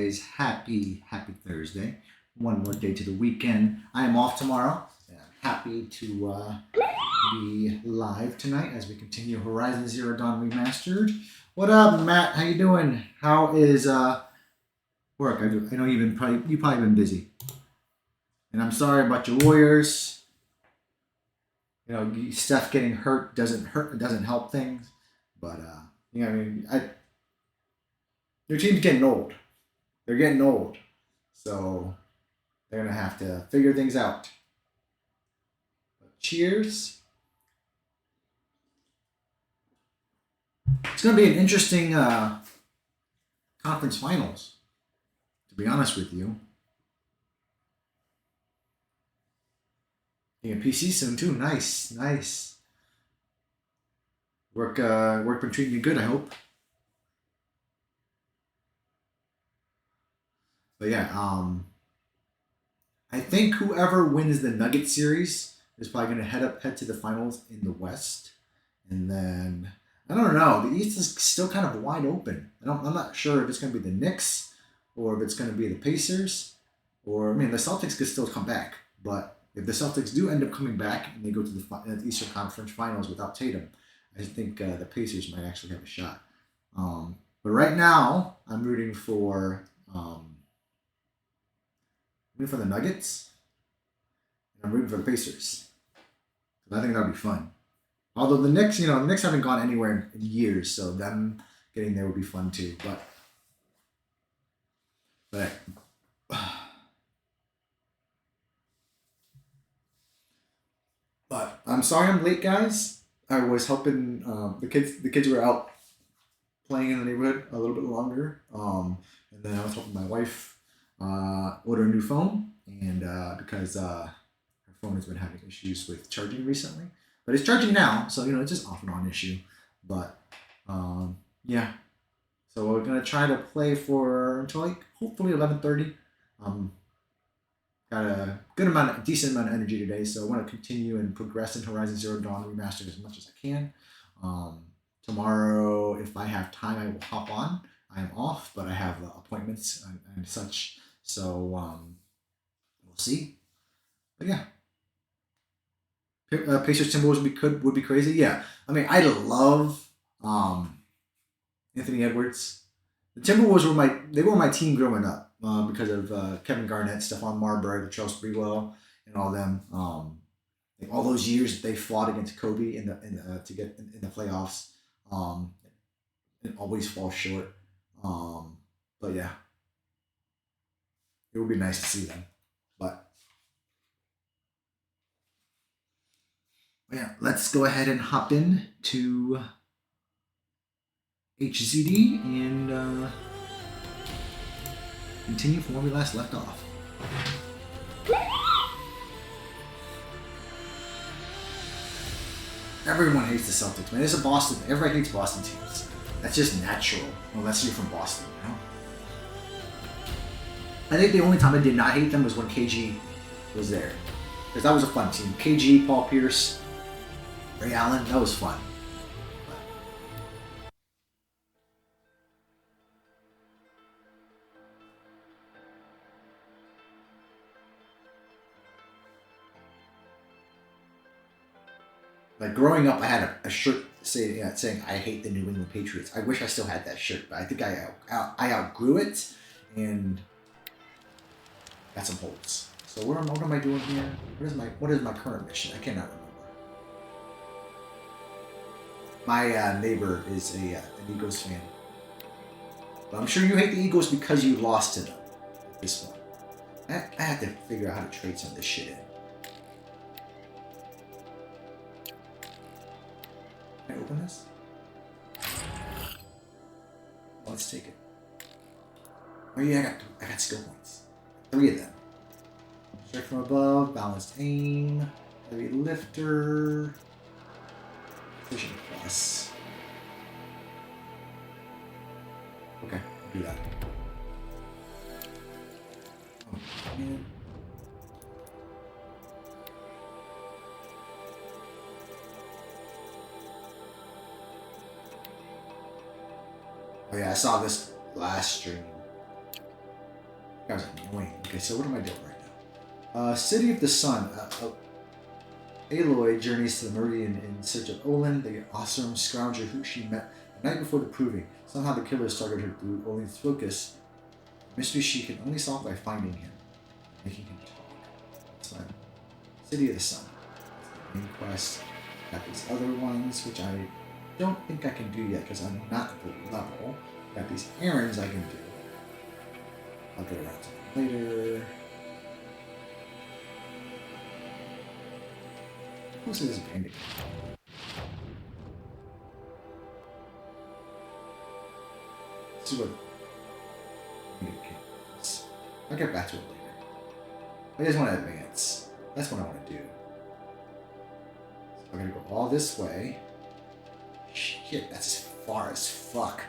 guys. Happy Thursday. One more day to the weekend. I am off tomorrow. And I'm happy to be live tonight as we continue Horizon Zero Dawn Remastered. What up, Matt? How you doing? How is work? I know you've probably been busy. And I'm sorry about your Warriors. You know, Steph getting hurt doesn't help things. But you know, I mean, your team's getting old. They're getting old. So they're going to have to figure things out. But cheers. It's going to be an interesting conference finals, to be honest with you. Getting a PC soon, too. Nice. Work been treating you good, I hope. But yeah, I think whoever wins the Nugget series is probably going to head to the finals in the West, and then I don't know. The East is still kind of wide open. I'm not sure if it's going to be the Knicks or if it's going to be the Pacers, or I mean the Celtics could still come back. But if the Celtics do end up coming back and they go to the Eastern Conference Finals without Tatum, I think the Pacers might actually have a shot. But right now, I'm rooting for the Nuggets, and I'm rooting for the Pacers. I think that'd be fun. Although the Knicks, the Knicks haven't gone anywhere in years, so them getting there would be fun too. But I'm sorry I'm late, guys. I was helping the kids. The kids were out playing in the neighborhood a little bit longer, and then I was helping my wife order a new phone, and because her phone has been having issues with charging recently, but it's charging now, so it's just off and on issue. But yeah, so we're gonna try to play for until hopefully 11:30. Got a decent amount of energy today, so I want to continue and progress in Horizon Zero Dawn Remastered as much as I can. Tomorrow, if I have time, I will hop on. I am off, but I have appointments and such, so we'll see. But yeah, Pacers Timberwolves would be crazy. Yeah, I mean, I love Anthony Edwards. The Timberwolves were my team growing up because of Kevin Garnett, Stephon Marbury, Charles Sprewell, and all them. All those years that they fought against Kobe to get in the playoffs, and always fall short. But yeah, it would be nice to see them. But yeah, let's go ahead and hop in to HZD and continue from where we last left off. Everyone hates the Celtics, man. It's a Boston. Everybody hates Boston teams. That's just natural, unless you're from Boston, I think the only time I did not hate them was when KG was there, because that was a fun team. KG, Paul Pierce, Ray Allen, that was fun. Like growing up, I had a shirt saying I hate the New England Patriots. I wish I still had that shirt, but I think I outgrew it and got some holes. So what am I doing here? What is my current mission? I cannot remember. My neighbor is an Eagles fan, but I'm sure you hate the Eagles because you lost to them at this point. I have to figure out how to trade some of this shit in. Can I open this? Let's take it. Oh yeah, I got skill points. 3 of them. Strike from above, balanced aim, heavy lifter, vision plus. Okay, I'll do that. Oh man. Oh yeah, I saw this last stream. That was annoying. Okay, so what am I doing right now? City of the Sun. Aloy journeys to the Meridian in search of Olin, the awesome scrounger who she met the night before the proving. Somehow the killers targeted her through Olin's focus. A mystery she can only solve by finding him, making him talk. That's fine. City of the Sun. That's the main quest. Got these other ones, which I don't think I can do yet because I'm not at the level. Got these errands I can do. I'll get around to them later. Who's this bandit? This is what I'll get back to it later. I just want to advance. That's what I want to do. So I'm gonna go all this way. Shit, that's as far as fuck.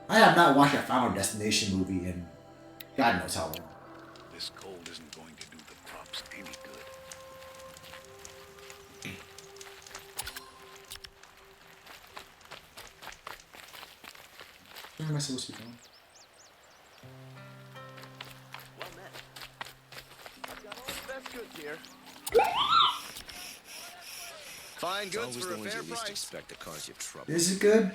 I have not watched a Final Destination movie in God knows how long. This cold isn't going to do the props any good. Where am I supposed to be going? Well met. I've got all the best goods here. Fine goods for a fair price. Expect to cause you trouble. Is it good?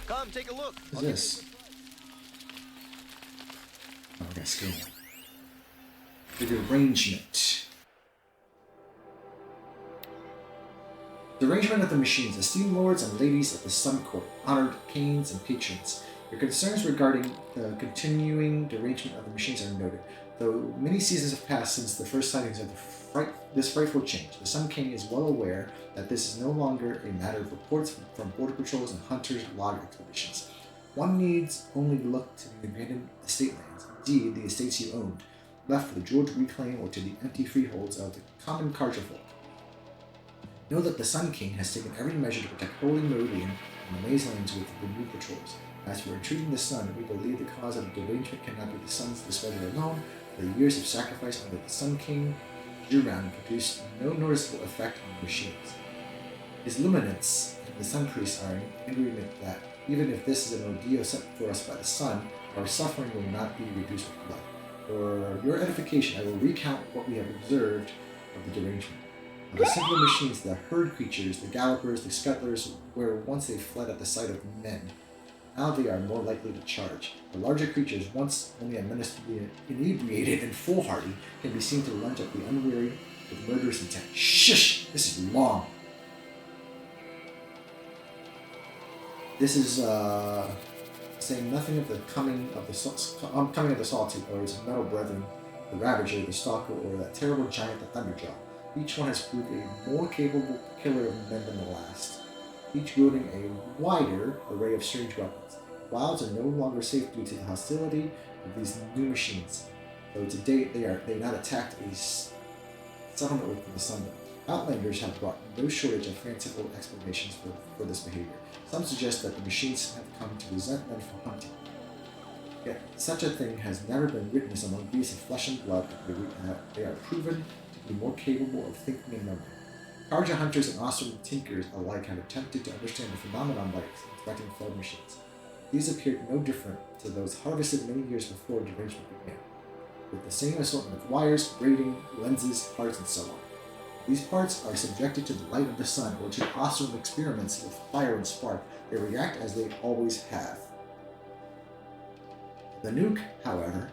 Come, take a look. What's this? Oh, I got skill. The arrangement. The arrangement of the machines. Esteemed lords and ladies of the Sun Court, honored kings and patrons. Your concerns regarding the continuing derangement of the machines are noted. Though many seasons have passed since the first sightings of this frightful change, the Sun King is well aware that this is no longer a matter of reports from border patrols and hunters' log expeditions. One needs only look to the abandoned estate lands, indeed the estates you owned, left for the George reclaim or to the empty freeholds of the common Carja folk. Know that the Sun King has taken every measure to protect Holy Meridian and the maze lands with the new patrols. As for entreating the Sun, we believe the cause of the derangement cannot be the Sun's displeasure alone. The years of sacrifice under the Sun King Juran produced no noticeable effect on the machines. His luminance and the Sun Priests are in agreement that even if this is an ordeal set for us by the Sun, our suffering will not be reduced with blood. For your edification, I will recount what we have observed of the derangement. Of the simpler machines, the herd creatures, the gallopers, the scuttlers, where once they fled at the sight of men, now they are more likely to charge. The larger creatures, once only a menace to be inebriated and foolhardy, can be seen to lunge at the unwary with murderous intent. Shush! This is long. This is saying nothing of the coming of the Salty, or his metal brethren, the Ravager, the Stalker, or that terrible giant, the Thunderjaw. Each one has proved a more capable killer of men than the last, each wielding a wider array of strange weapons. Wilds are no longer safe due to the hostility of these new machines, though to date they have not attacked a settlement within the Sun. Outlanders have brought no shortage of fanciful explanations for this behavior. Some suggest that the machines have come to resent men for hunting. Yet such a thing has never been witnessed among beasts of flesh and blood. They are proven to be more capable of thinking and memory. Carja hunters and Ostrom tinkers alike have attempted to understand the phenomenon by inspecting fled machines. These appeared no different to those harvested many years before derangement began, with the same assortment of wires, braiding, lenses, parts, and so on. These parts are subjected to the light of the sun or to Ostrom experiments with fire and spark. They react as they always have. The Nuke, however,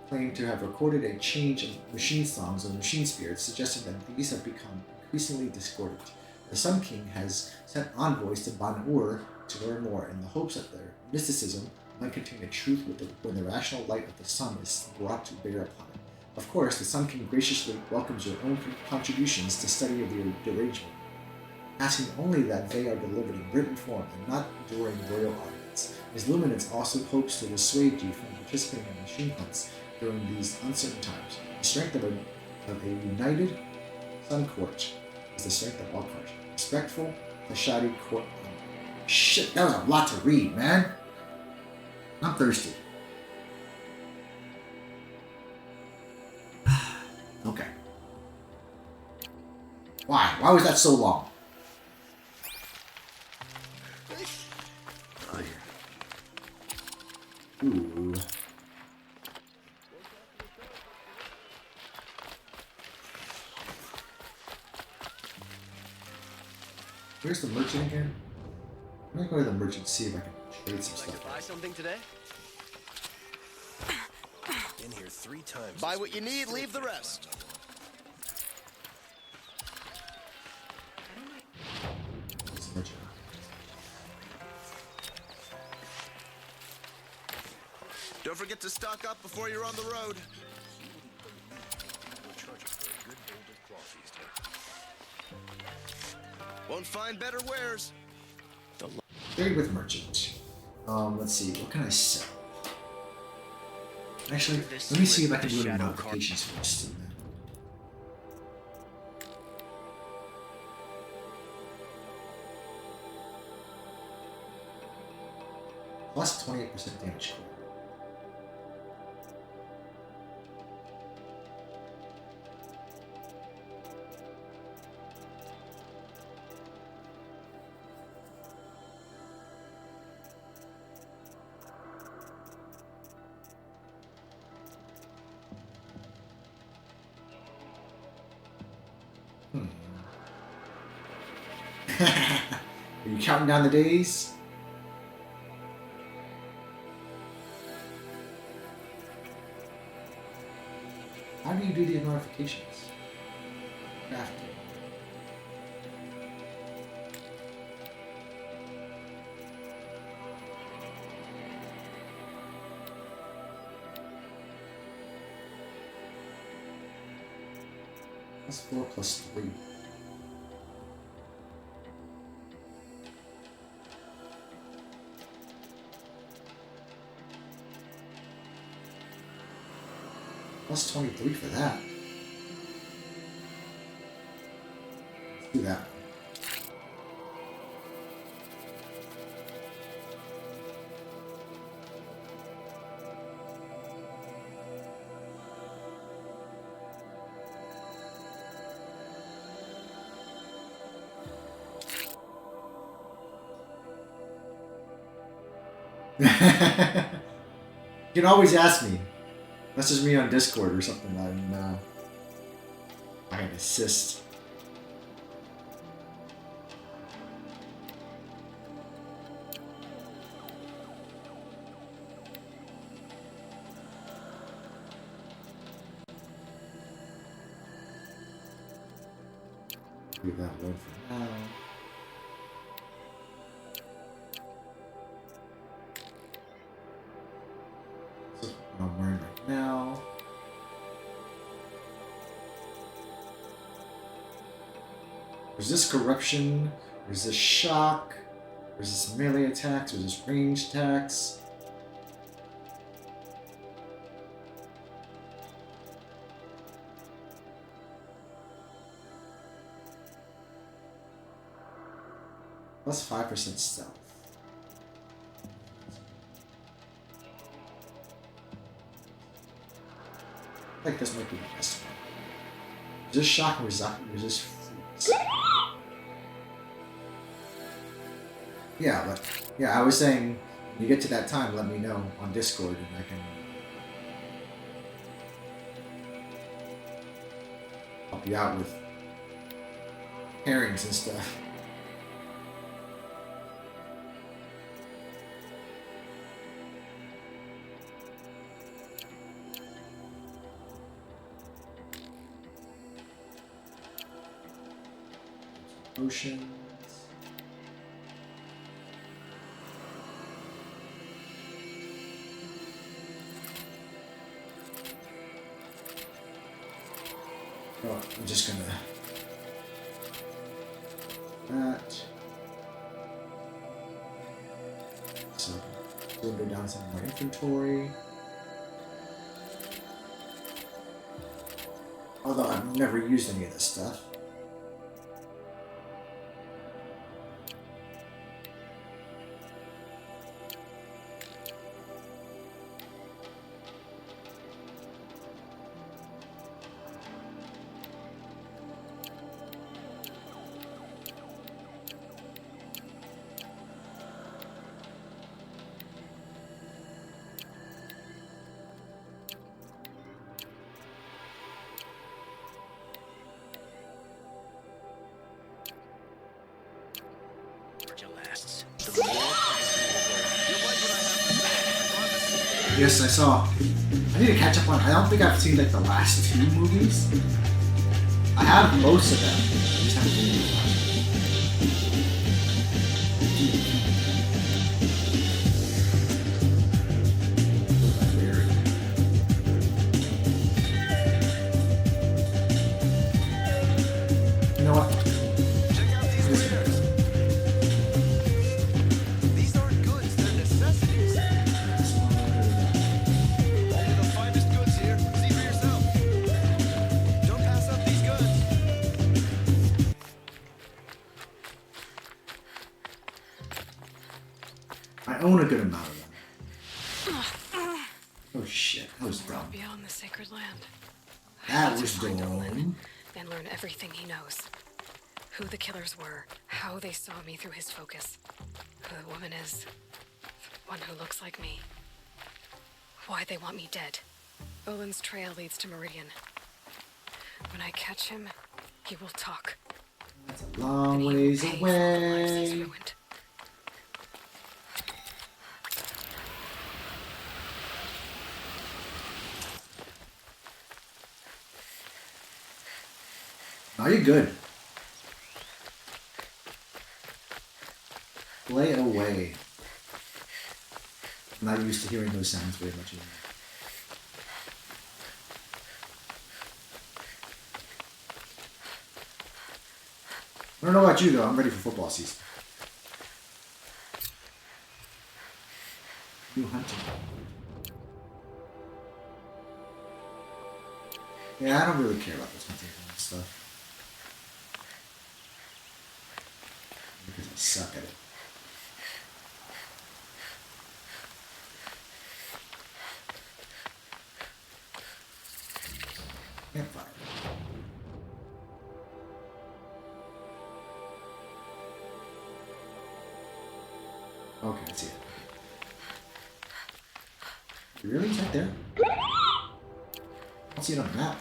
claimed to have recorded a change in machine songs and machine spirits, suggesting that these have become increasingly discordant. The Sun King has sent envoys to Ban-Ur to learn more, in the hopes that their mysticism might contain a truth when the rational light of the sun is brought to bear upon it. Of course, the Sun King graciously welcomes your own contributions to study of the derangement, asking only that they are delivered in written form and not during royal audience. His luminance also hopes to dissuade you from participating in machine hunts during these uncertain times. The strength of a united Sun Court is the strength of all Carja. Respectful, Ashadi Court. Shit, that was a lot to read, man. I'm thirsty. Okay. Why? Why was that so long? Ooh. Where's the merchant again? I'm gonna go to the merchant and see if I can trade some Like to stuff. buy something today? Been here 3 times. Buy what you need, leave the rest. This merchant. Don't forget to stock up before you're on the road. We're charging for a good bowl of cloth these days. Won't find better wares. Trade with merchant. Let's see. What can I sell? Actually, let me see if I can do any modifications first. Plus 28% damage. Are you counting down the days? How do you do these notifications? Crafting. Plus 4 plus 3. Plus 23 for that. Let's do that. You can always ask me. Message me on Discord or something, and I can assist. Leave that alone for now. So what I'm wearing right now. Resist corruption, resist shock, resist melee attacks, resist ranged attacks. Plus 5% stealth. I think this might be the best one. Resist shock and resist freeze. Yeah, but yeah, I was saying when you get to that time, let me know on Discord and I can help you out with pairings and stuff. Potions. Oh, I'm just gonna that. So go down some of my inventory. Although I've never used any of this stuff. nostalgia lasts, the more pricey it will go. You'll like what I have to say. I promise. Yes, I saw. I need to catch up on. I don't think I've seen like the last 2 movies. I have most of them. I just haven't seen the last one. You know what? Check out these wares. These aren't goods, they're necessities. Only the finest goods here. See for yourself. Don't pass up these goods. I own a good amount of them. Oh shit, that was dumb. Beyond the sacred land. I That need to was find dumb. Olin and learn everything he knows. Who the killers were, how they saw me through his focus, who the woman is, one who looks like me, why they want me dead. Olin's trail leads to Meridian. When I catch him, he will talk. That's a long And he will ways pay for all the lives he's away. ruined. Are you good? Play away. I'm not used to hearing those sounds very much anymore. I don't know about you though, I'm ready for football season. New hunting. Yeah, I don't really care about this hunting and stuff. Because I suck at it. Campfire. Okay, I see it. Really? Is that there? I don't see it on the map.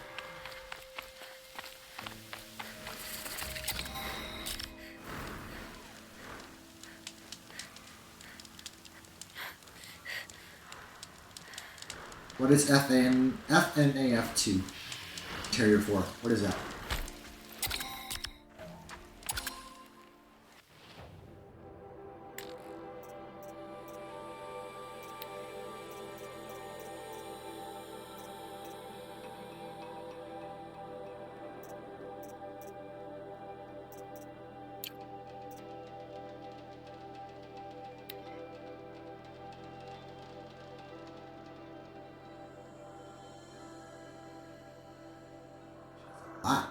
What is FNAF2? Terrier 4. What is that? Ah.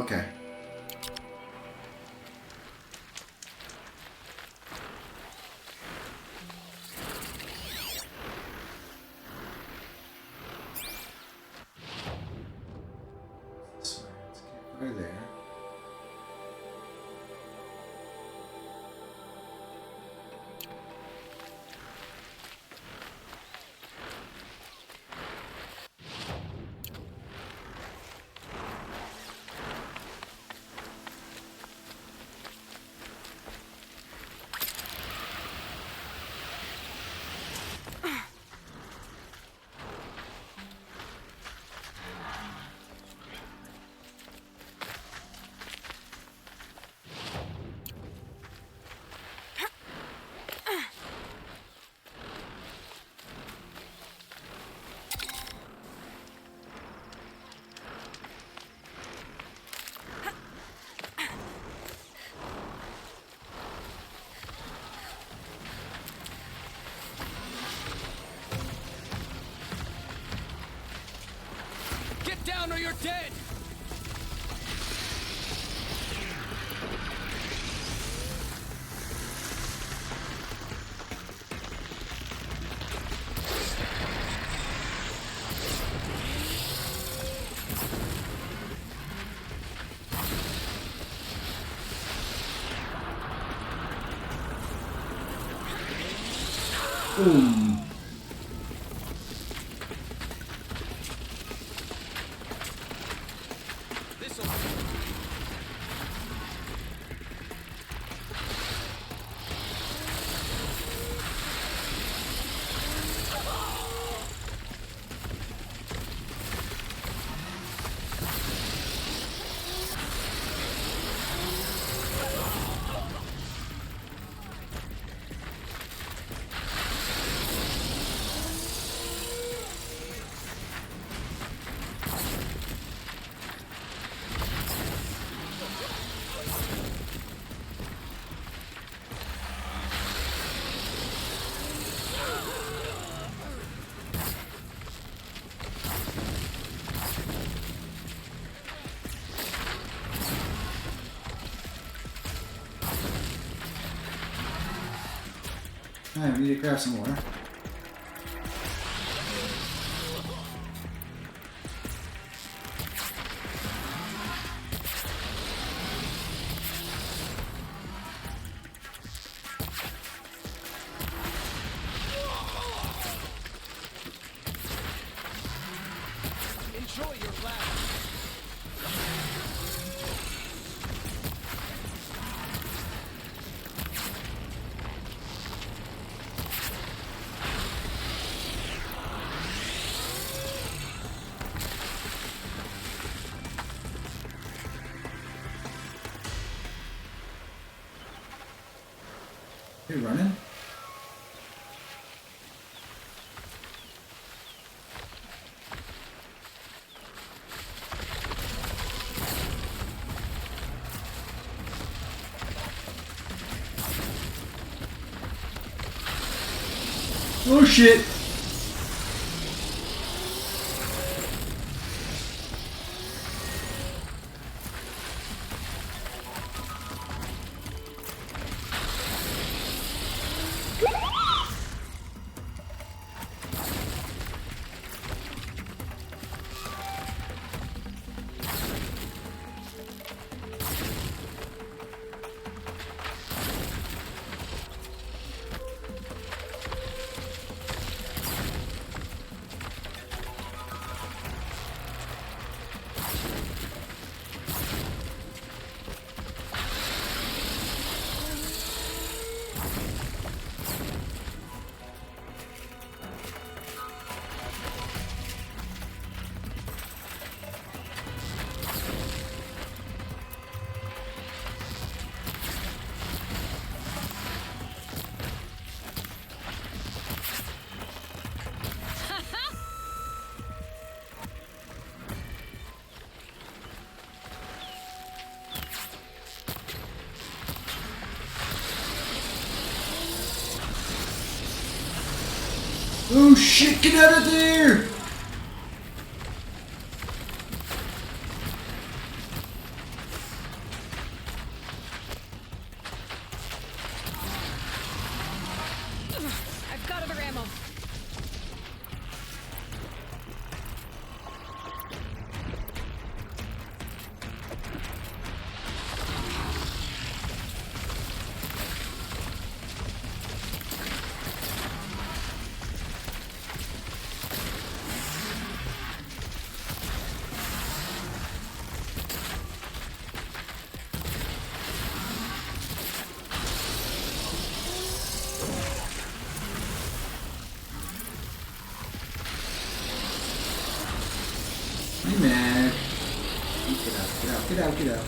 Okay. This way. Let's get right there. Get down or you're dead! Boom. This'll. Alright, we need to grab some more. Enjoy your laugh. You running? Oh shit! Oh shit, get out of there! I've got other ammo. Hey man. Get out, get out, get out, get out.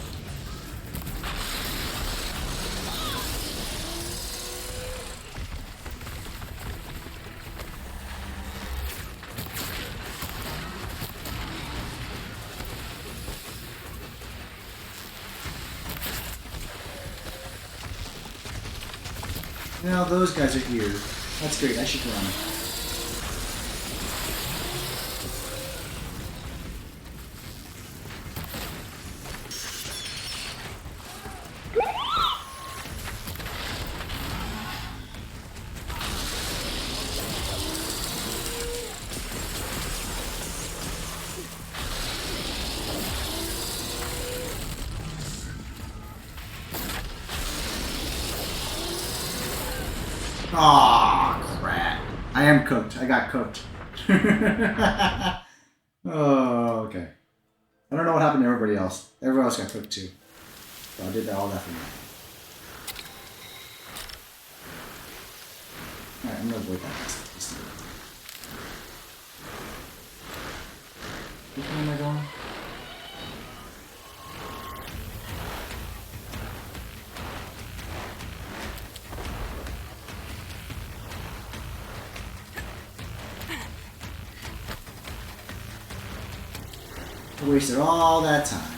Now those guys are here. That's great, I should run. Aw, crap. I am cooked. I got cooked. Oh, okay. I don't know what happened to everybody else. Everybody else got cooked too. So I did all that for nothing. Alright, I'm gonna avoid that. Which way am I going? I wasted all that time.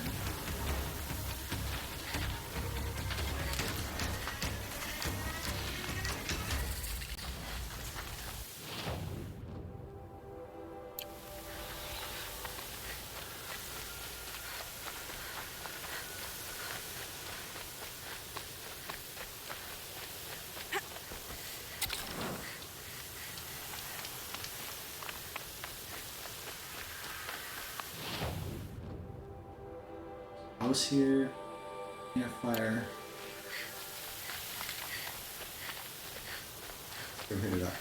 House here, campfire. Go hit it up.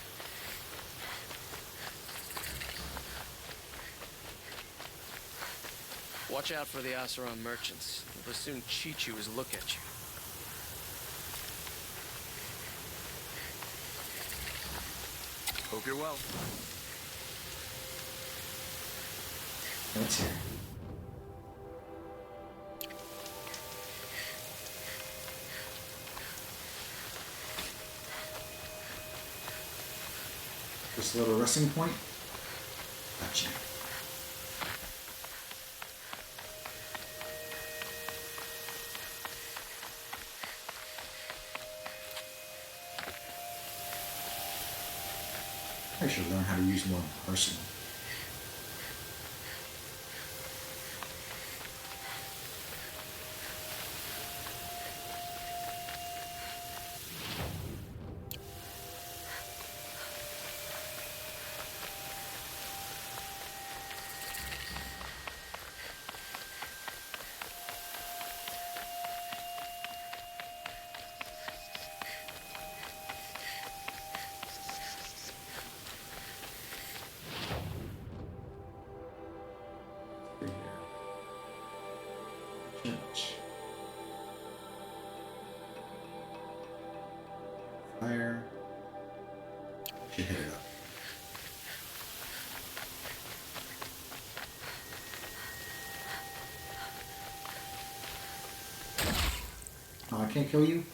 Watch out for the Asaron merchants. They'll soon cheat you as look at you. Hope you're well. What's here? Just a little resting point. Gotcha. I should learn how to use more arsenal. Church. Fire. Should hit it up. Oh, I can't kill you?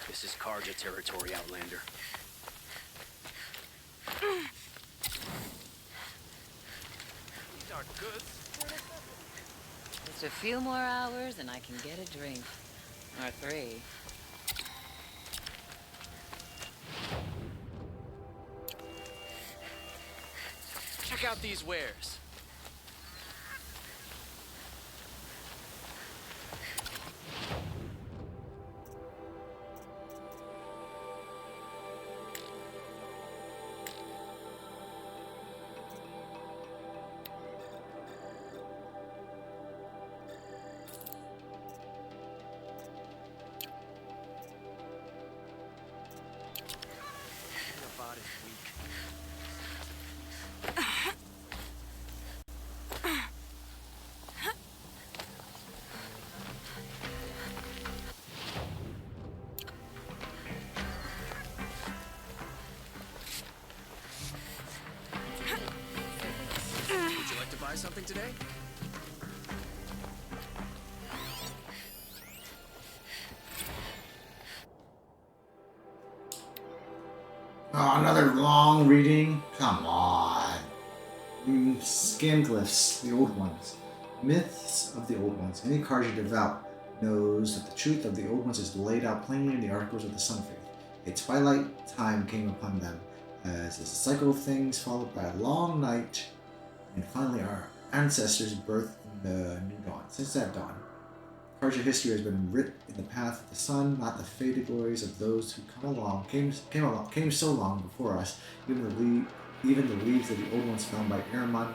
This is Karja territory, Outlander. These aren't goods. Just a few more hours and I can get a drink. Or 3. Check out these wares. Your body's weak. Would you like to buy something today? Oh, another long reading? Come on. Scan glyphs, the old ones. Myths of the old ones. Any Karja devout knows that the truth of the old ones is laid out plainly in the articles of the Sun Faith. A twilight time came upon them, as is a cycle of things followed by a long night, and finally our ancestors' birth in the new dawn. Since that dawn, Karja history has been writ in the path of the sun, not the faded glories of those who came so long before us. Even the leaves of the old ones found by Ahriman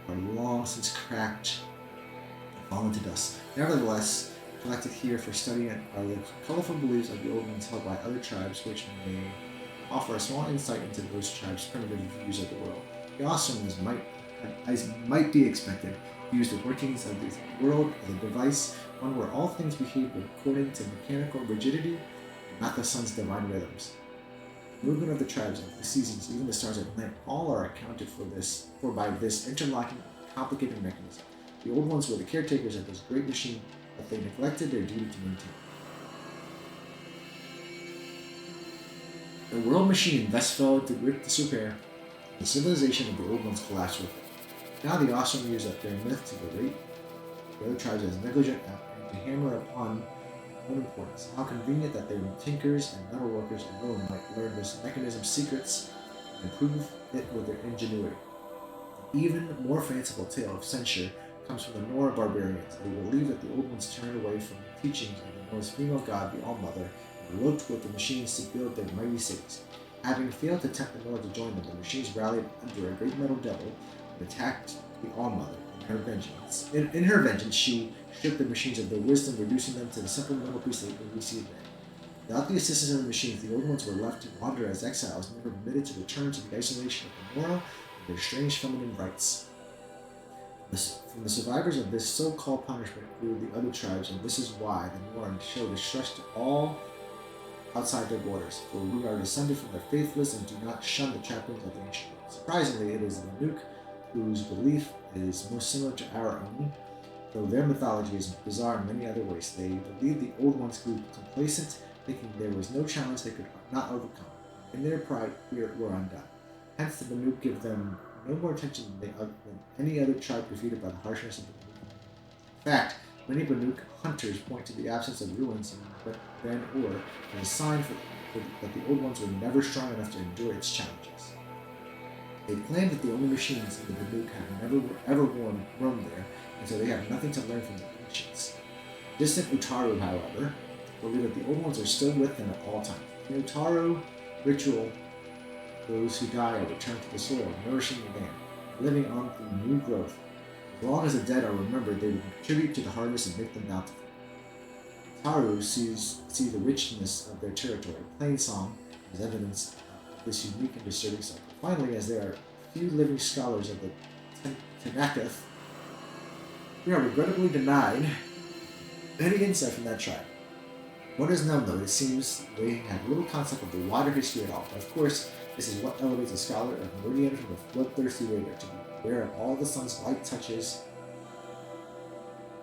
are long since cracked and fallen to dust. Nevertheless, Collected here for study are the colorful beliefs of the old ones held by other tribes, which may offer a small insight into those tribes' primitive views of the world. The awesome as might be expected, use the workings of this world as a device, one where all things behave according to mechanical rigidity, and not the sun's divine rhythms. The movement of the tribes, of the seasons, even the stars at night, all are accounted for by this interlocking, complicated mechanism. The old ones were the caretakers of this great machine, but they neglected their duty to maintain. The world machine thus fell to great disrepair, and the civilization of the old ones collapsed with it. Now the awesome use up their myth to berate the other tribes as negligent and to hammer upon unimportance. How convenient that their tinkers and metal workers alone might learn this mechanism's secrets and improve it with their ingenuity. An even more fanciful tale of censure comes from the Nora barbarians. They believe that the old ones turned away from the teachings of the Norse female god, the All-Mother, and eloped with the machines to build their mighty cities. Having failed to tempt the Nora to join them, the machines rallied under a great metal devil and attacked the All-Mother. In her vengeance, she stripped the machines of their wisdom, reducing them to the simple mental beasts that we see today. Without the assistance of the machines, the old ones were left to wander as exiles, never permitted to return to the isolation of the Nora and their strange feminine rites. From the survivors of this so-called punishment grew the other tribes, and this is why the Nora show distrust to all outside their borders, for we are descended from the faithless and do not shun the trappings of the ancient world. Surprisingly, it is the Nuke whose belief is most similar to our own, though their mythology is bizarre in many other ways. They believed the old ones grew complacent, thinking there was no challenge they could not overcome. In their pride, we were undone. Hence, the Banuk give them no more attention than any other tribe defeated by the harshness of the Banuk. In fact, many Banuk hunters point to the absence of ruins in Ben Ur as a sign that the old ones were never strong enough to endure its challenges. They claim that the only machines in the Banuk have never ever roamed there, and so they have nothing to learn from the ancients. Distant Utaru, however, believe that the old ones are still with them at all times. In Utaru ritual, those who die are returned to the soil, nourishing the land, living on through new growth. As long as the dead are remembered, they will contribute to the harvest and make them bountiful. Utaru see the richness of their territory. Plain song is evidence of this unique and disturbing cycle. Finally, as there are few living scholars of the Tanakath, we are regrettably denied any insight from that tribe. What is known, though, it seems they have little concept of the wider history at all. But of course, this is what elevates a scholar of Meridian from a bloodthirsty raider to be aware of all the sun's light touches,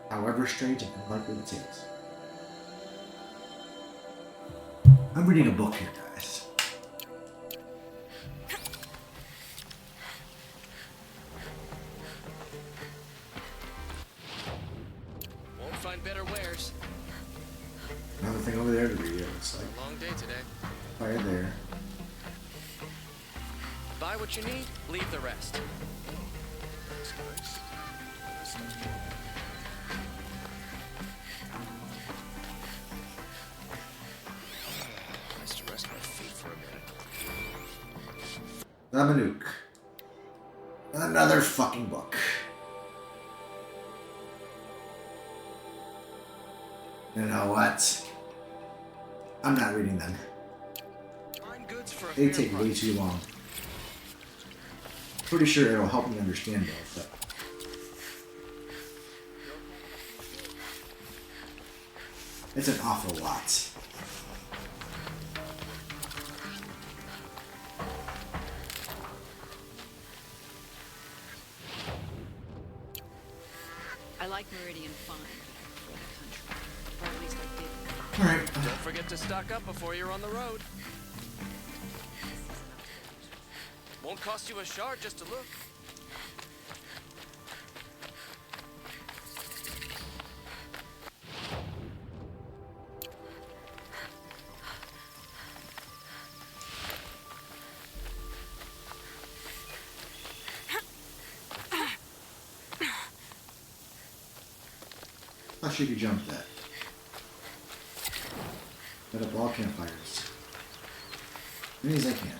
however strange and unlikely the tales. I'm reading a book here, guys. Won't find better wares. Another thing over there to read, it looks like. Long day today. Fire there. Buy what you need, leave the rest. That's nice. Nice to rest my feet for a minute. The Banuk. Another fucking book. You know what? I'm not reading them. Find goods for a They fair take way price. too long. Pretty sure it'll help me understand though, but it's an awful lot. I like Meridian fine for the country. Or at least I did. Alright. Don't forget to stock up before you're on the road. Won't cost you a shard just to look. How should you jump that? Set up all campfires. As many as I can.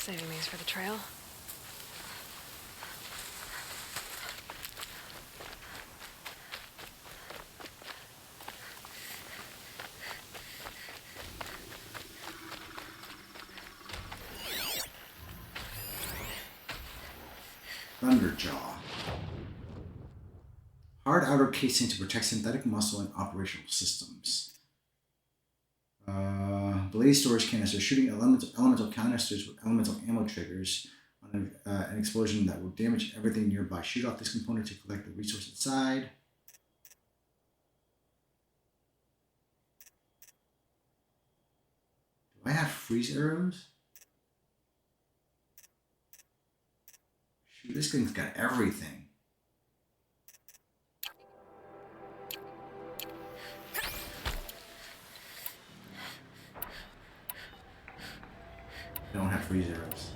saving these for the trail. Thunderjaw. Hard outer casing to protect synthetic muscle and operational systems. Blaze storage canisters. Shooting elemental canisters with elemental ammo triggers on an explosion that will damage everything nearby. Shoot off this component to collect the resource inside. Do I have freeze arrows? Shoot, this thing's got everything. I don't have freeze arrows.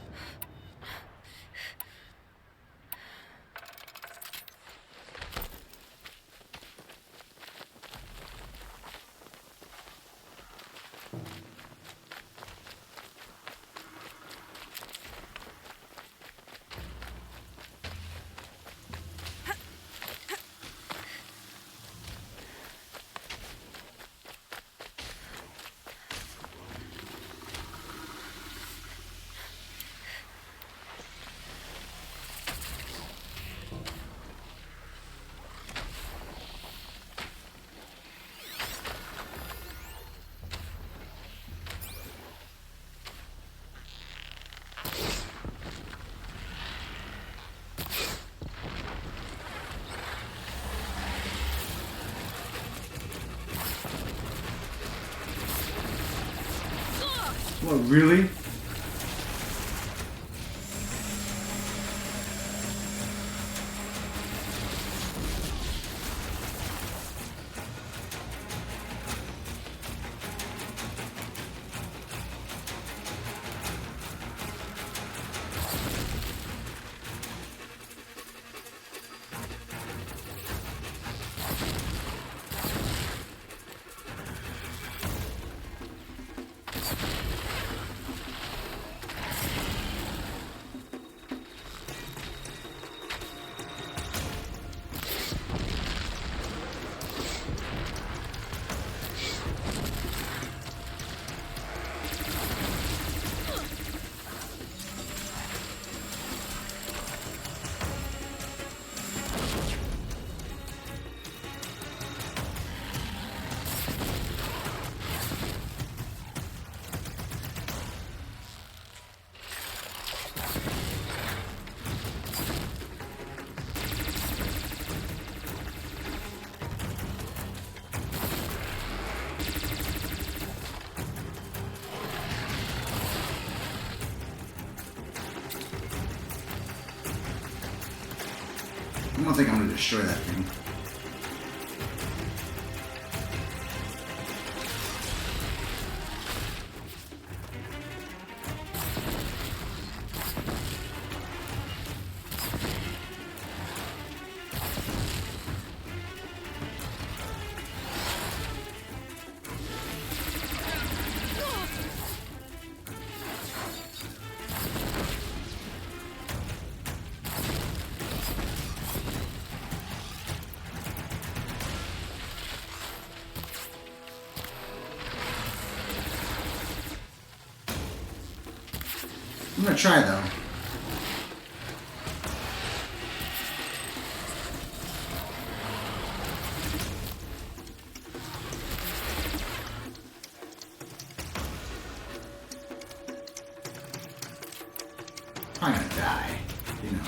What, really? I don't think I'm going to destroy that thing. I'm gonna try though. Probably gonna die, you know.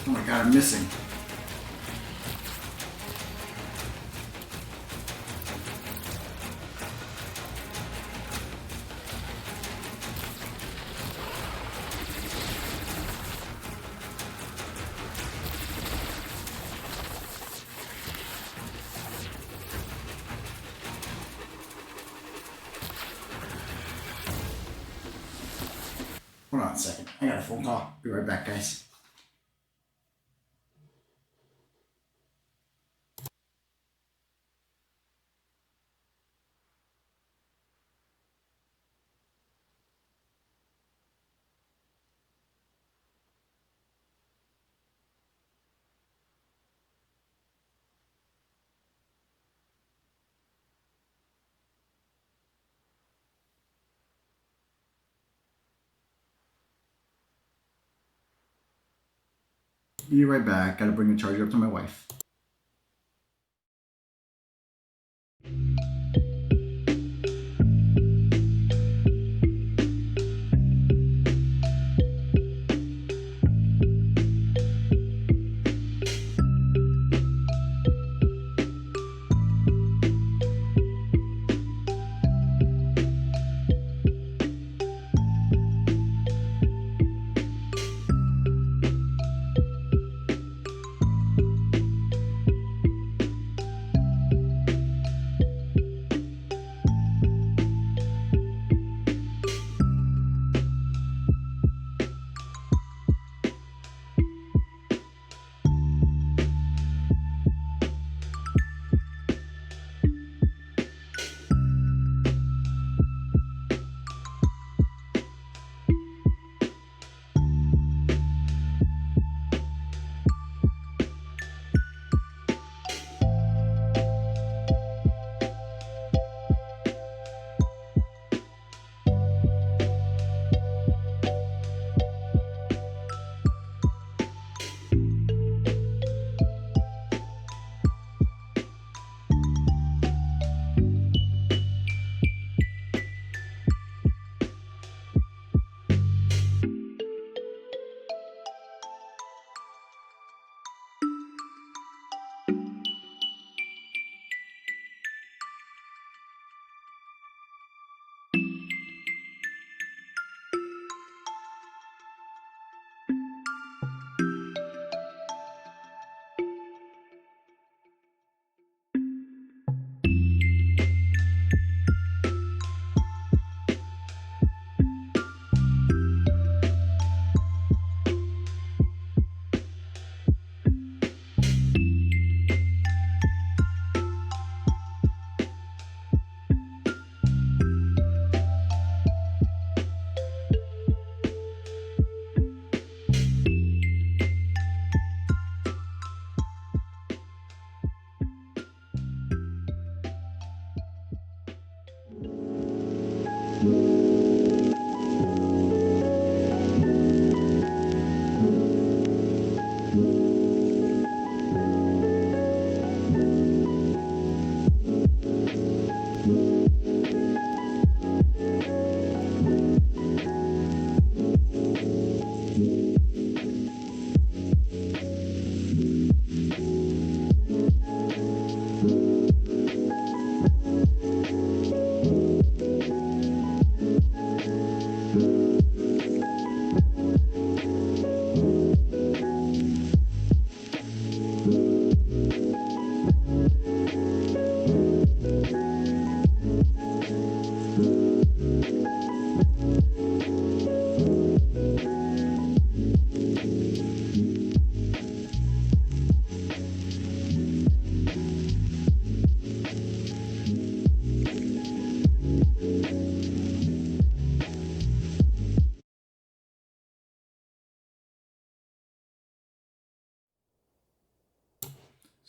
Oh my god, I'm missing. Hold on a second. I got a phone call. Be right back, guys. Be right back. Gotta bring the charger up to my wife.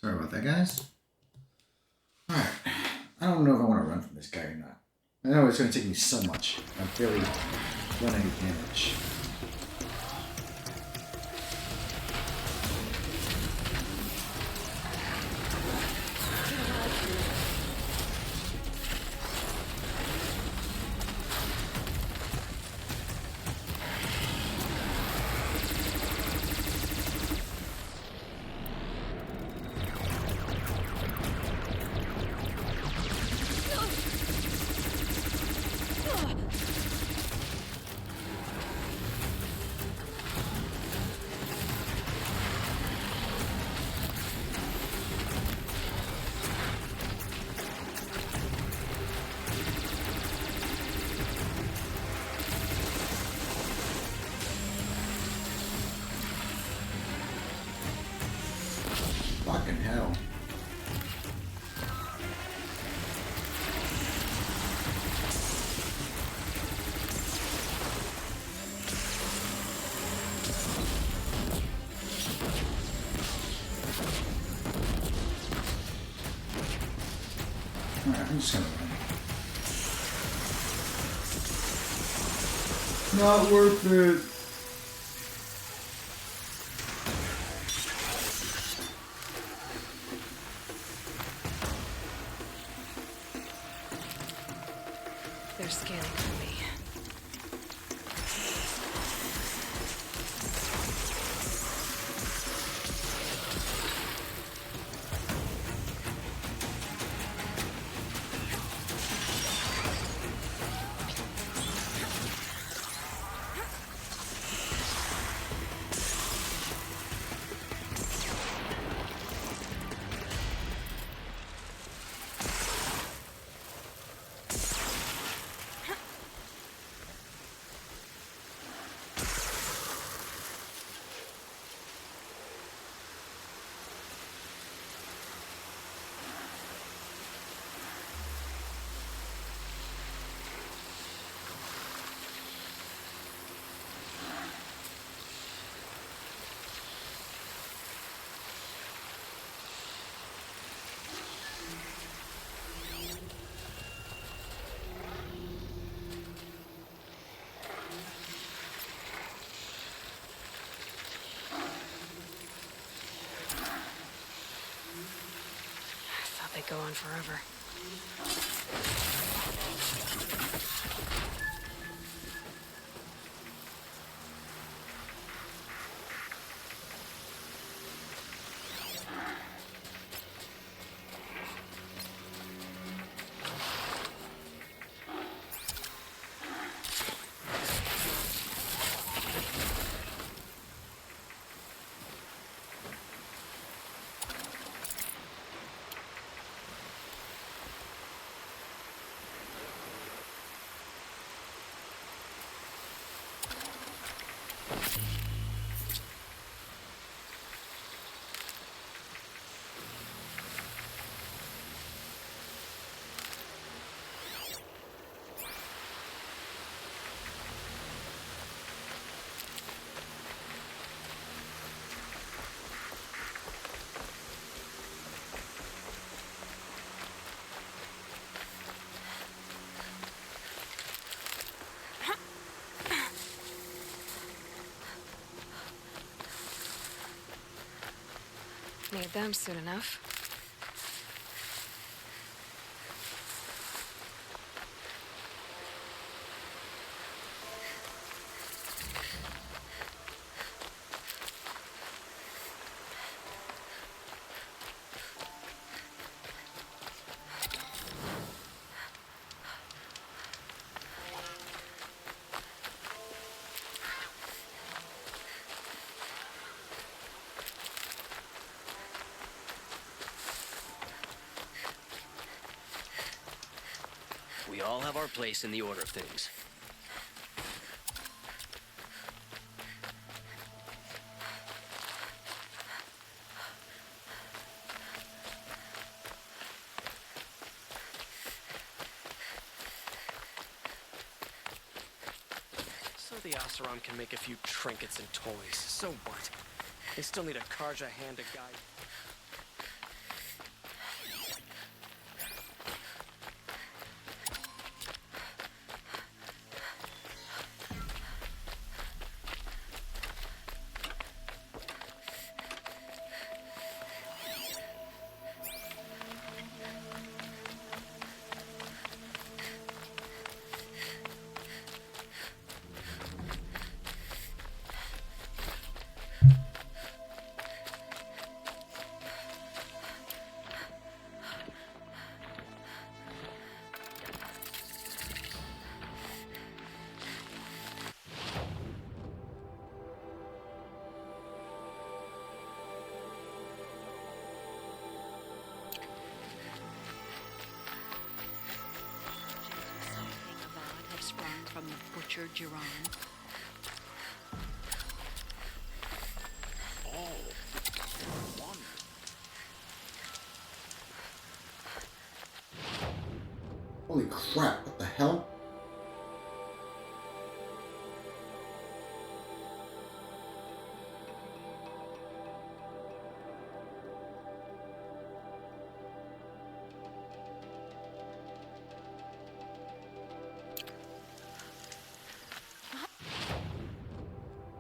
Sorry about that, guys. Alright. I don't know if I want to run from this guy or not. I know it's going to take me so much. I've barely done any damage. Fucking hell. Alright, I'm just gonna run. Not worth it. They're scanning for me. They go on forever. Need them soon enough. We all have our place in the order of things. So the Oseram can make a few trinkets and toys. So what? They still need a Karja hand to guide. Something of odd have sprung from the butchered Jiran. Oh, wonderful. Holy crap, what the hell?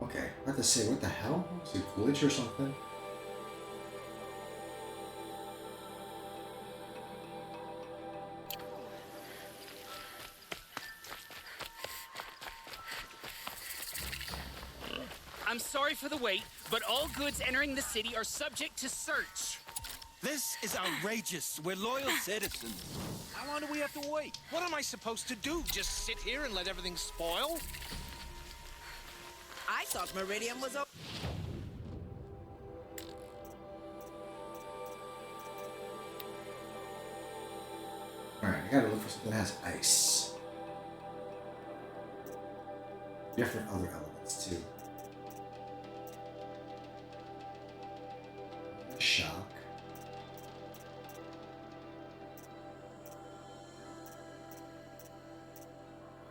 Okay, I have to say, what the hell? Is it a glitch or something? I'm sorry for the wait, but all goods entering the city are subject to search. This is outrageous. We're loyal citizens. How long do we have to wait? What am I supposed to do? Just sit here and let everything spoil? I thought Meridian was open. Alright, I gotta look for something that has ice. Different other elements too. Shock.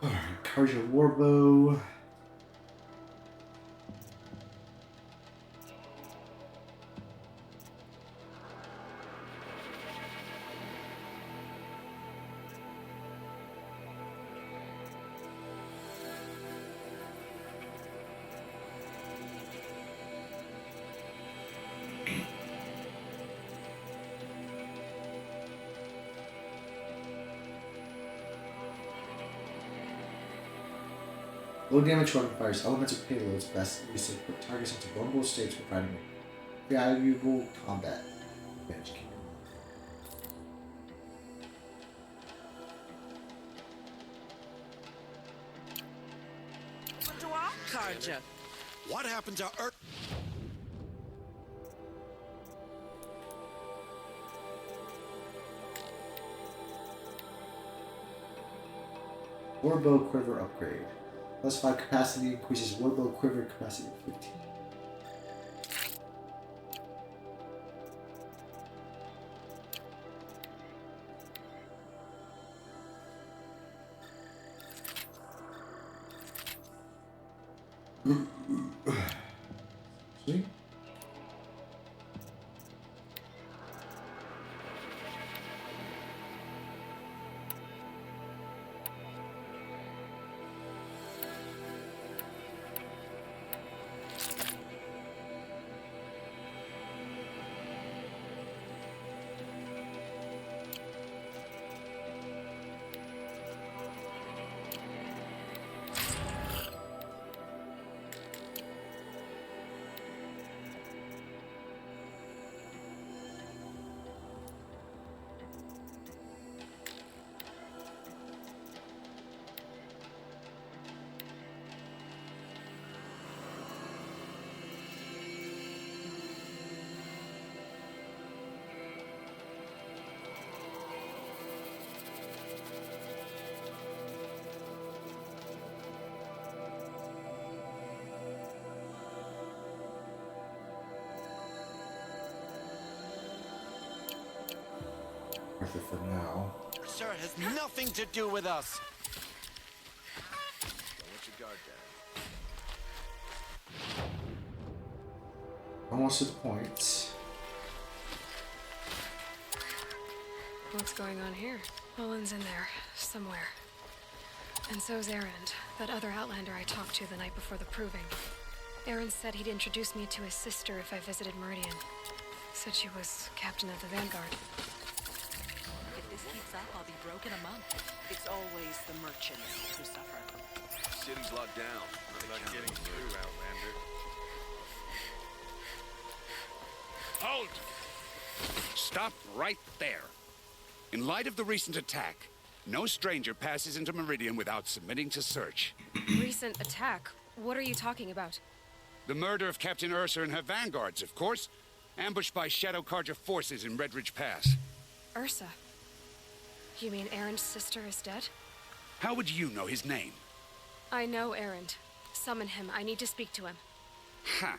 Alright, Karja Warbow. Low damage weapon fires elemental payloads best used to put targets into vulnerable states, providing valuable combat advantage. To our Karja. What happened to Earth? Warbow Quiver upgrade. Plus 5 capacity increases Warbow Quiver capacity to 15. Sweet. Worth it for now. Sir, it has nothing to do with us. Don't let your guard down. Almost to the point. What's going on here? Olin's in there, somewhere. And so's Erend, that other Outlander I talked to the night before the proving. Erend said he'd introduce me to his sister if I visited Meridian. Said she was captain of the Vanguard. If this keeps up, I'll be broke in a month. It's always the merchants who suffer. City's locked down. We're not getting through, Outlander. Halt! Stop right there. In light of the recent attack, no stranger passes into Meridian without submitting to search. Recent attack? What are you talking about? The murder of Captain Ursa and her vanguards, of course. Ambushed by Shadow Carja forces in Redridge Pass. Ursa? You mean Erend's sister is dead? How would you know his name? I know Erend. Summon him. I need to speak to him. Ha!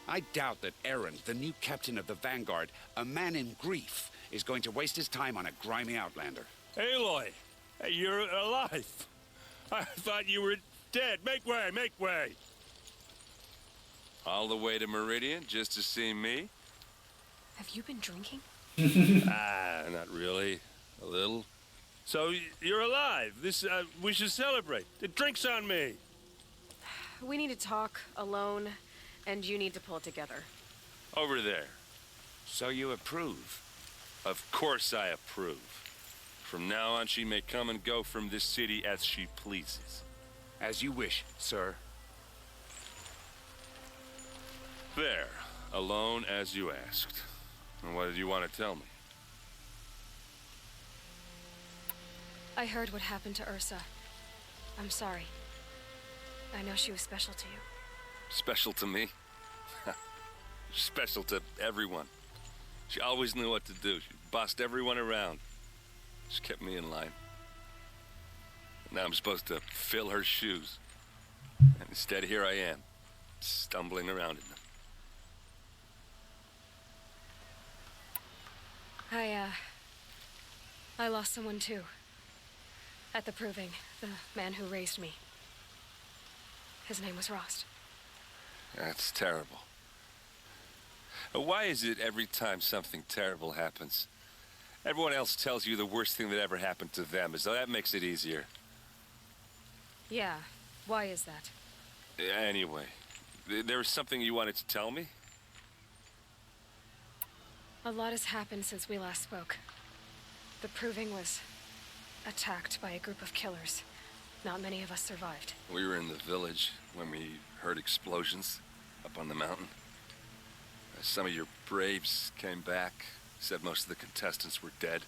I doubt that Erend, the new captain of the Vanguard, a man in grief, is going to waste his time on a grimy outlander. Aloy! Hey, you're alive. I thought you were dead. Make way, make way. All the way to Meridian just to see me? Have you been drinking? Not really. A little. So you're alive. We should celebrate. The drink's on me. We need to talk alone, and you need to pull it together. Over there. So you approve? Of course I approve. From now on, she may come and go from this city as she pleases. As you wish, sir. There. Alone as you asked. And what did you want to tell me? I heard what happened to Ursa. I'm sorry. I know she was special to you. Special to me? Special to everyone. She always knew what to do. She bossed everyone around. She kept me in line. Now I'm supposed to fill her shoes. And instead, here I am, stumbling around in them. I lost someone too. At the Proving, the man who raised me. His name was Rost. That's terrible. Why is it every time something terrible happens, everyone else tells you the worst thing that ever happened to them, as though that makes it easier? Yeah, why is that? Anyway, there was something you wanted to tell me? A lot has happened since we last spoke. The Proving was attacked by a group of killers. Not many of us survived. We were in the village when we heard explosions up on the mountain. Some of your braves came back, said most of the contestants were dead.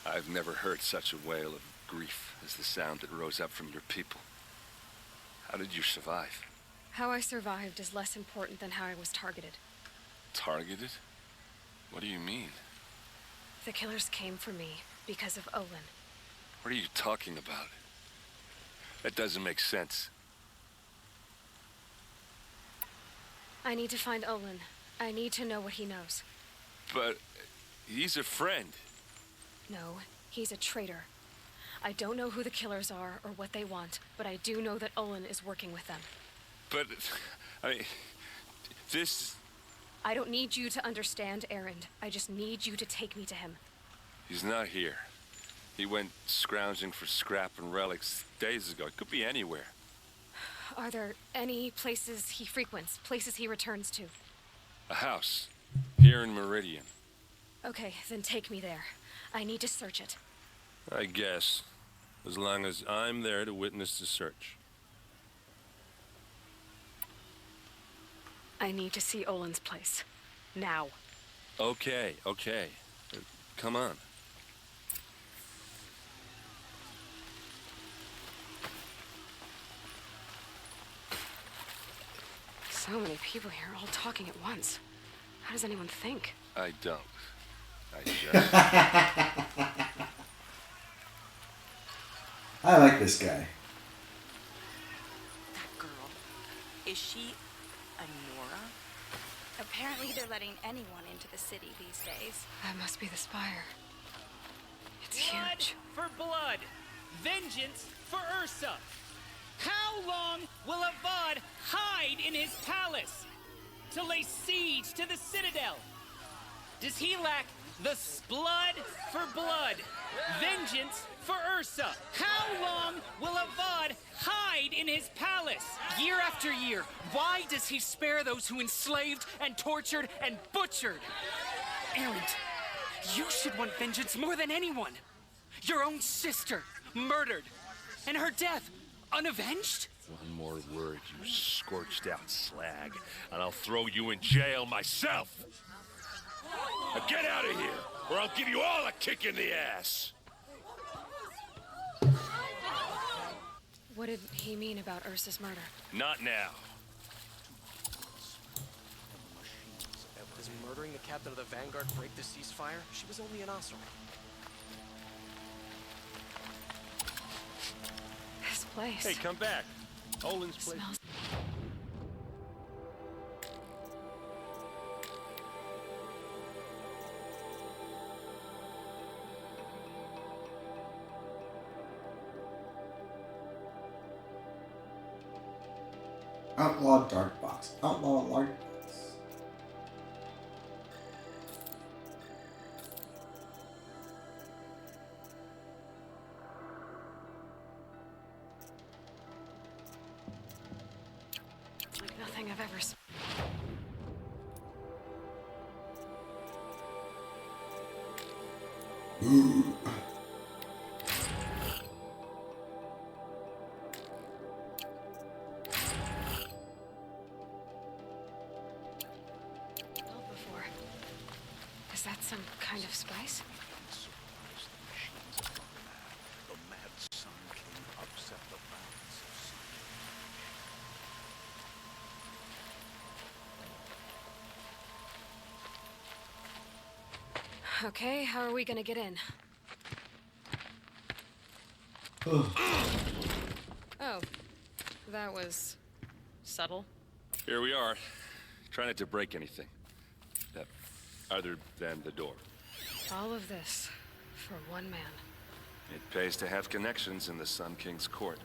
I've never heard such a wail of grief as the sound that rose up from your people. How did you survive? How I survived is less important than how I was targeted. Targeted? What do you mean? The killers came for me because of Olin. What are you talking about? That doesn't make sense. I need to find Olin. I need to know what he knows. But he's a friend. No, he's a traitor. I don't know who the killers are or what they want, but I do know that Olin is working with them. But, I mean, this... I don't need you to understand, Erend. I just need you to take me to him. He's not here. He went scrounging for scrap and relics days ago. It could be anywhere. Are there any places he frequents, places he returns to? A house. Here in Meridian. Okay, then take me there. I need to search it. I guess. As long as I'm there to witness the search. I need to see Olin's place. Now. Okay. Come on. So many people here, all talking at once. How does anyone think? I don't. I just... I like this guy. That girl. Is she a Nora? Apparently they're letting anyone into the city these days. That must be the spire. It's Blood huge. for blood. Vengeance for Ursa. How long will Avad hide in his palace to lay siege to the citadel? Does he lack the blood for blood? Vengeance for Ursa. How long will Avad hide in his palace? Year after year, why does he spare those who enslaved and tortured and butchered? Erend, you should want vengeance more than anyone. Your own sister, murdered, and her death, unavenged? One more word, you scorched out slag, and I'll throw you in jail myself! Now get out of here, or I'll give you all a kick in the ass! What did he mean about Ursa's murder? Not now. Does murdering the captain of the Vanguard break the ceasefire? She was only an osirant. This place. Hey, come back. Olin's place. Smells. Outlaw Dark Box. Outlaw Dark Box. Like nothing I've ever seen. Before. Is that some kind of spice? The mad Sun King upset the balance of Sun. Okay, how are we gonna get in? Oh, that was subtle. Here we are. Try not to break anything. Other than the door. All of this for one man. It pays to have connections in the Sun King's court.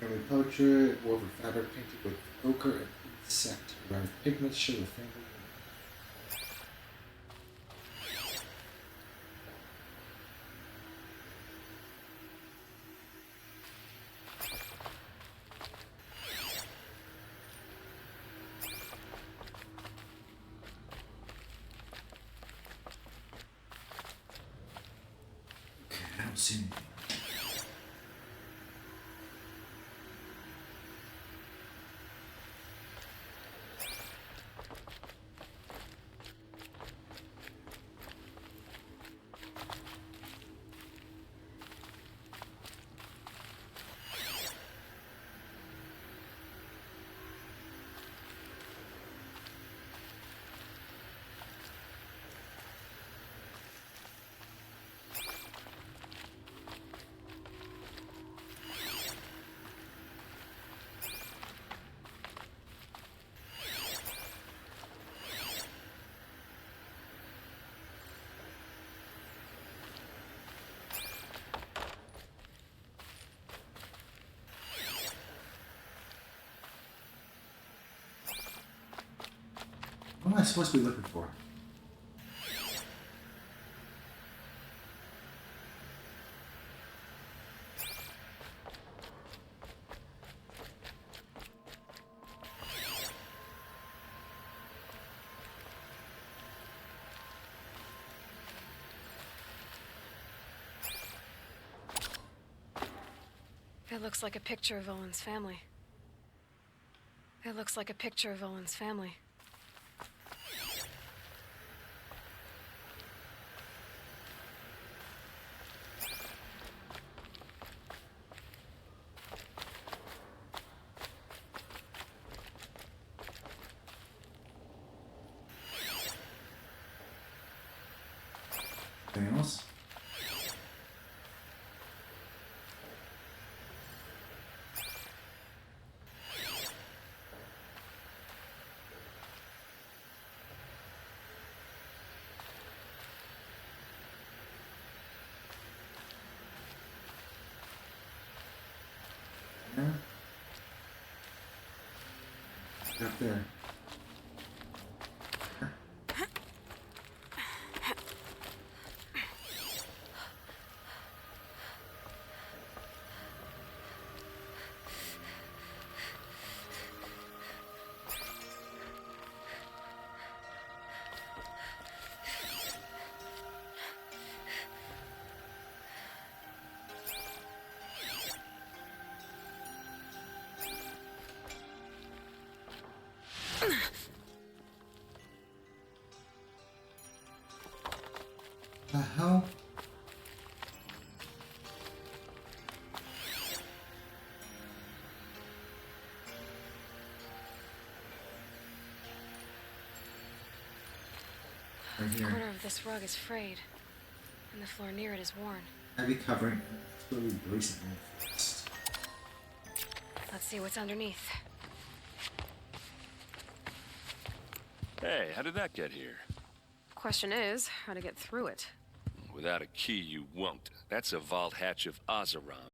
Family portrait, woven fabric painted with ochre and insect, around with pigments show the family. Okay, I don't see anything. What am I supposed to be looking for? That looks like a picture of Owen's family. That looks like a picture of Owen's family. Anything else? Yeah. Up there. The hell? Right The here. corner of this rug is frayed, and the floor near it is worn. Heavy covering. Slowly bracing me first. Let's see what's underneath. Hey, how did that get here? Question is, how to get through it. Without a key, you won't. That's a vault hatch of Ozeron.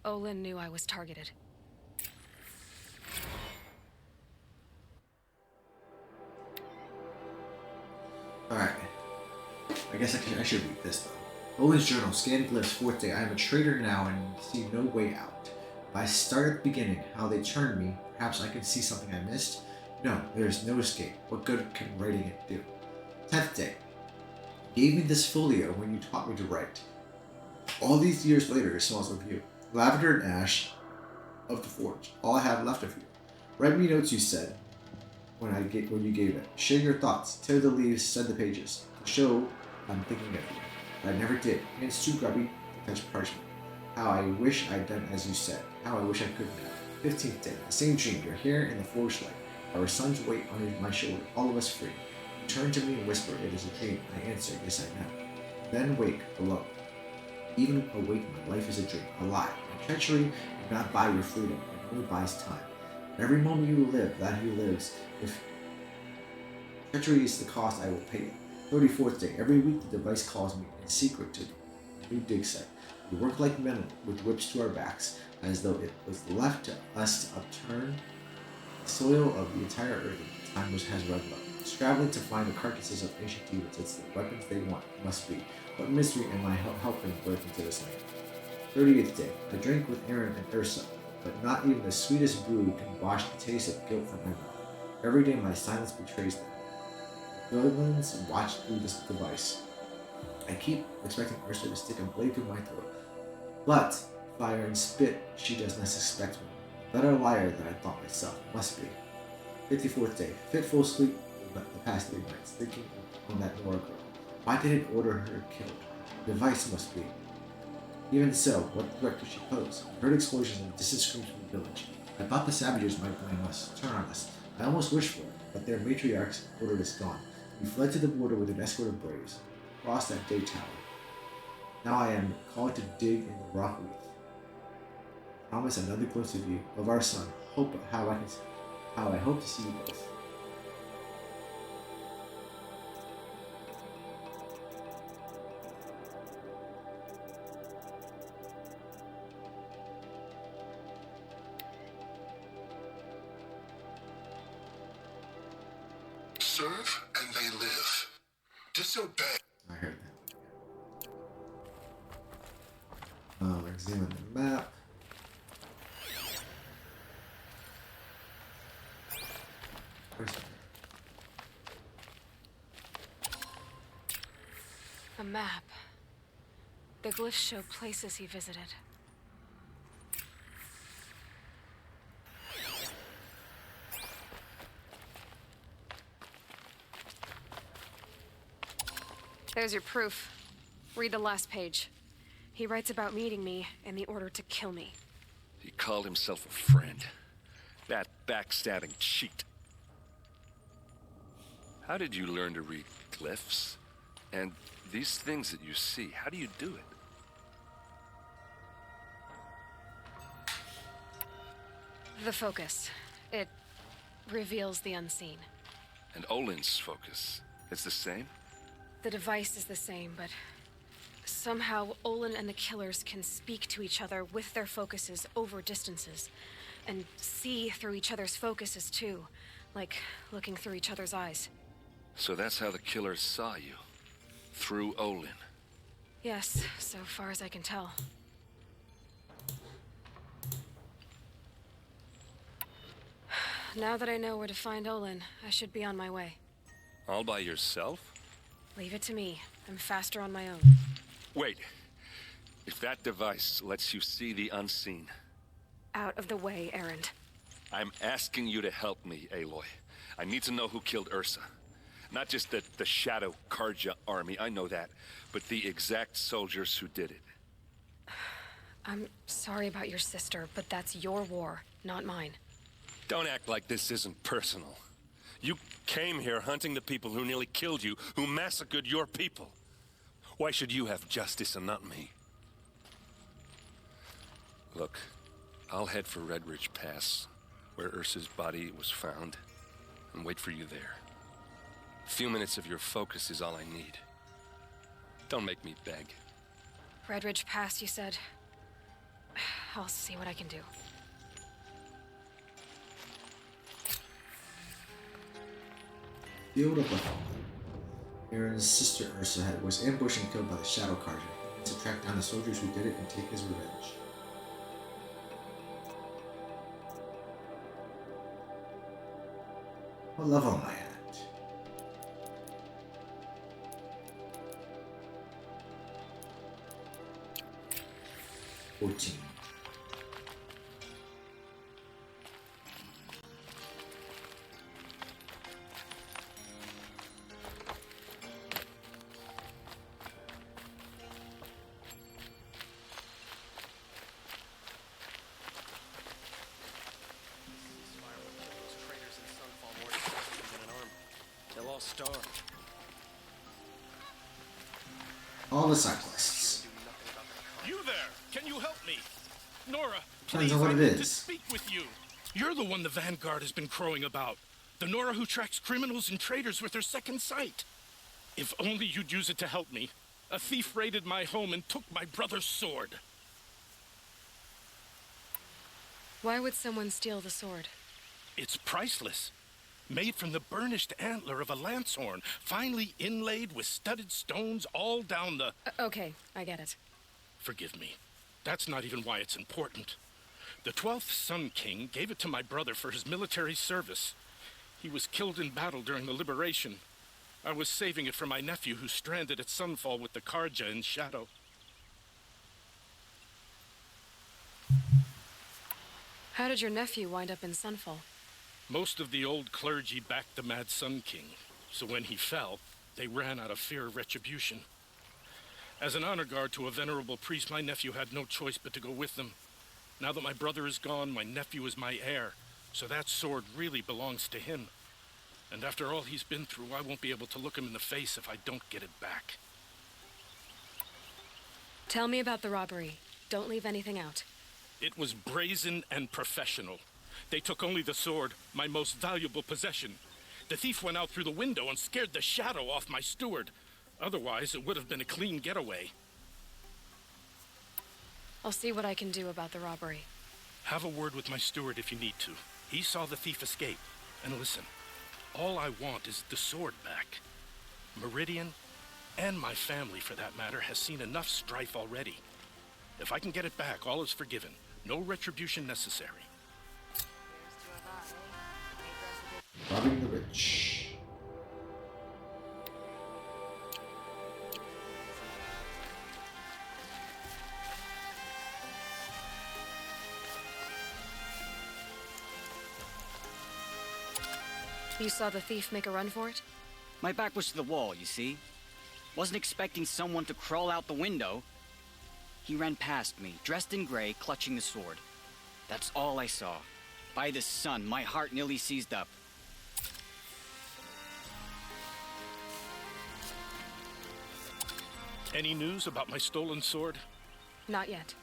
Olin knew I was targeted. Alright. I guess I should read this though. Olin's journal, scanned glyphs, fourth day. I am a traitor now and see no way out. If I start at the beginning, how they turned me, perhaps I can see something I missed. No, there is no escape. What good can writing it do? 10th day. You gave me this folio when you taught me to write. All these years later, it smells of you. Lavender and ash of the forge. All I have left of you. Write me notes, you said, when you gave it. Share your thoughts. Tear the leaves, send the pages. To show I'm thinking of you. But I never did. Hands too grubby to touch parchment. How I wish I'd done as you said. How I wish I could now. 15th day. The same dream. You're here in the forge light. Our sons wait on my shoulder. All of us free. You turn to me and whisper, it is a dream. I answer, yes I know. Then wake, alone. Even awake, my life is a dream, a lie. My treachery did not buy your freedom, it only buys time. Every moment you live, that he lives. If treachery is the cost, I will pay it. 34th day. Every week the device calls me in secret to a new dig site. We work like men with whips to our backs, as though it was left to us to upturn the soil of the entire earth. Time has run low. Scrabbling to find the carcasses of ancient demons, it's the weapons they want, must be. What mystery am I helping birth into this land? 30th day. I drink with Aaron and Ursa, but not even the sweetest brew can wash the taste of guilt from my mouth. Every day my silence betrays them. Villains watch through this device. I keep expecting Ursa to stick a blade through my throat. But, fire and spit, she does not suspect me. Better liar than I thought myself. Must be. 54th day. Fitful sleep the past 3 nights, thinking on that Nora girl. Why did it order her killed? The device must be. Even so, what threat could she pose? I heard explosions and distant screams from the village. I thought the savages might blame us, turn on us. I almost wished for it, but their matriarchs ordered us gone. We fled to the border with an escort of braves. Crossed that day tower. Now I am called to dig in the rock wreath. Promise another glimpse of you, of our son. How I hope to see you both. Serve and they live. Disobey. I heard that. Examine the map. Where's the map? A map. The glyphs show places he visited. There's your proof. Read the last page. He writes about meeting me and the order to kill me. He called himself a friend. That backstabbing cheat. How did you learn to read glyphs? And these things that you see, how do you do it? The focus. It reveals the unseen. And Olin's focus, it's the same? The device is the same, but somehow Olin and the killers can speak to each other with their focuses over distances, and see through each other's focuses too, like looking through each other's eyes. So that's how the killers saw you? Through Olin? Yes, so far as I can tell. Now that I know where to find Olin, I should be on my way. All by yourself? Leave it to me. I'm faster on my own. Wait. If that device lets you see the unseen... Out of the way, Erend. I'm asking you to help me, Aloy. I need to know who killed Ursa. Not just the Shadow Karja army, I know that, but the exact soldiers who did it. I'm sorry about your sister, but that's your war, not mine. Don't act like this isn't personal. You came here hunting the people who nearly killed you, who massacred your people. Why should you have justice and not me? Look, I'll head for Red Ridge Pass, where Ursa's body was found, and wait for you there. A few minutes of your focus is all I need. Don't make me beg. Red Ridge Pass, you said? I'll see what I can do. Field of Battle. Aaron's sister Ursa was ambushed and killed by the Shadow Karja. He needs to track down the soldiers who did it and take his revenge. What level am I at? $14. All the side quests. You there! Can you help me? Nora, Depends please, on what I it need is. to speak with you. You're the one the Vanguard has been crowing about. The Nora who tracks criminals and traitors with her second sight. If only you'd use it to help me. A thief raided my home and took my brother's sword. Why would someone steal the sword? It's priceless. Made from the burnished antler of a lancehorn, finely inlaid with studded stones all down the... Okay, I get it. Forgive me. That's not even why it's important. The 12th Sun King gave it to my brother for his military service. He was killed in battle during the liberation. I was saving it for my nephew who's stranded at Sunfall with the Karja in Shadow. How did your nephew wind up in Sunfall? Most of the old clergy backed the Mad Sun King, so when he fell, they ran out of fear of retribution. As an honor guard to a venerable priest, my nephew had no choice but to go with them. Now that my brother is gone, my nephew is my heir, so that sword really belongs to him. And after all he's been through, I won't be able to look him in the face if I don't get it back. Tell me about the robbery. Don't leave anything out. It was brazen and professional. They took only the sword, my most valuable possession. The thief went out through the window and scared the shadow off my steward. Otherwise, it would have been a clean getaway. I'll see what I can do about the robbery. Have a word with my steward if you need to. He saw the thief escape. And listen, all I want is the sword back. Meridian, and my family for that matter, has seen enough strife already. If I can get it back, all is forgiven. No retribution necessary. Robbing the rich. You saw the thief make a run for it? My back was to the wall, you see. Wasn't expecting someone to crawl out the window. He ran past me, dressed in gray, clutching the sword. That's all I saw. By the sun, my heart nearly seized up. Any news about my stolen sword? Not yet.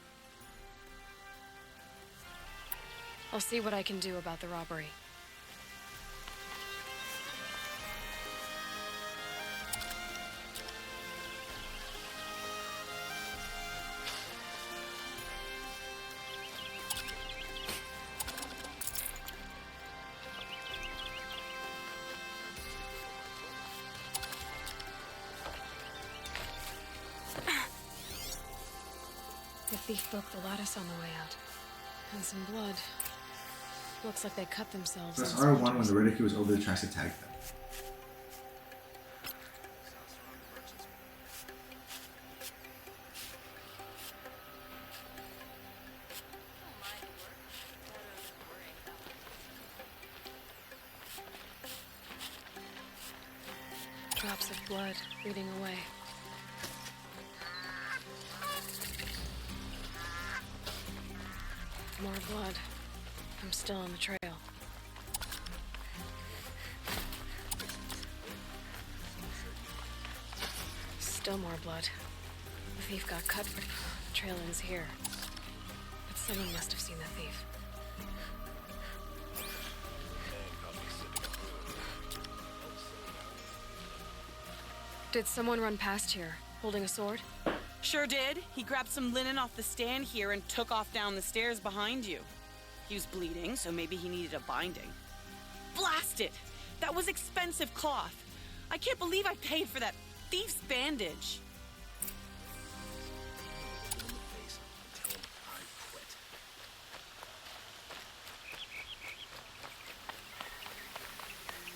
I'll see what I can do about the robbery. The thief broke the lattice on the way out. And some blood. Looks like they cut themselves. Press R1 when the ridicule is over the tracks to tag them. Drops of blood bleeding away. More blood. I'm still on the trail. Still more blood. The thief got cut. The trail ends here. But someone must have seen the thief. Did someone run past here, holding a sword? Sure did. He grabbed some linen off the stand here and took off down the stairs behind you. He was bleeding, so maybe he needed a binding. Blast it! That was expensive cloth. I can't believe I paid for that thief's bandage.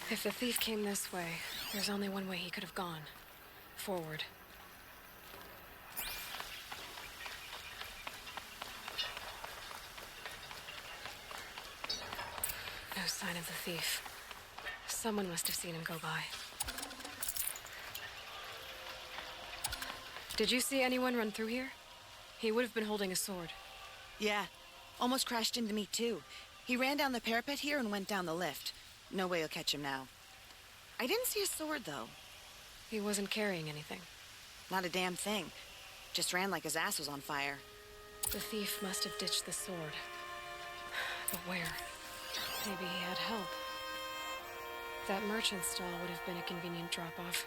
If the thief came this way, there's only one way he could have gone. Forward. No sign of the thief. Someone must have seen him go by. Did you see anyone run through here? He would have been holding a sword. Yeah. Almost crashed into me, too. He ran down the parapet here and went down the lift. No way you'll catch him now. I didn't see a sword, though. He wasn't carrying anything. Not a damn thing. Just ran like his ass was on fire. The thief must have ditched the sword. But where? Maybe he had help. That merchant stall would have been a convenient drop-off.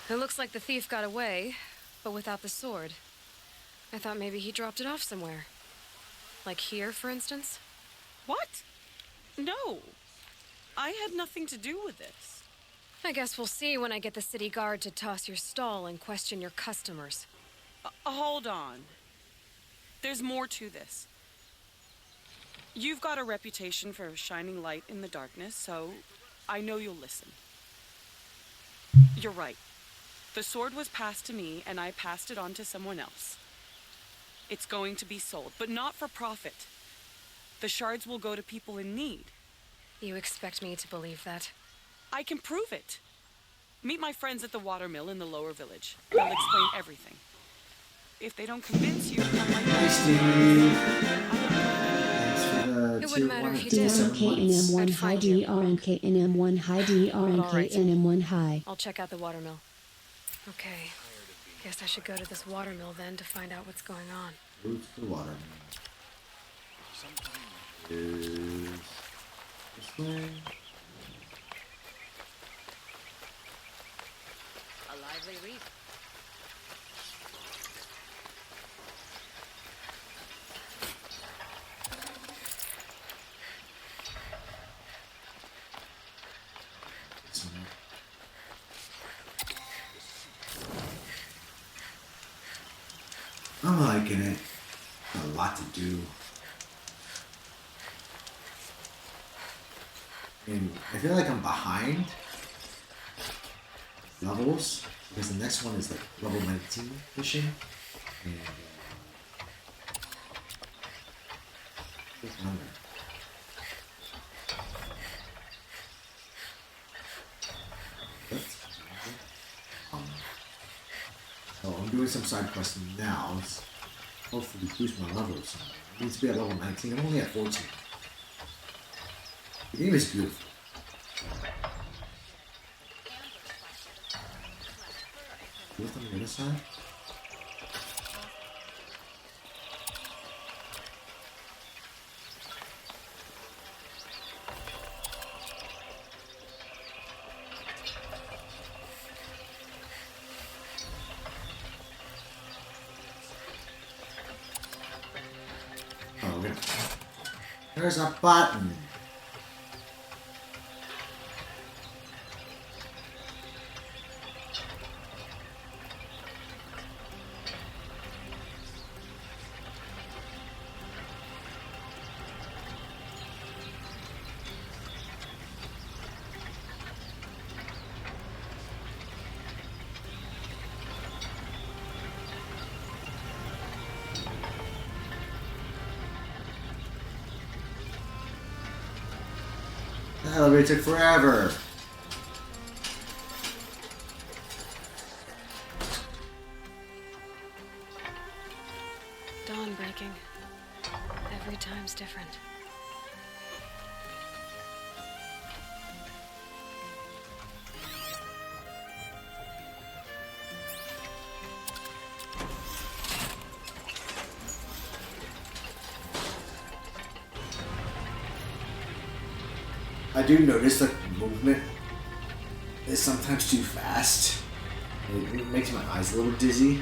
It looks like the thief got away, but without the sword. I thought maybe he dropped it off somewhere. Like here, for instance? What? No. I had nothing to do with this. I guess we'll see when I get the city guard to toss your stall and question your customers. Hold on. There's more to this. You've got a reputation for shining light in the darkness, so I know you'll listen. You're right. The sword was passed to me, and I passed it on to someone else. It's going to be sold, but not for profit. The shards will go to people in need. You expect me to believe that? I can prove it. Meet my friends at the watermill in the lower village. They'll explain everything. If they don't convince you, come right back. It wouldn't matter if you did. DRNKNM1 high, DRNKNM1 high, DRNKNM1 high. I'll check out the watermill. Okay. Guess I should go to this watermill then to find out what's going on. Go to the watermill. Is this way? A lively reef. I'm liking it. A lot to do. And I feel like I'm behind levels because the next one is like level 19 fishing. And what's on there? So I'm doing some side questing now. Let's hopefully boost my levels. I need to be at level 19. I'm only at 14. The game is beautiful. What's on the other side? Oh, okay. There's a button. The elevator took forever. Dawn breaking. Every time's different. I do notice that movement is sometimes too fast. It makes my eyes a little dizzy.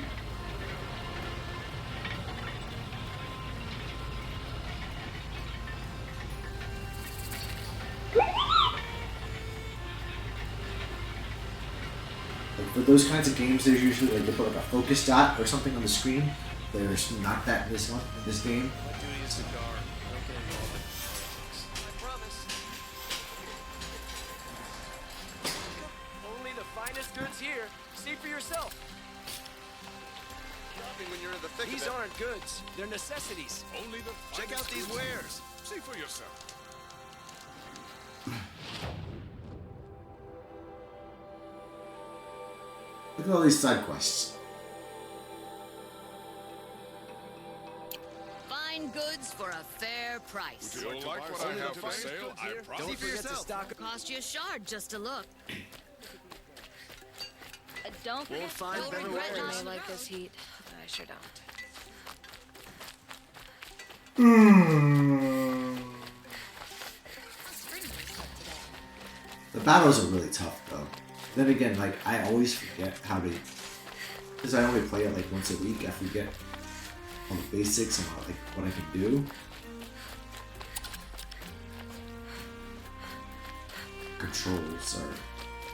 Like for those kinds of games, there's usually like they put like a focus dot or something on the screen. There's not that in this one, in this game. My duty is to guard. Okay, Walden. I promise. Only the finest goods here. See for yourself. Shopping when you're in the thick These of it. aren't goods. They're necessities. Only the Check out these wares. See for yourself. Look at all these side quests. Fine goods for a fair price. Would you like what I have for sale? I promise. Don't forget to stock. Cost you a shard just to look. Don't We'll forget find to better regret I wares. not- may like this heat, but I sure don't. The battles are really tough though. Then again, like, I always forget how to, because I only play it like once a week. I forget all the basics and like what I can do.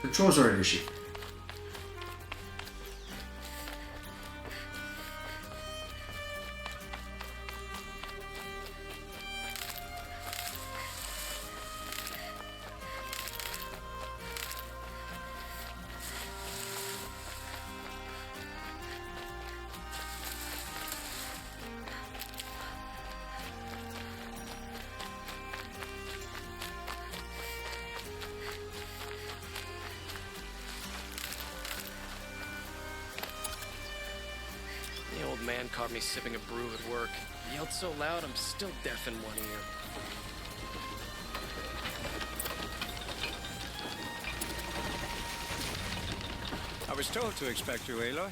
Controls are an issue. The old man caught me sipping a brew at work. He yelled so loud, I'm still deaf in one ear. I was told to expect you, Aloy.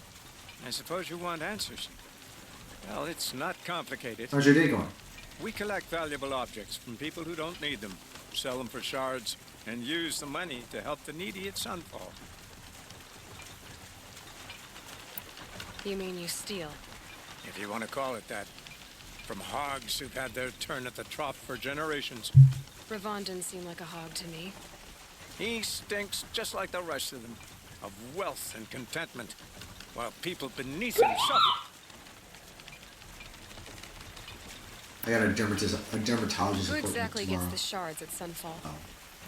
I suppose you want answers. Well, it's not complicated. How's your day going? We collect valuable objects from people who don't need them, sell them for shards, and use the money to help the needy at Sunfall. You mean you steal? If you want to call it that. From hogs who've had their turn at the trough for generations. Ravon didn't seem like a hog to me. He stinks just like the rest of them, of wealth and contentment, while people beneath him suffer. I got a dermatologist Who appointment exactly tomorrow. gets the shards at Sunfall?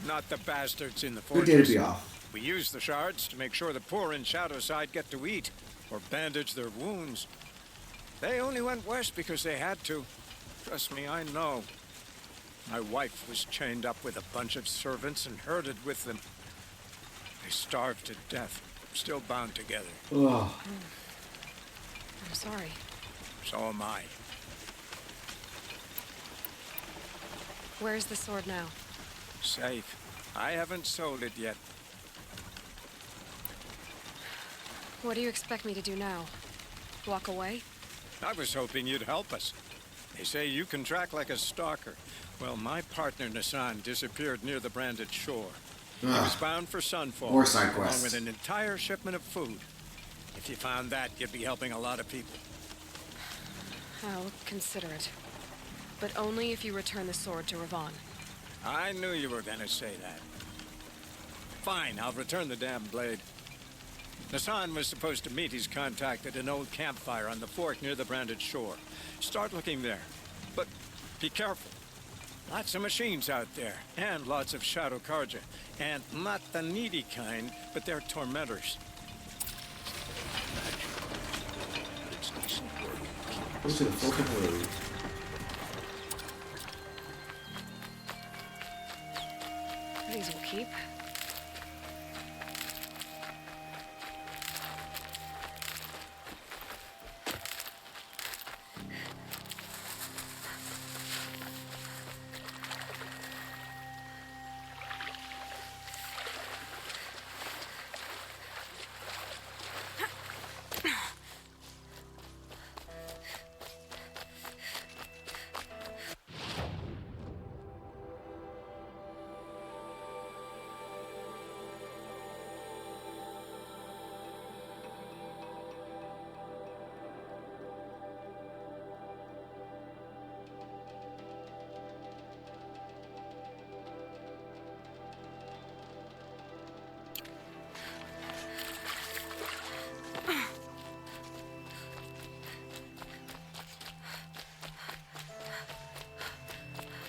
Not the bastards in the Good fortress. day to be off. We use the shards to make sure the poor in Shadowside get to eat, or bandage their wounds. They only went west because they had to. Trust me, I know. My wife was chained up with a bunch of servants and herded with them. They starved to death, still bound together. Ugh. I'm sorry. So am I. Where's the sword now? Safe. I haven't sold it yet. What do you expect me to do now? Walk away? I was hoping you'd help us. They say you can track like a stalker. Well, my partner Nassan disappeared near the branded shore. He was bound for Sunfall, More side along quests. with an entire shipment of food. If you found that, you'd be helping a lot of people. I'll consider it. But only if you return the sword to Ravon. I knew you were gonna say that. Fine, I'll return the damn blade. Nassan was supposed to meet his contact at an old campfire on the fork near the branded shore. Start looking there. But be careful. Lots of machines out there, and lots of Shadow Karja. And not the needy kind, but they're tormentors. It's decent work. Go to the fucking road. These will keep.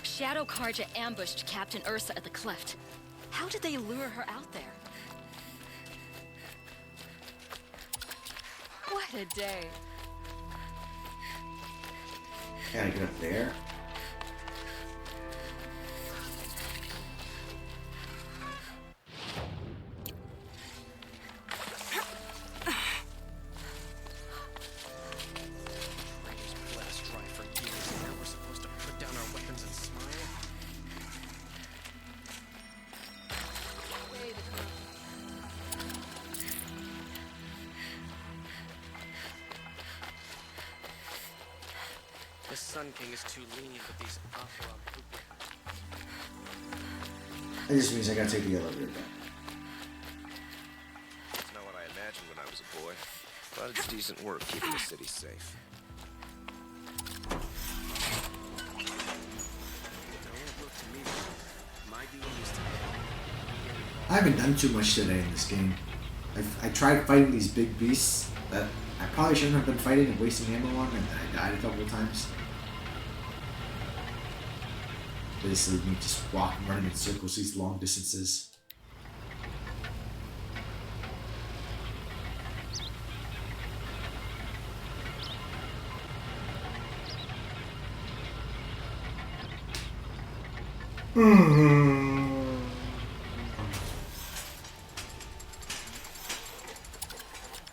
Shadow Karja ambushed Captain Ursa at the cleft. How did they lure her out there? What a day. Gotta get up there. Blast dry for years, and now we're supposed to put down our weapons and smile? The Sun King is too lenient with these opera poopy. That just means I gotta take the elevator down. But it's decent work keeping the city safe. Don't look to me. My duty is to... I haven't done too much today in this game. I tried fighting these big beasts that I probably shouldn't have been fighting and wasting ammo on, and I died a couple of times. Basically, me just walking, running in circles these long distances.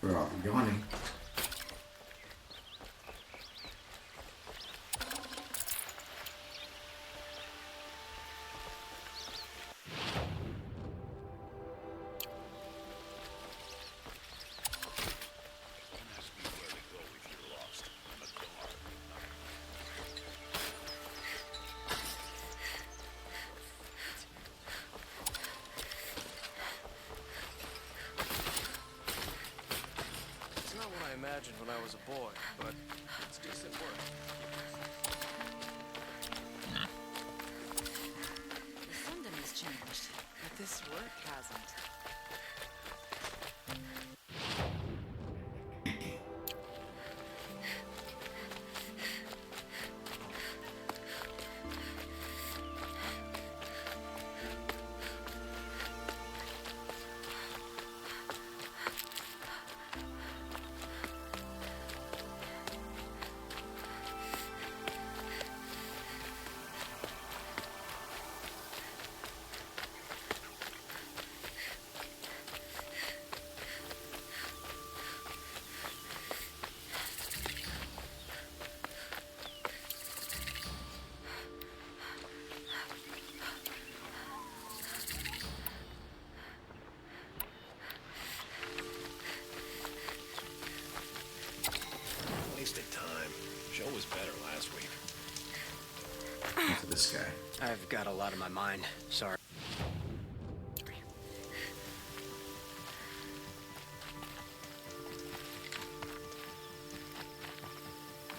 We're all yawning. It's not what I imagined when I was a boy, but it's decent work. The Sundom has changed, but this work hasn't. Wasted time. Show was better last week. Look at this guy. I've got a lot on my mind. Sorry.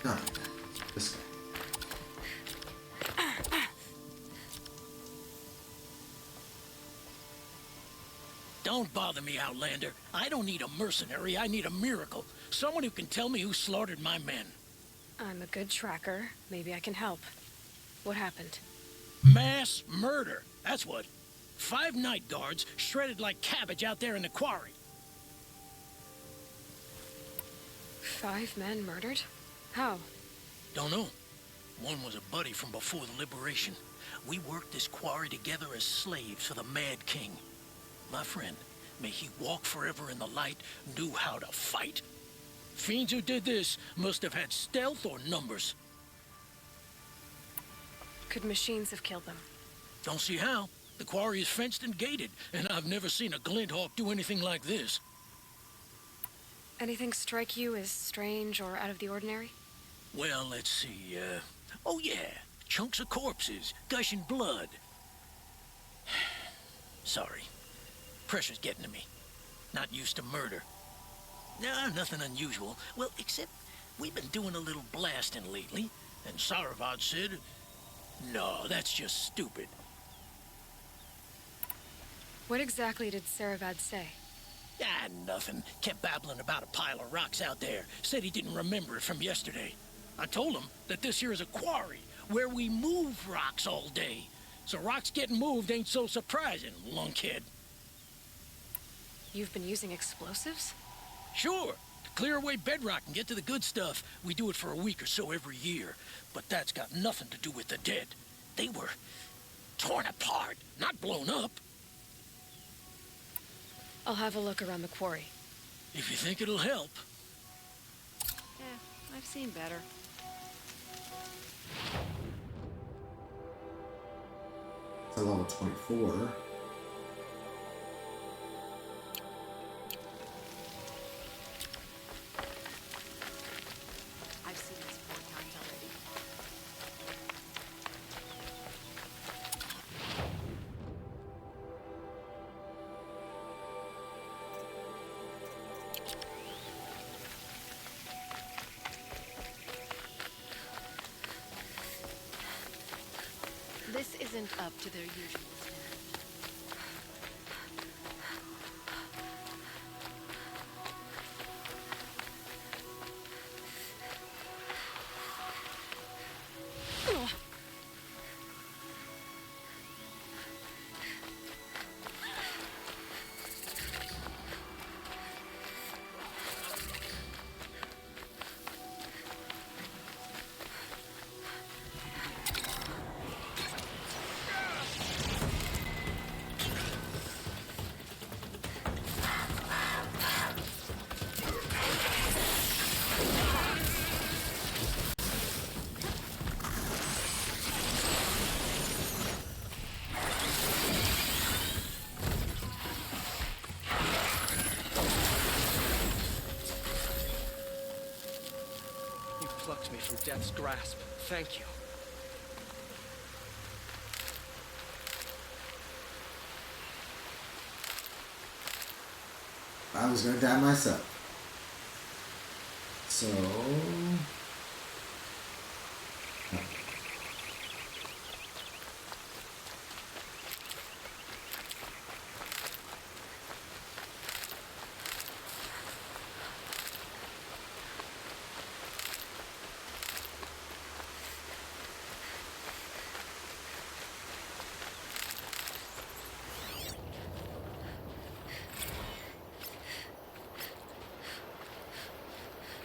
No, this guy. Don't bother me, Outlander. I don't need a mercenary, I need a miracle. Someone who can tell me who slaughtered my men. I'm a good tracker. Maybe I can help. What happened? Mass murder, that's what. 5 night guards shredded like cabbage out there in the quarry. 5 men murdered? How? Don't know. One was a buddy from before the liberation. We worked this quarry together as slaves for the Mad King. My friend, may he walk forever in the light, knew how to fight. Fiends who did this must have had stealth or numbers. Could machines have killed them? Don't see how. The quarry is fenced and gated, and I've never seen a glint hawk do anything like this. Anything strike you as strange or out of the ordinary? Well, let's see, oh yeah, chunks of corpses, gushing blood. Sorry. Pressure's getting to me. Not used to murder. Nah, nothing unusual. Well, except we've been doing a little blasting lately, and Saravad said, no, that's just stupid. What exactly did Saravad say? Ah, nothing. Kept babbling about a pile of rocks out there. Said he didn't remember it from yesterday. I told him that this here is a quarry, where we move rocks all day. So rocks getting moved ain't so surprising, lunkhead. You've been using explosives? Sure. To clear away bedrock and get to the good stuff, we do it for a week or so every year. But that's got nothing to do with the dead. They were torn apart, not blown up. I'll have a look around the quarry. If you think it'll help. I've seen better. It's a level 24. I've seen this 4 times already. This isn't up to their usual standard. You plucked me from death's grasp. Thank you. I was gonna die myself. So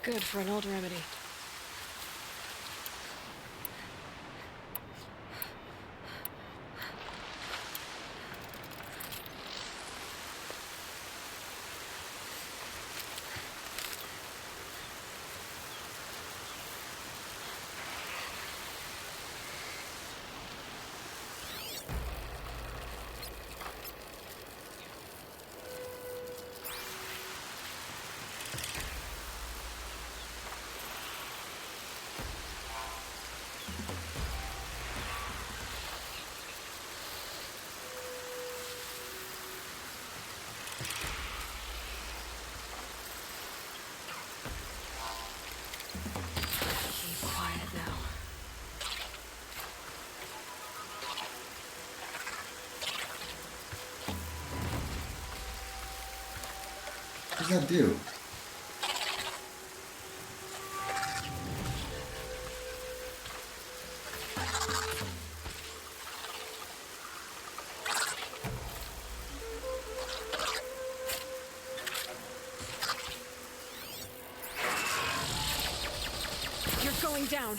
Good for an old remedy. Keep quiet now. what does that do? You're going down.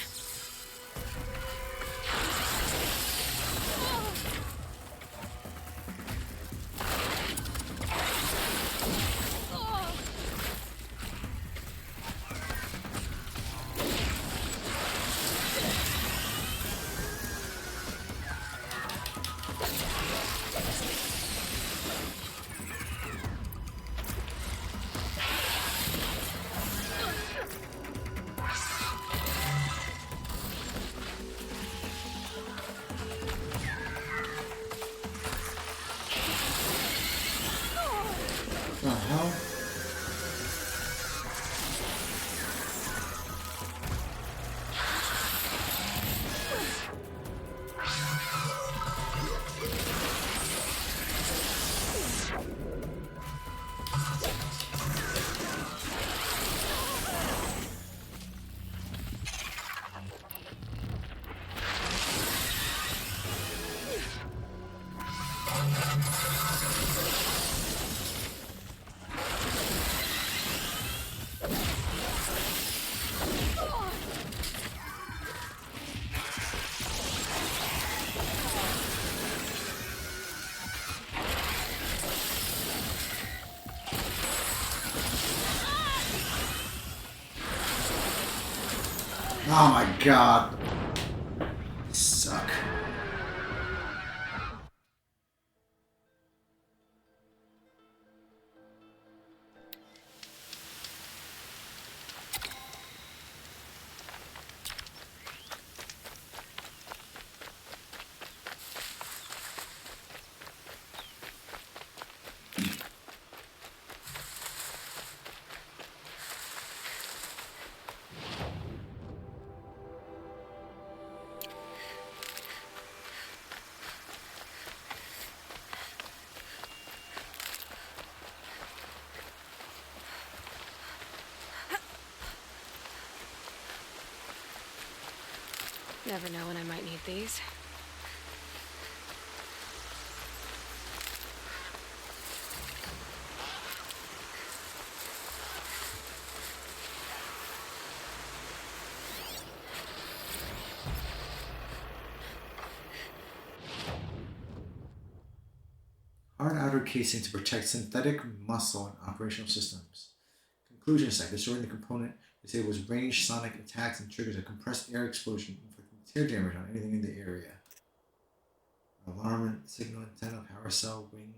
The hell? Oh my god. You suck. Never know when I might need these. Hard outer casing to protect synthetic muscle and operational systems. Conclusion site. Destroying the component disables ranged sonic attacks and triggers a compressed air explosion, inflicting tear damage on anything in the area. Alarm signal antenna, power cell, wing.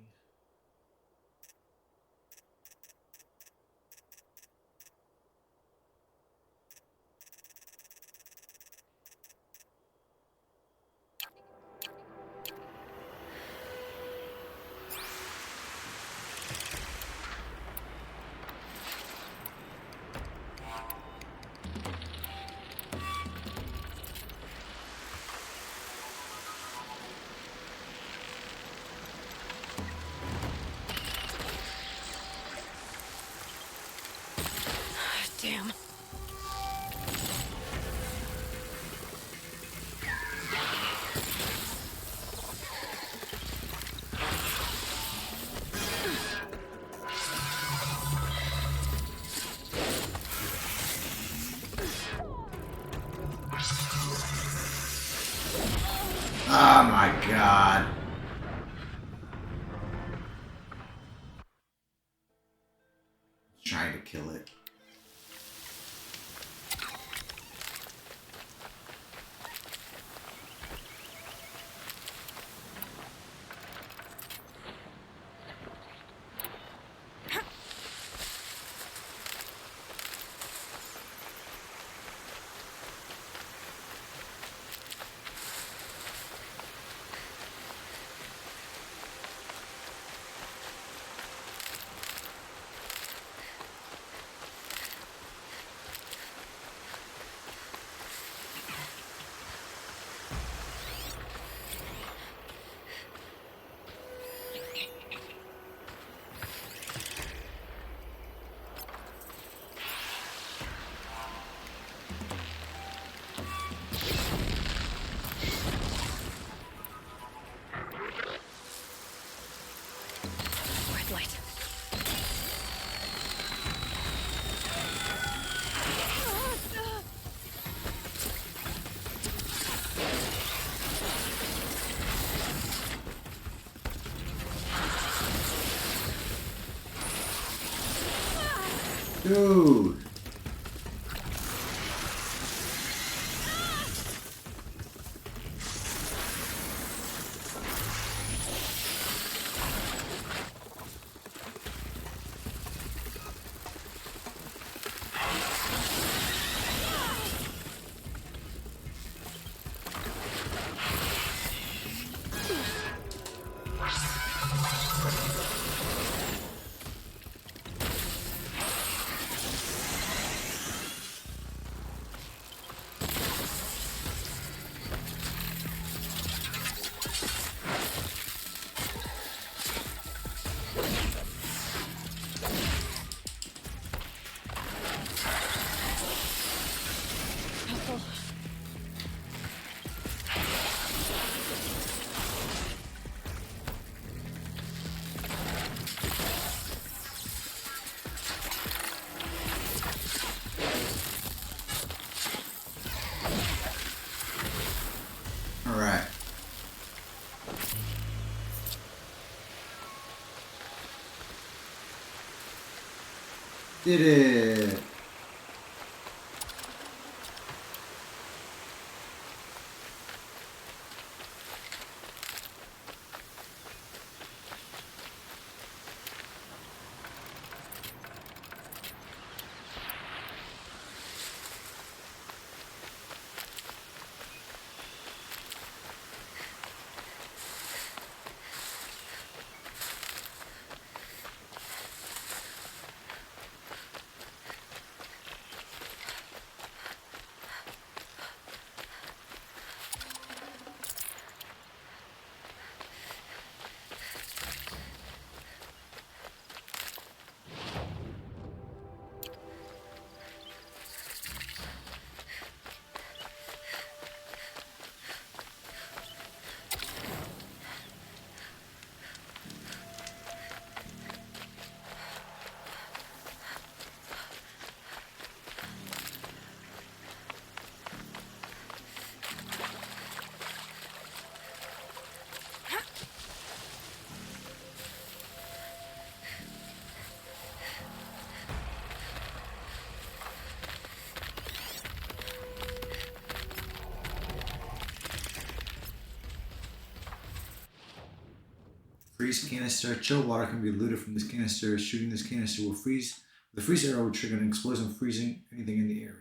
Damn. Oh my god. Trying to kill it. Red light. Dude. All right. Did it. Freeze canister. Chill water can be looted from this canister. Shooting this canister will freeze. The freeze arrow will trigger an explosion, freezing anything in the area.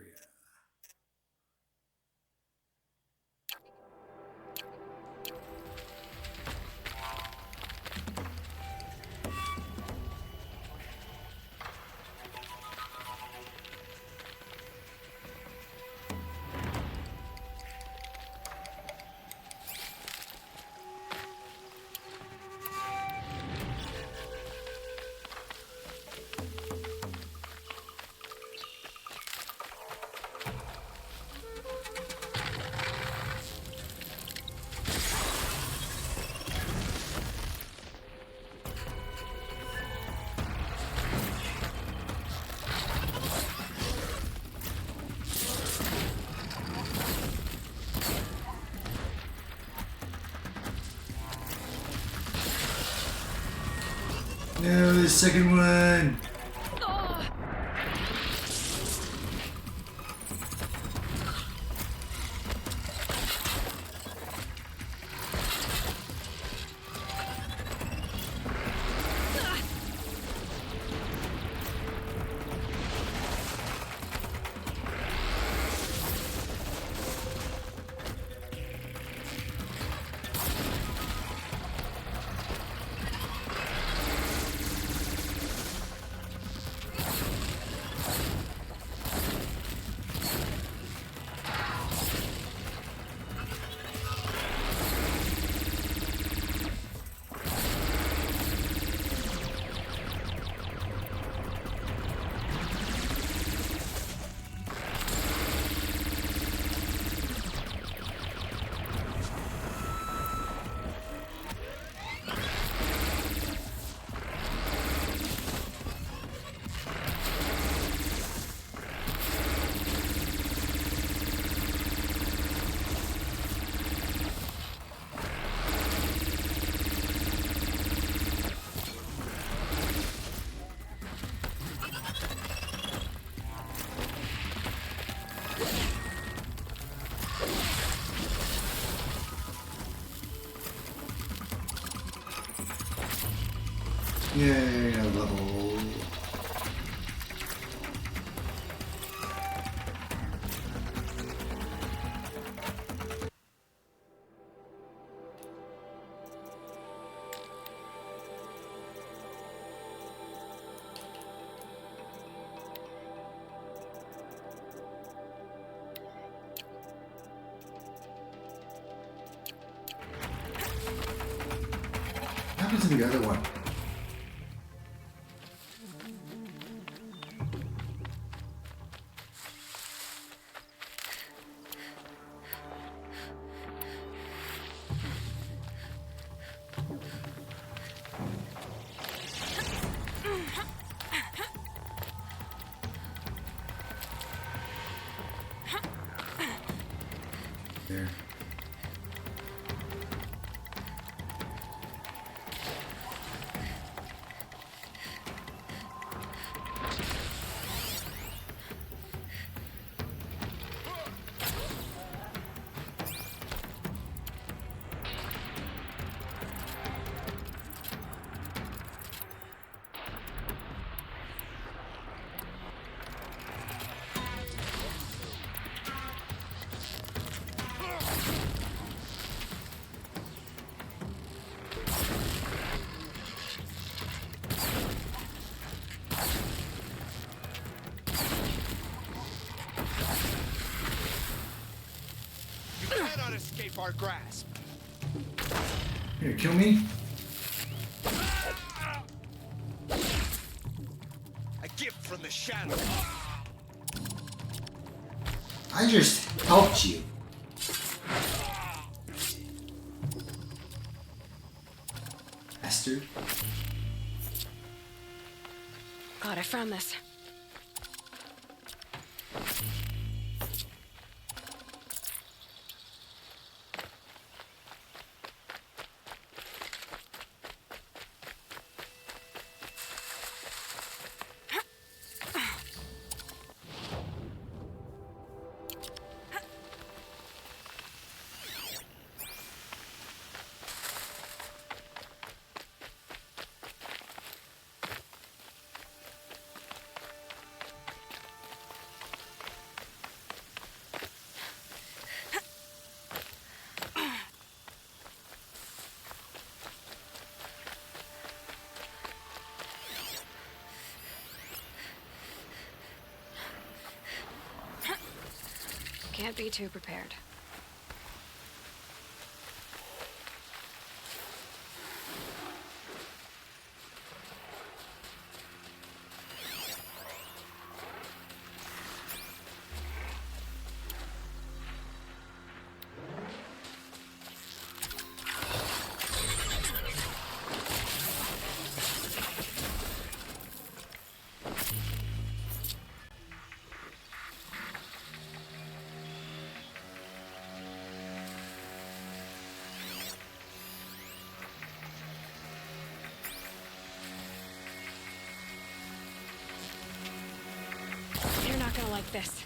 No, the second one. Yay, a level. What happens to the other one? There. Cannot escape our grasp. Here, kill me. A gift from the shadow. I just helped you. Bastard. Glad I found this. Can't be too prepared. You're not gonna like this.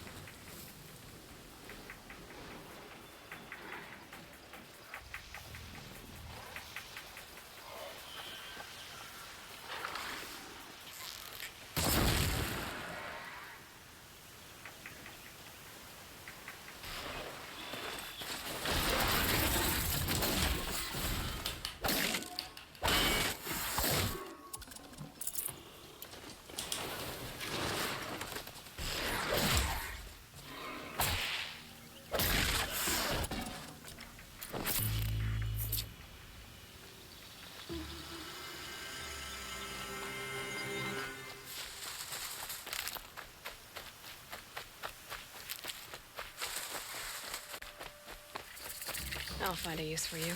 I'll find a use for you.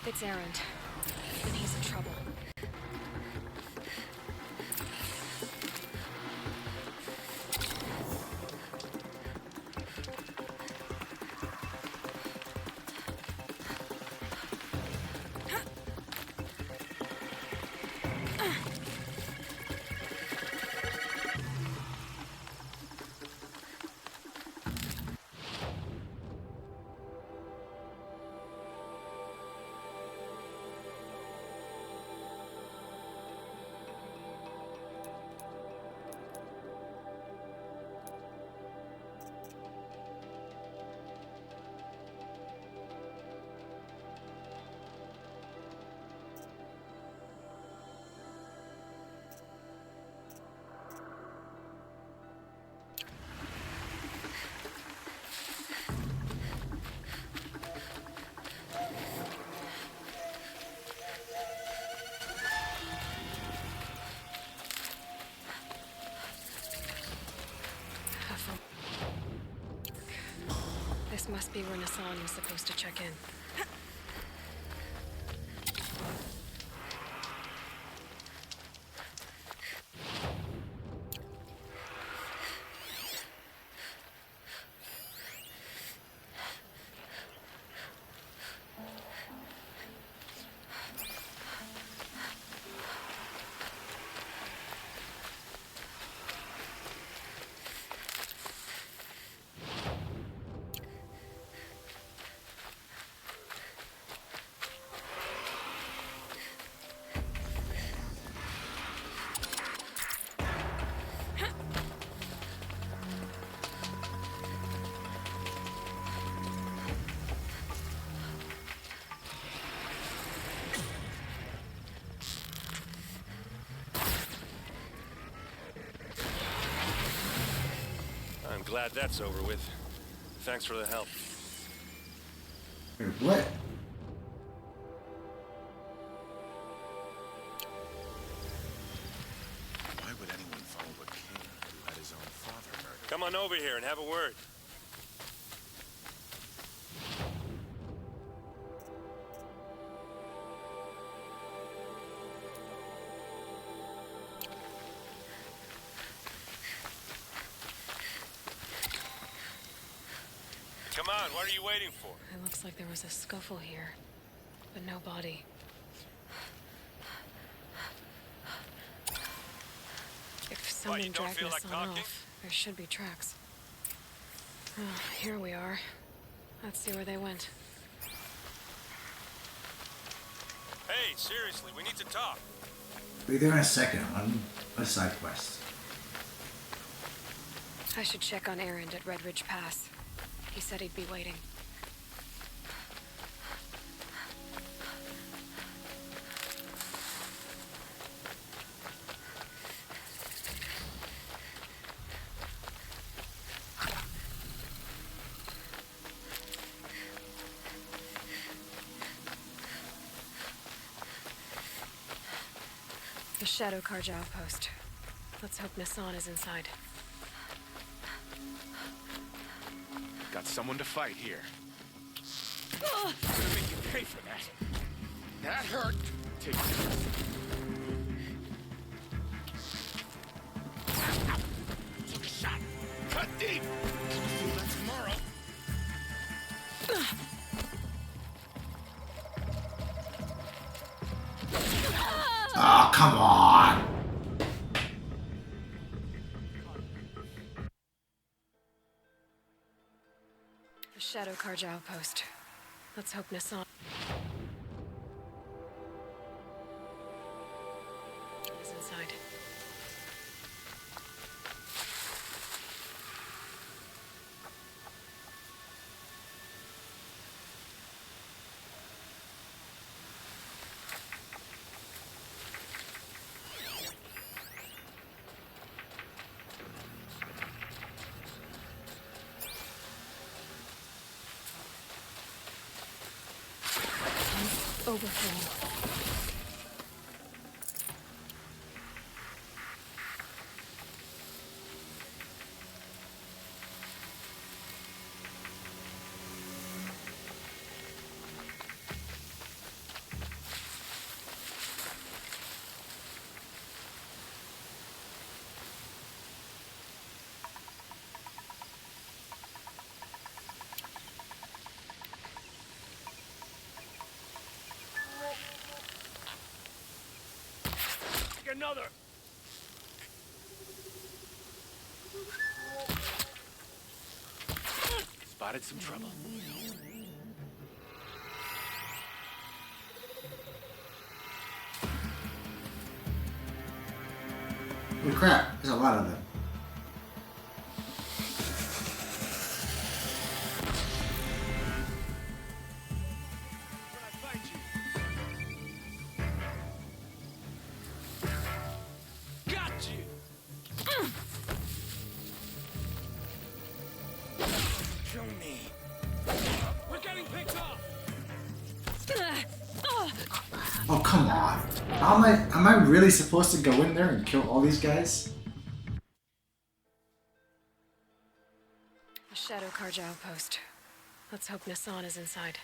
It's Errand, and he's in trouble. This must be where Nassan was supposed to check in. I'm glad that's over with. Thanks for the help. Wait, what? Why would anyone follow a king who had his own father murdered? Come on over here and have a word. Come on, what are you waiting for? It looks like there was a scuffle here, but no body. If someone dragged Nassan off, there should be tracks. Oh, here we are. Let's see where they went. Hey, seriously, we need to talk. Be there in a second on a side quest. I should check on Errand at Red Ridge Pass. He said he'd be waiting. The Shadow Karja outpost. Let's hope Nassan is inside. Got someone to fight here. I'm gonna make you pay for that. That hurt. Take this. Took a shot. Cut deep. See that tomorrow. Oh, come on! The Shadow Karja outpost. Let's hope Nassan is inside. Overflow. Another. Spotted some trouble. Holy crap, there's a lot of them. Oh, come on. Am I really supposed to go in there and kill all these guys? The Shadow Karja outpost. Let's hope Nassan is inside.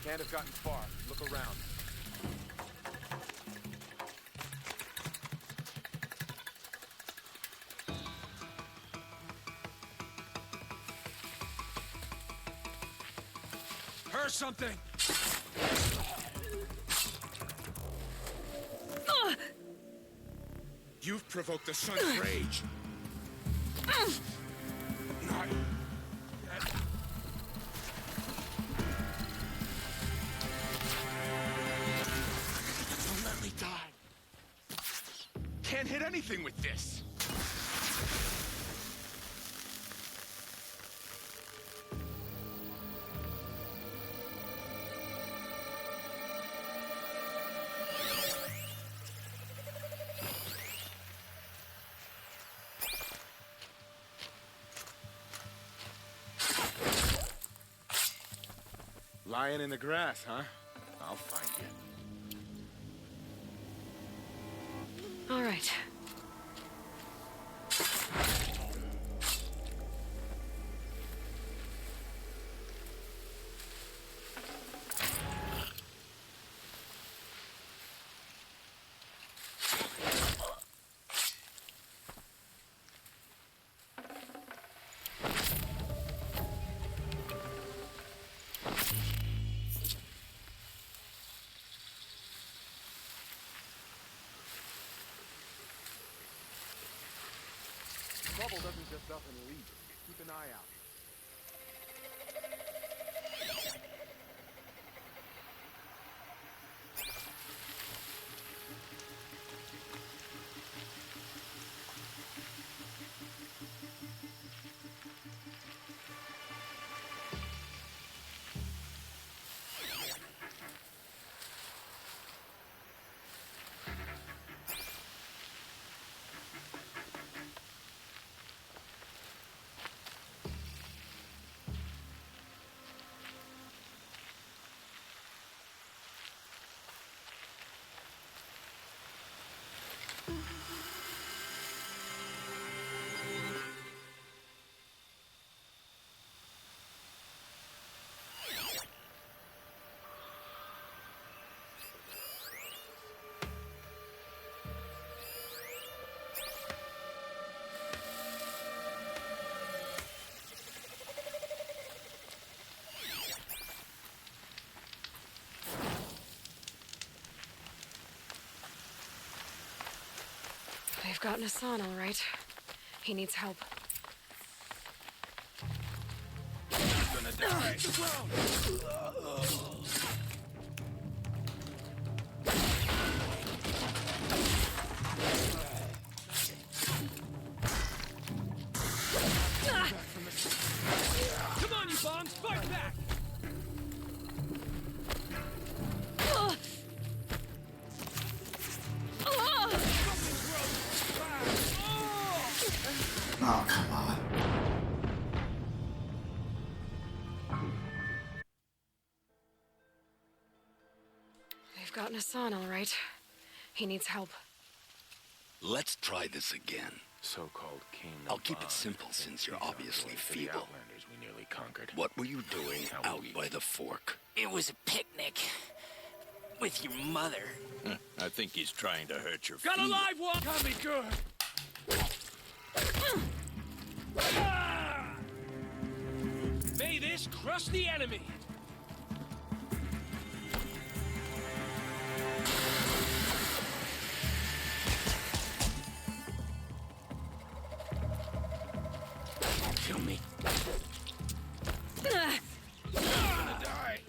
Can't have gotten far. Look around. Heard something! You've provoked the sun's rage. Not yet. Don't let me die. Can't hit anything with this. Lying in the grass, huh? I'll find you. All right. Trouble doesn't just up and leave. Keep an eye out. They've gotten Hassan, all right. He needs help. He's gonna die. Come on, you bombs! Fight back! Oh, come on. They've gotten Hassan, all right. He needs help. Let's try this again. So-called king. I'll keep it simple since you're obviously feeble. Outlanders we nearly conquered. What were you doing out by the fork? It was a picnic. With your mother. I think he's trying to hurt your Got a feet. live one! Got me good! May this crush the enemy! Kill me. You're gonna die!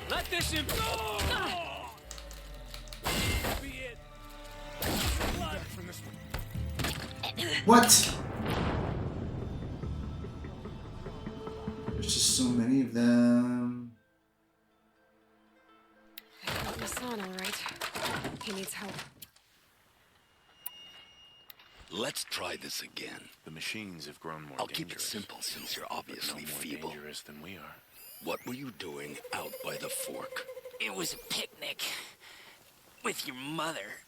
Let this in. Be it. Blood from this one. What? There's just so many of them. They've gotten Hassan, all right. He needs help. Let's try this again. The machines have grown more I'll dangerous. keep it simple since you're but obviously no more feeble. dangerous than we are. What were you doing out by the fork? It was a picnic. With your mother.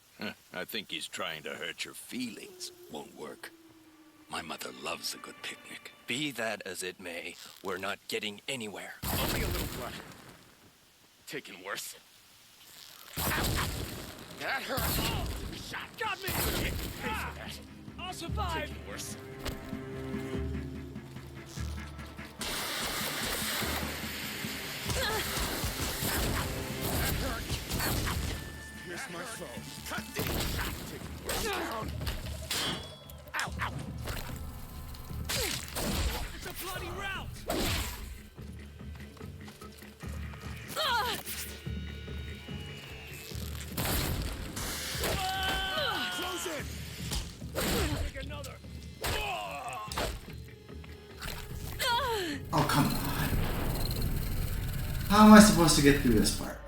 I think he's trying to hurt your feelings. Won't work. My mother loves a good picnic. Be that as it may, we're not getting anywhere. Only a little blood. Taking worse. That hurt. Shot. Got me. Pay for that. I'll survive. Taking worse. That hurt. Here's my foe. Cut deep. Taking worse. Down. Ow, ow. It's a bloody rout. Close in. Take another. Oh, come on. How am I supposed to get through this part?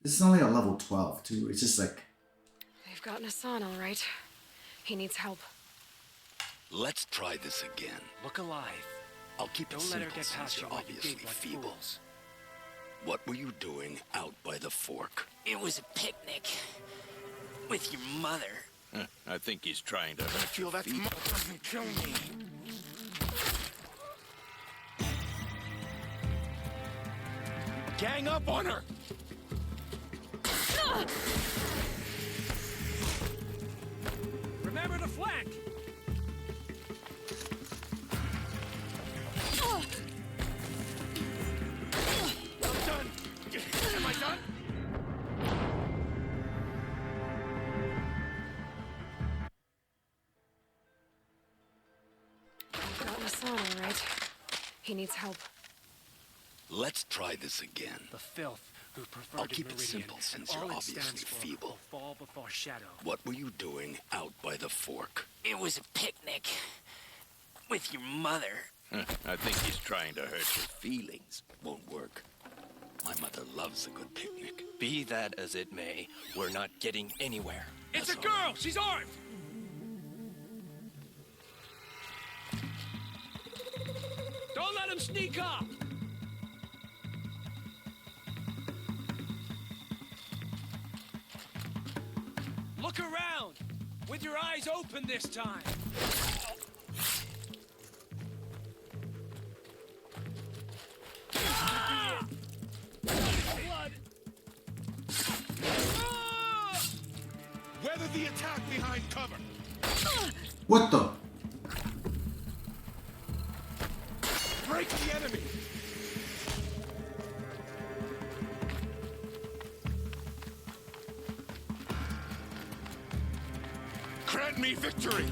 This is only a level 12, too. It's just like... They've gotten Hassan, all right. He needs help. Let's try this again. Look alive. I'll keep it Don't let simple her get since past you're you like you obviously did, like feeble. fools. What were you doing out by the fork? It was a picnic. With your mother. I think he's trying to hurt Feel your that feelings. doesn't kill me. Gang up on her! Remember to flank. I'm done. Am I done? They've gotten Hassan, all right. He needs help. Let's try this again. The filth who perverted I'll keep it Meridian, simple and since all you're it obviously stands for feeble. will fall before shadow. What were you doing out by the fork? It was a picnic. With your mother. I think he's trying to hurt your feelings. Won't work. My mother loves a good picnic. Be that as it may, we're not getting anywhere. It's a girl. She's armed. Don't let him sneak up. Look around. With your eyes open this time. Ah! Blood. Ah! Weather the attack behind cover. What the? Break the enemy. Grant me victory.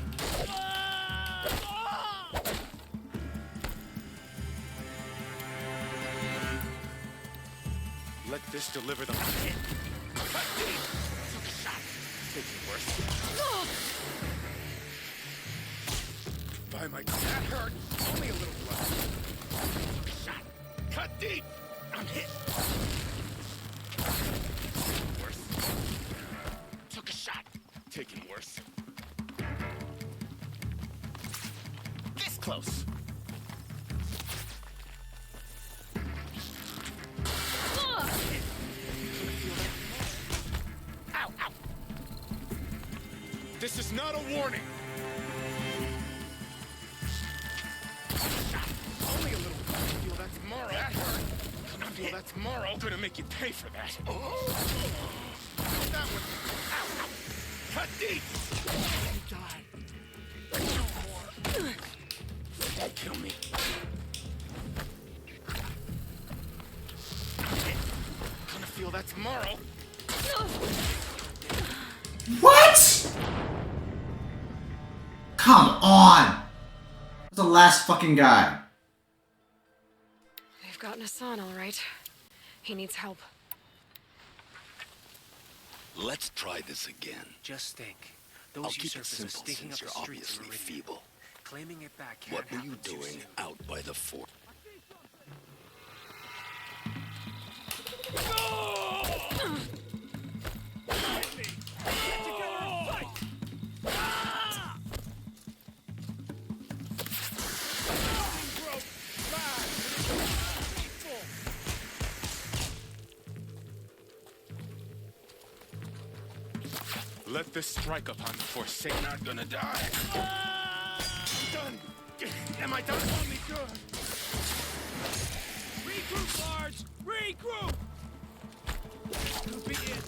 Let this deliver them. Cut deep. Took a shot. Taking worse. By my that hurt. Only a little blood. Took a shot. Cut deep. I'm hit. Worse. Took a shot. Taking worse. This close. Ow, ow. This is not a warning. Only a little. Feel that tomorrow. That hurt. Feel that tomorrow. Gonna make you pay for that. That one. Ow, ow. Cut deep. You die. No more. Don't kill me. Gonna feel that tomorrow. What? Come on! That's the last fucking guy. They've gotten Hassan, all right. He needs help. Let's try this again. Just think. I'll Those keep it usurpers are simple stinking up since the you're streets of obviously Meridian. feeble. Claiming it back can't What were you happen too doing soon. out by the fork? this strike upon the Forsaken. Not gonna die. Done. Am I done? Only good. Regroup, Lars! Regroup! Could be it.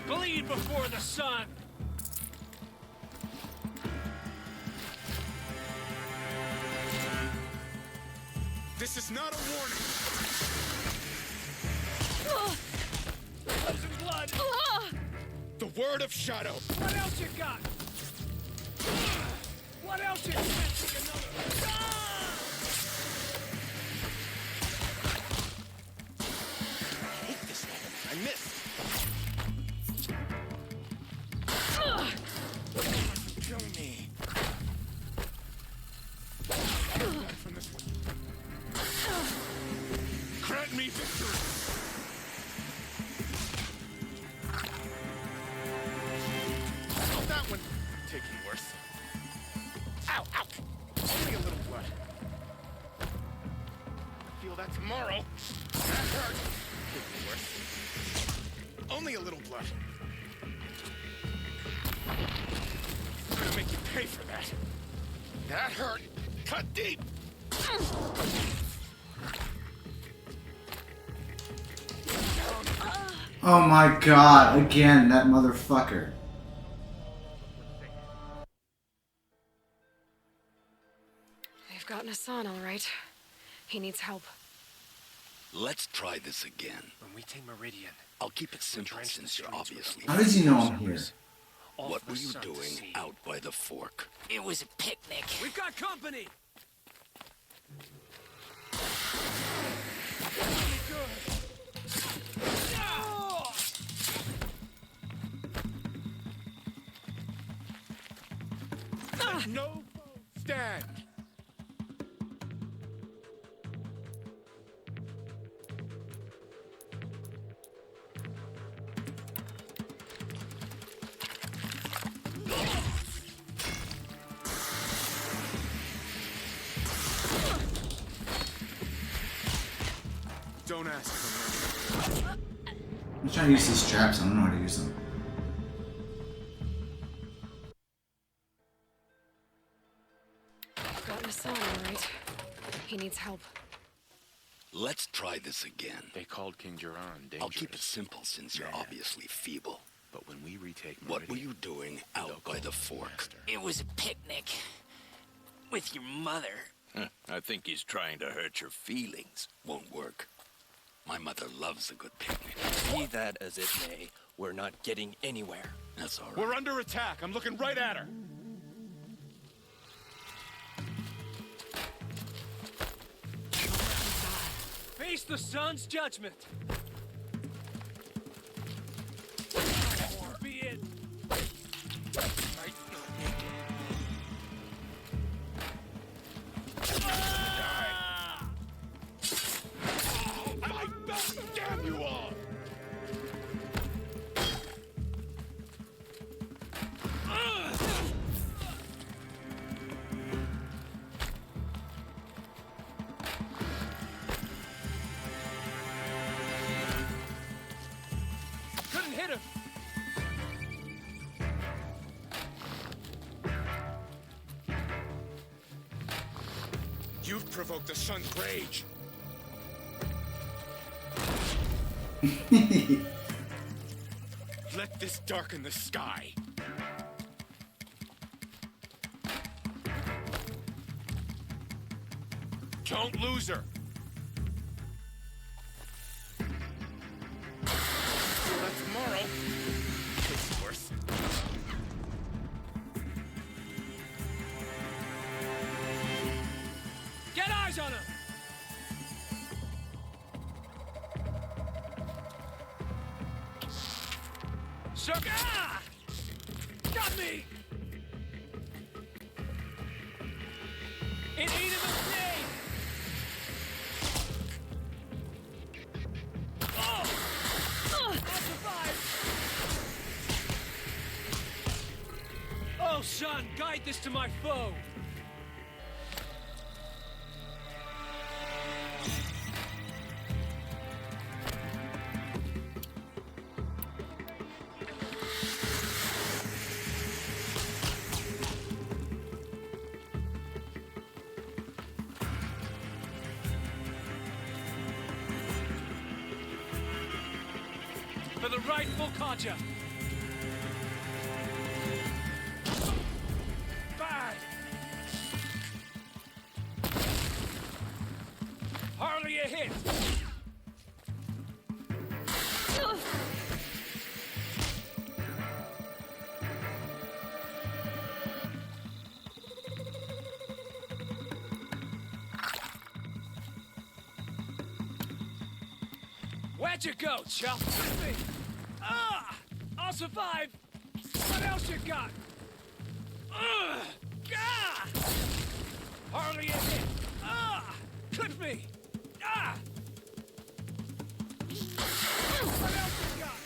Bleed before the sun! This is not a warning. Frozen blood! The word of Shadow. What else you got? What else you fancy another? I hate this moment. I missed. Kill me. Back from this one. Grant me victory. Oh, that one taking worse. Ow, ow. Only a little blood. Feel that tomorrow. That hurt. Taking worse. Only a little blood. I'm gonna make you pay for that. That hurt. Cut deep. Oh my god, again, that motherfucker. They've gotten Hassan, all right. He needs help. Let's try this again. When we take Meridian, I'll keep it simple since you're obviously... How does he know I'm here? What were you doing out by the fork? It was a picnic. We've got company! No stand. Don't ask for money. I'm trying to use these traps, I don't know how to use them. Gotten Hassan, all right. He needs help. Let's try this again. They called King Jiran dangerous. I'll keep it simple since you're obviously feeble. But when we retake What were you doing out by the fork? It was a picnic. With your mother. I think he's trying to hurt your feelings. Won't work. My mother loves a good picnic. Be that as it may, we're not getting anywhere. That's all right. We're under attack. I'm looking right at her. Face the sun's judgment. Be it. Damn you all! Couldn't hit him. You've provoked the sun's rage. Let this darken the sky. Don't lose her. Feel that tomorrow. It's worse. Get eyes on him. Suck! Ah! Got me! It ain't in the day! Oh! I'll survive! Oh, son, guide this to my foe! For the rightful Kaja. Bad. Hardly a hit. Where'd you go, Chuck? Me. Ah! I'll survive. What else you got? Ah! Hardly a hit. Ah! Could be. Ah! What else you got?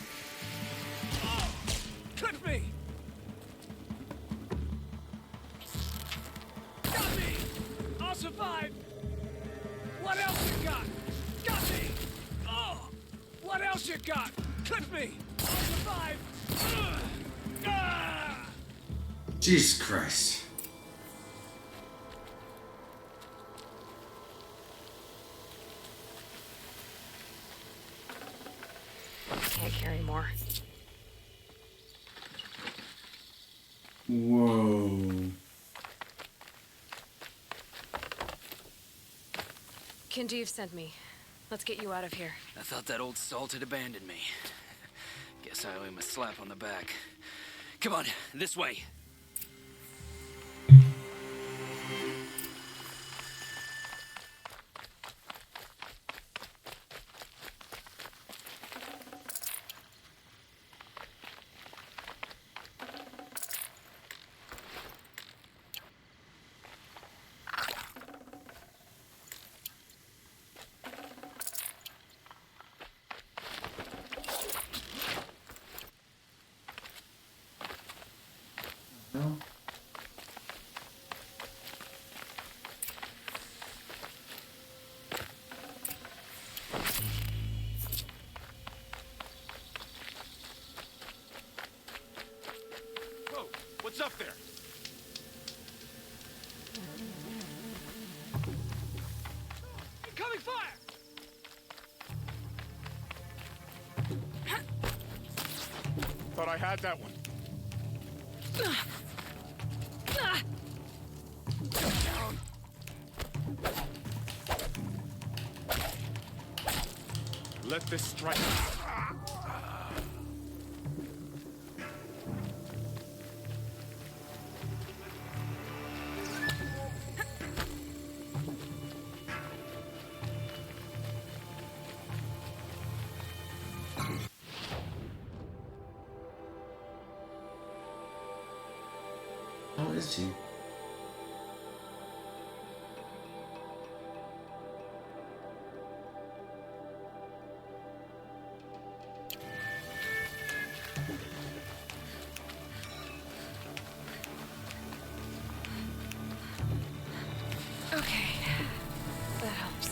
Oh! Could be. Got me. I'll survive. What else you got? Got me. Oh! What else you got? Could be. I'll survive. Ah! Jesus Christ. Can't carry more. Whoa. Kinjeev sent me. Let's get you out of here. I thought that old salt had abandoned me. Guess I owe him a slap on the back. Come on, this way. No. Whoa, what's up there? Incoming fire! Thought I had that one. Down. Let this strike. How is he? Okay. That helps.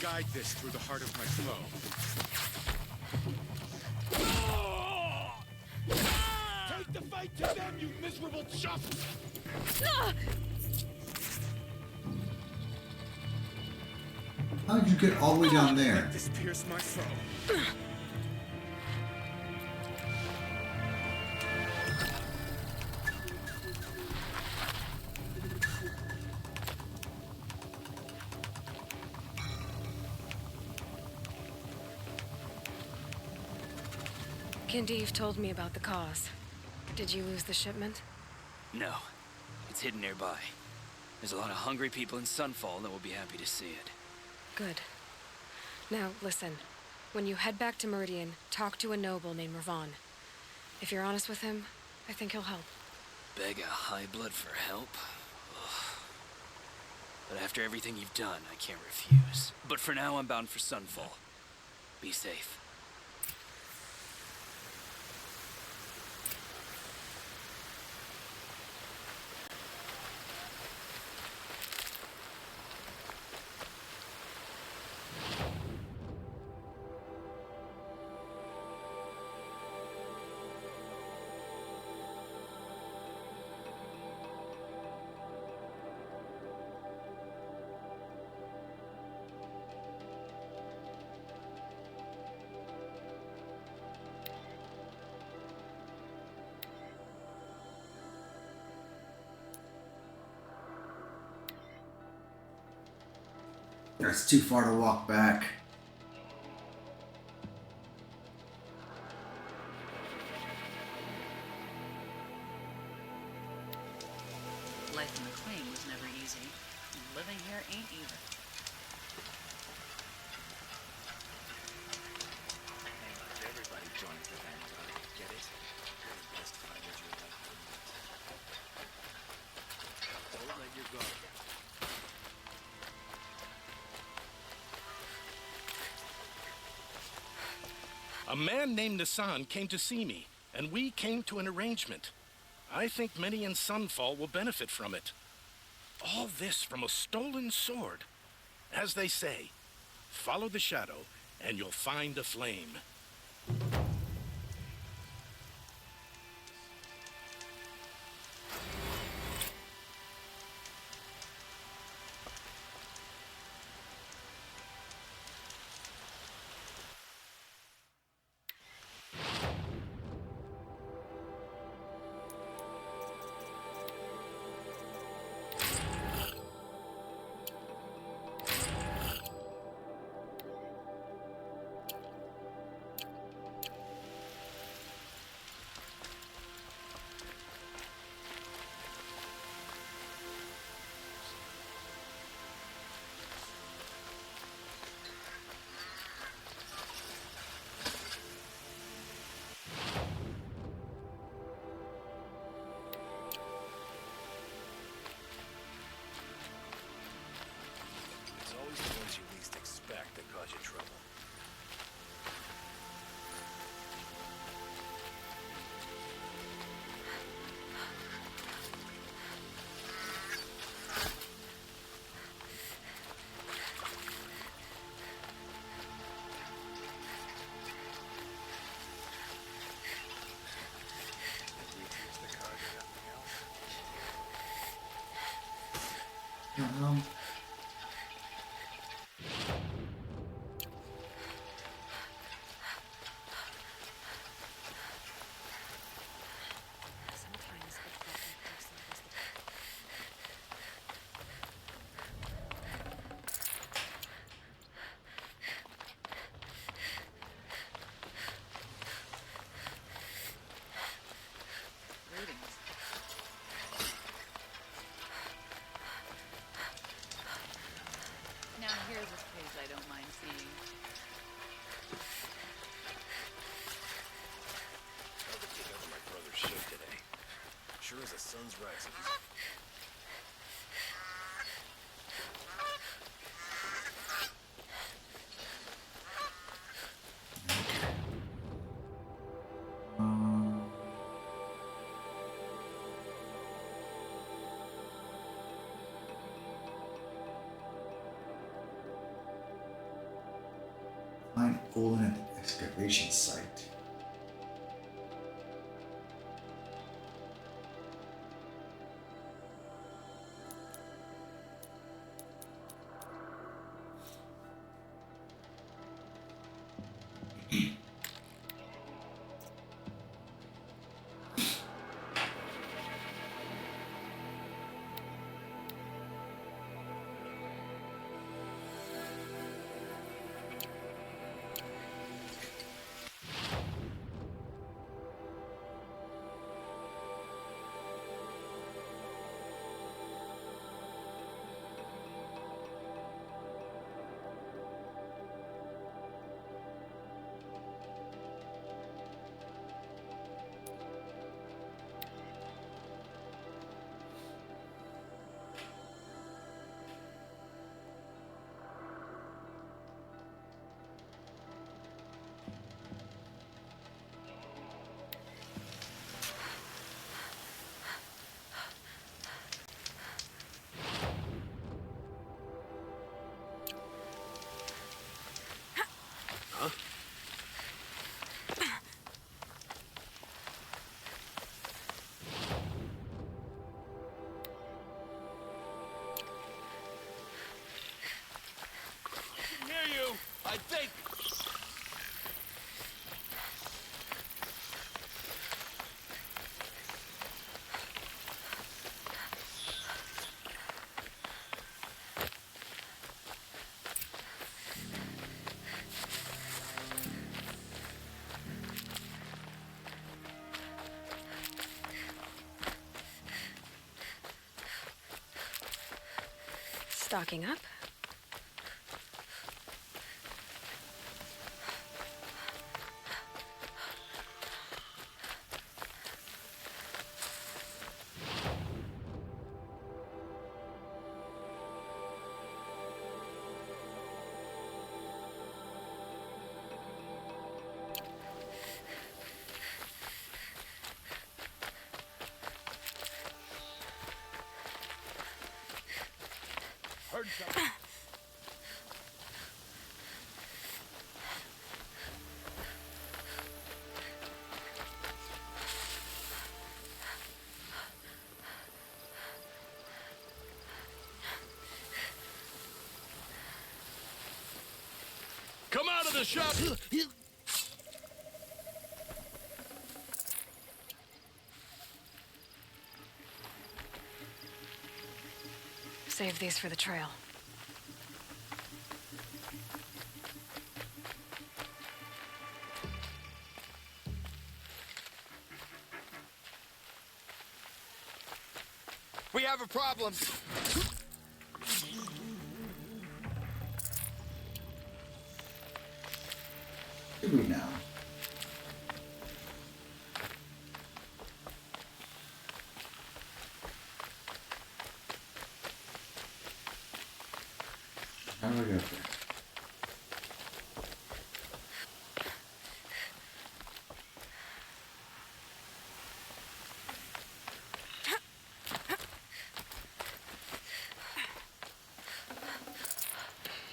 Guide this through the heart of my foe. Take the fight to them, you miserable chump! How did you get all the way down there? Let this pierce my soul. Kinjeev told me about the cause. Did you lose the shipment? No, it's hidden nearby. There's a lot of hungry people in Sunfall that will be happy to see it. Good. Now, listen. When you head back to Meridian, talk to a noble named Ravan. If you're honest with him, I think he'll help. Beg a high blood for help? Ugh. But after everything you've done, I can't refuse. But for now, I'm bound for Sunfall. Be safe. That's too far to walk back. Life in the Queen was never easy. Living here ain't either. Everybody joins the Vanguard. Get it? You're the best fighters your life will meet. Don't let your guard down. A man named Nassan came to see me, and we came to an arrangement. I think many in Sunfall will benefit from it. All this from a stolen sword. As they say, follow the shadow, and you'll find a flame. It's always the ones you least expect that cause you trouble. Um, Now here's a page I don't mind seeing. Held it together my brother's ship today. Sure as the sun's rising. find Olin at the excavation site. stocking up. Heard something. Come out of the shop! Save these for the trail. We have a problem. Do we now? How do we go there?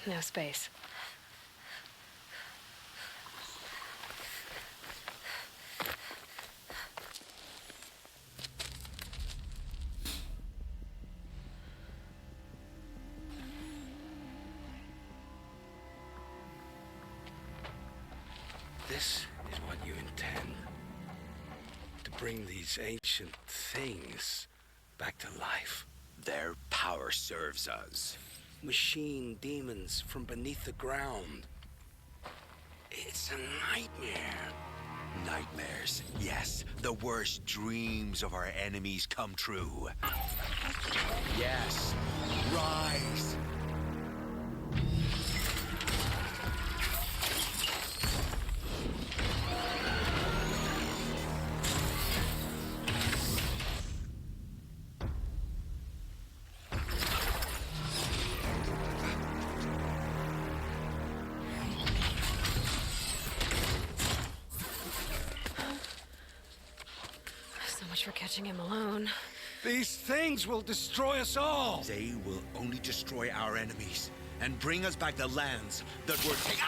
No space. This is what you intend. To bring these ancient things back to life. Their power serves us. Machine demons from beneath the ground. It's a nightmare. Nightmares, yes. The worst dreams of our enemies come true. Yes, rise. So much for catching him alone. These things will destroy us all. They will only destroy our enemies and bring us back the lands that were taken.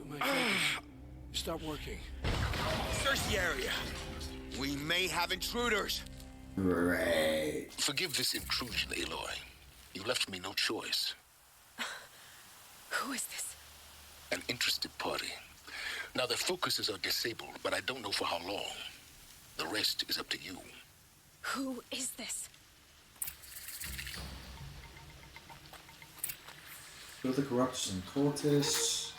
My focus. Stop working. Search the area. We may have intruders. Right. Forgive this intrusion, Aloy. You left me no choice. Who is this? An interested party. Now, their focuses are disabled, but I don't know for how long. The rest is up to you. Who is this? Kill the corruptors and cultists.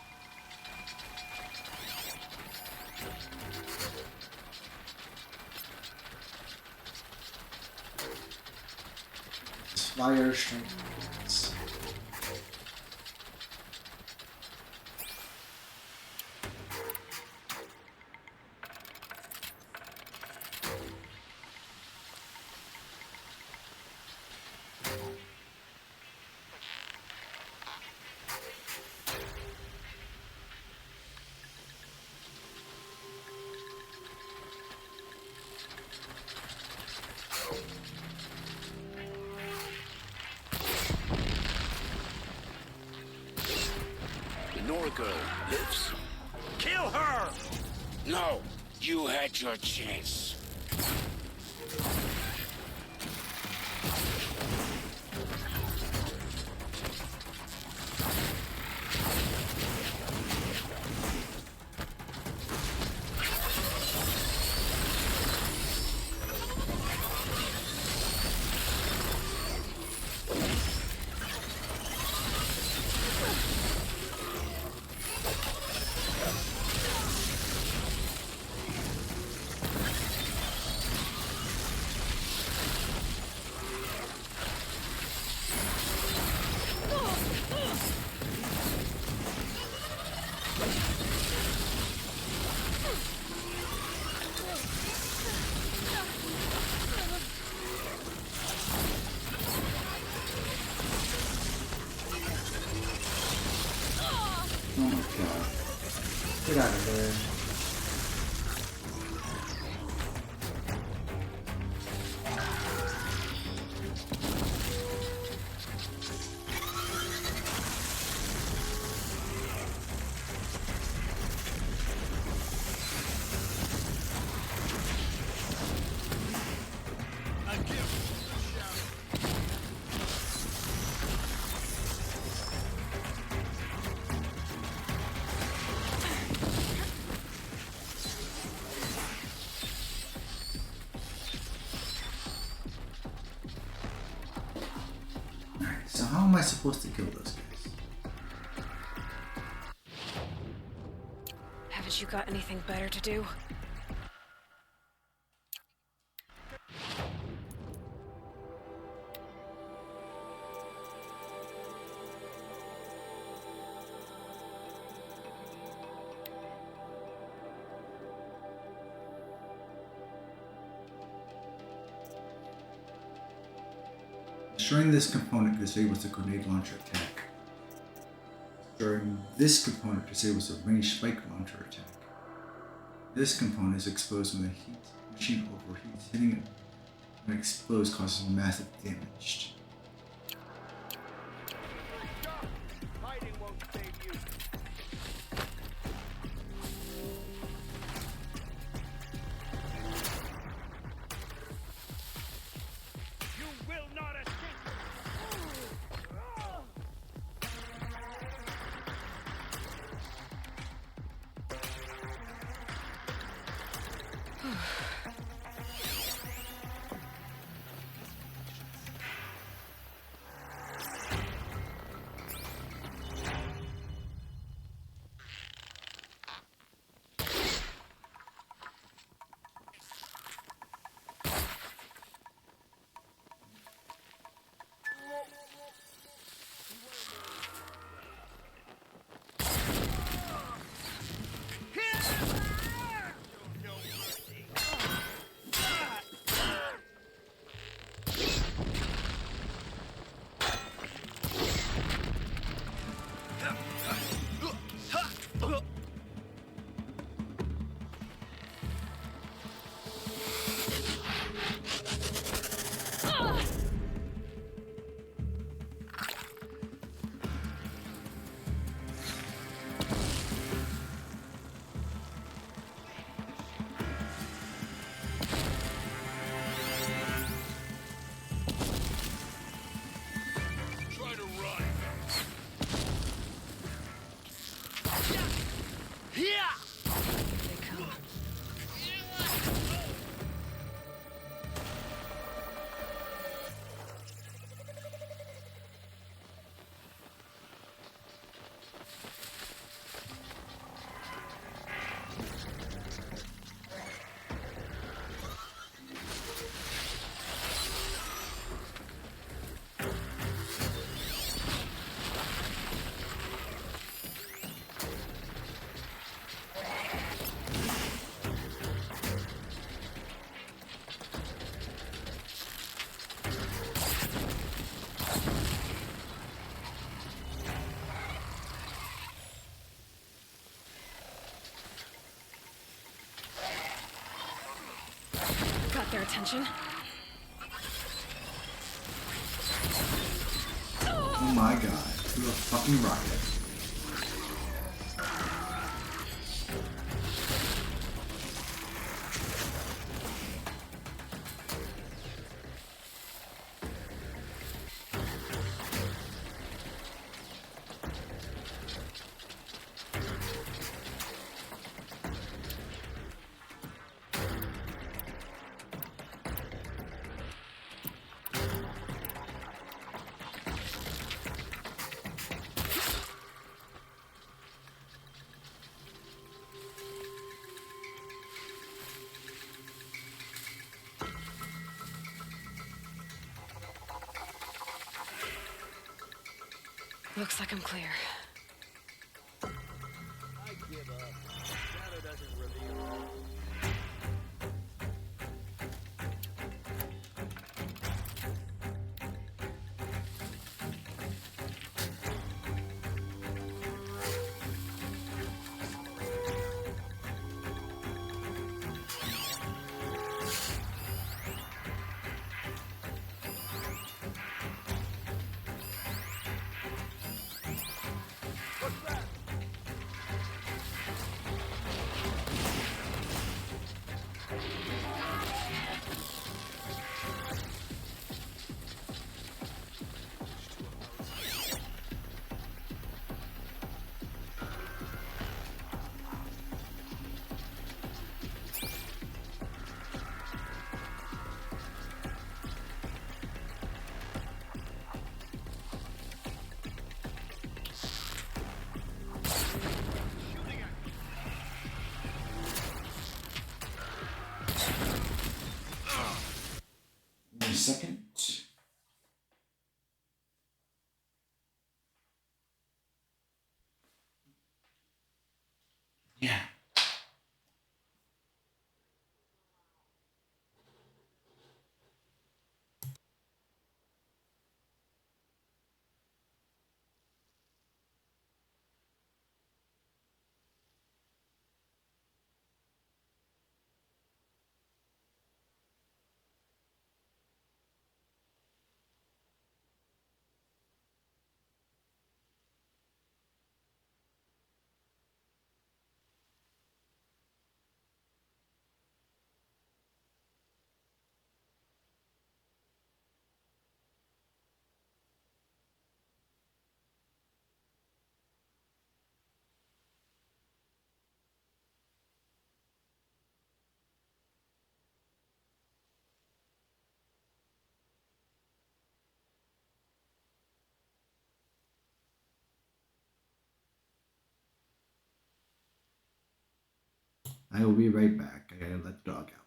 Fire strength. Nora girl lives. Kill her! No, you had your chance. God. Get out of there. So how am I supposed to kill those guys? Haven't you got anything better to do? Destroying this component disables the grenade launcher attack. Destroying this component disables the ranged spike launcher attack. This component is exposed when the heat machine overheats. Hitting it when it explodes causes massive damage. Hiding won't save you. You will not escape. Got their attention. Oh my god, you're a fucking rocket. Looks like I'm clear. I give up. Shadow doesn't reveal. second. Yeah. I will be right back. I gotta let the dog out.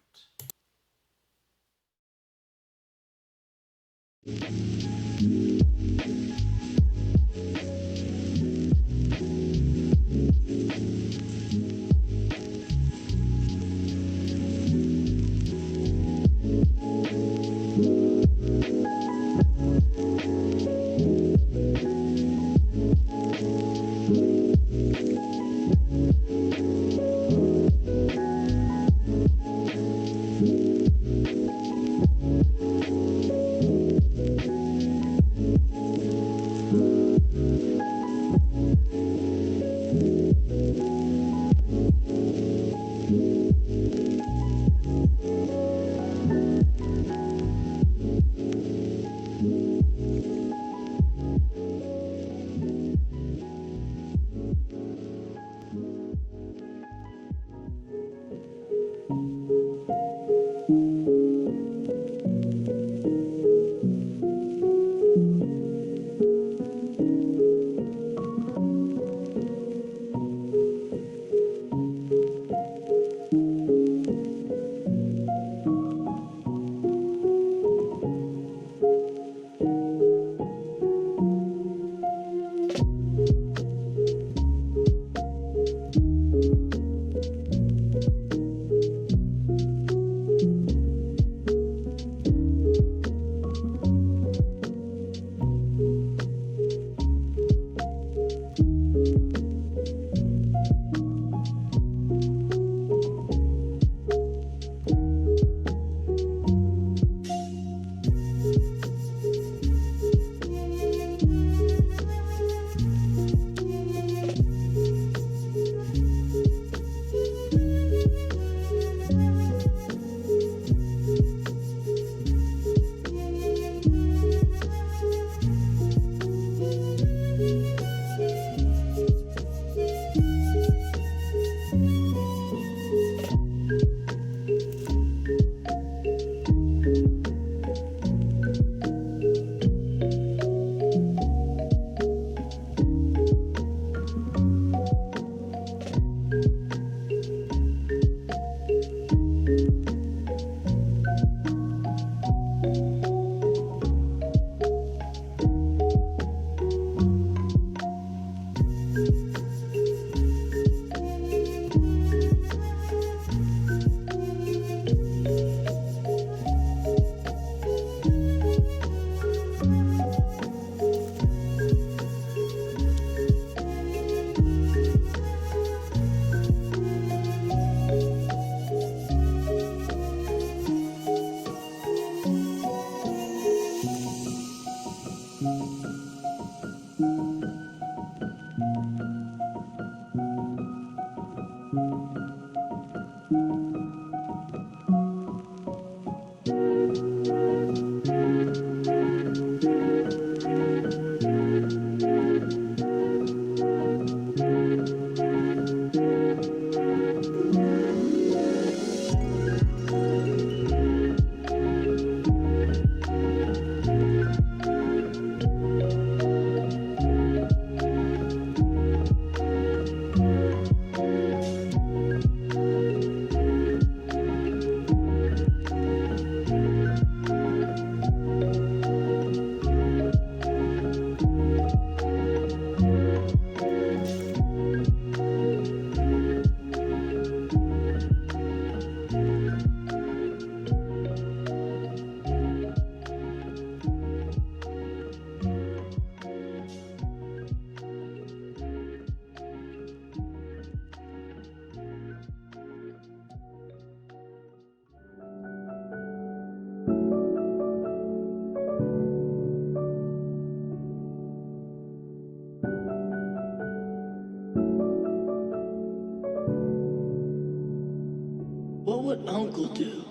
would Uncle do?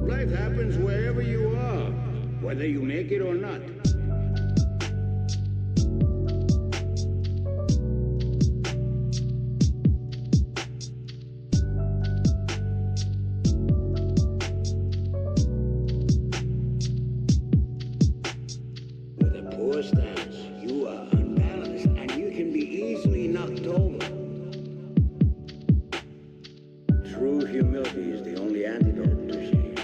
Life happens wherever you are, whether you make it or not. With a poor stance, you are unbalanced and you can be easily knocked over. True humility is the only antidote to shame.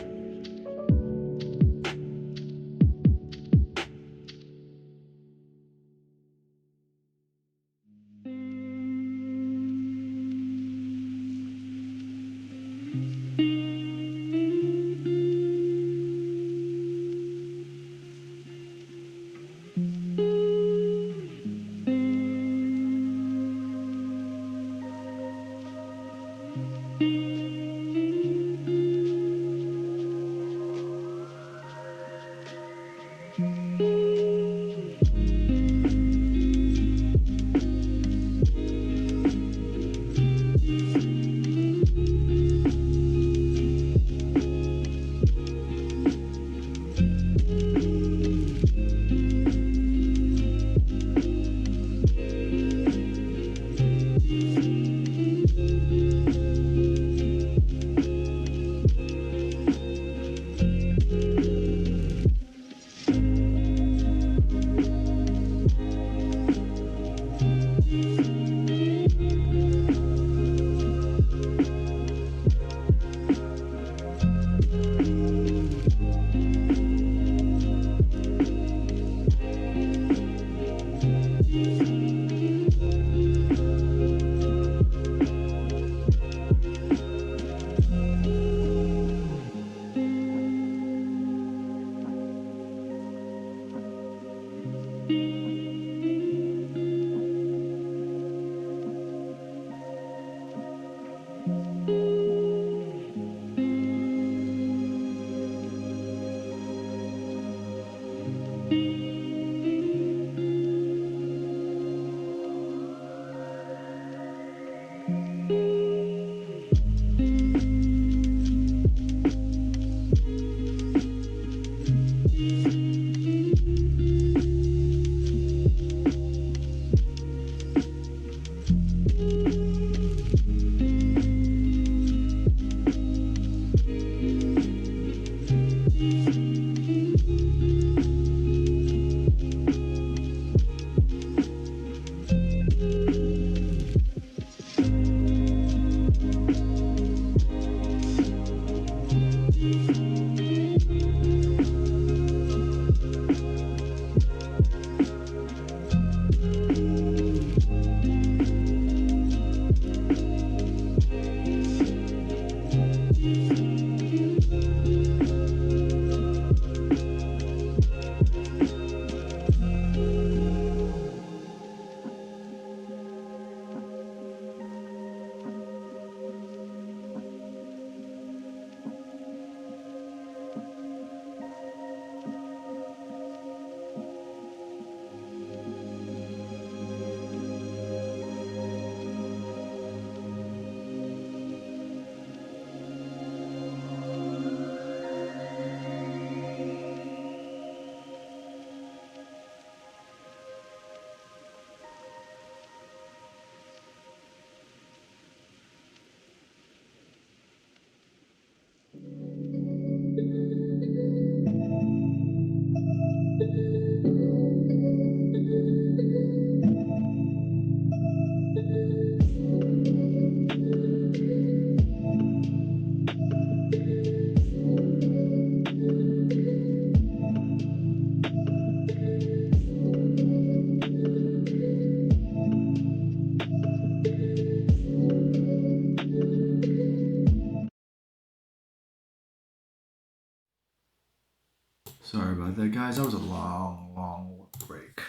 Sorry about that, guys. That was a long break.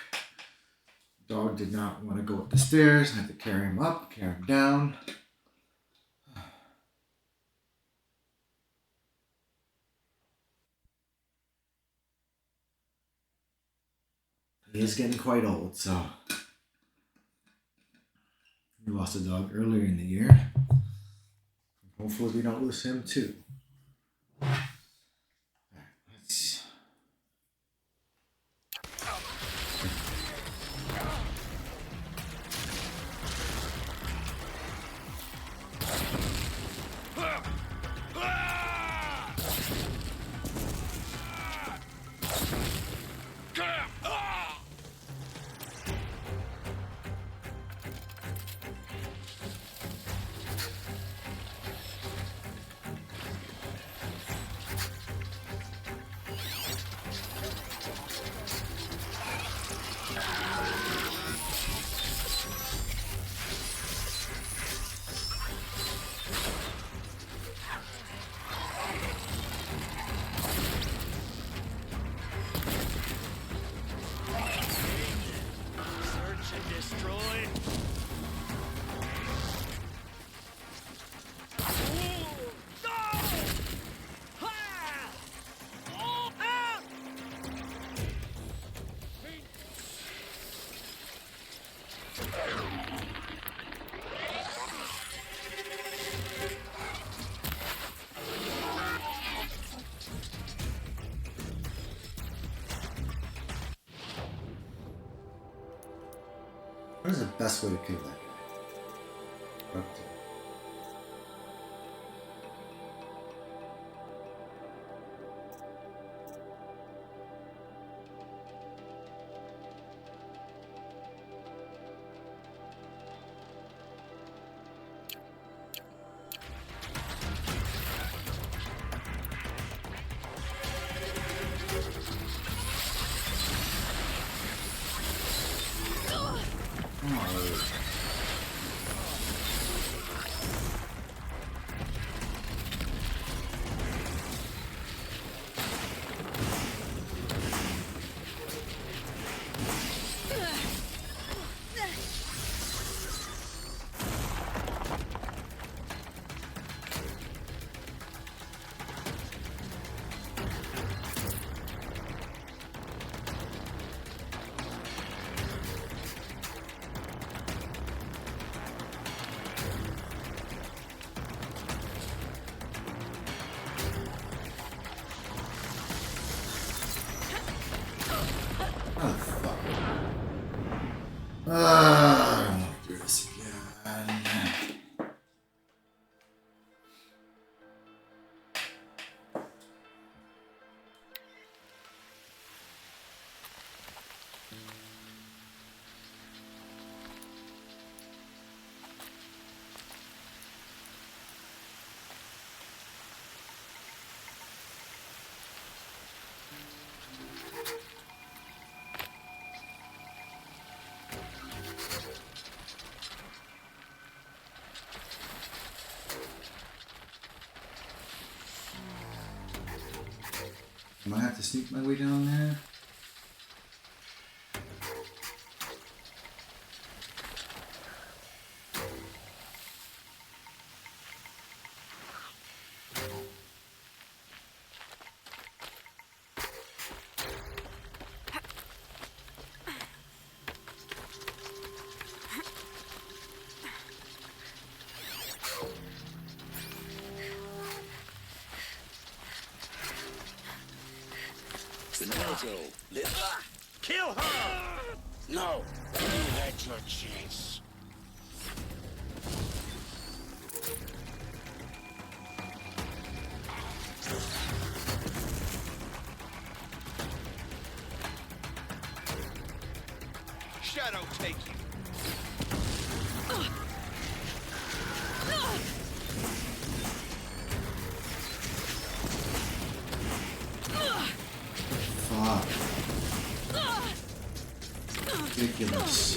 Dog did not want to go up the stairs. I had to carry him up, carry him down. He is getting quite old, so we lost a dog earlier in the year. Hopefully we don't lose him too. Let's... What is the best way to kill that guy? Up to. I don't want to do this again. I might have to sneak my way down there. Kill her! No, you had your chance. Shadow take you. Fuck. Ridiculous.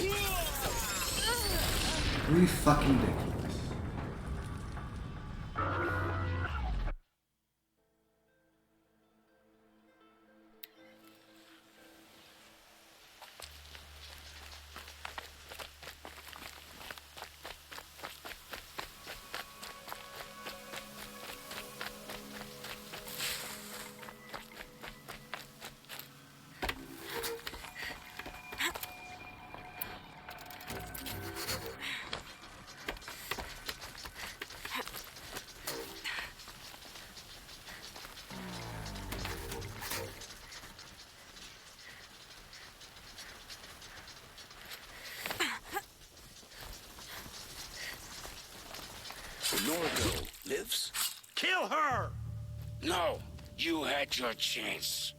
Really fucking ridiculous. Norgo lives? Kill her! No, you had your chance.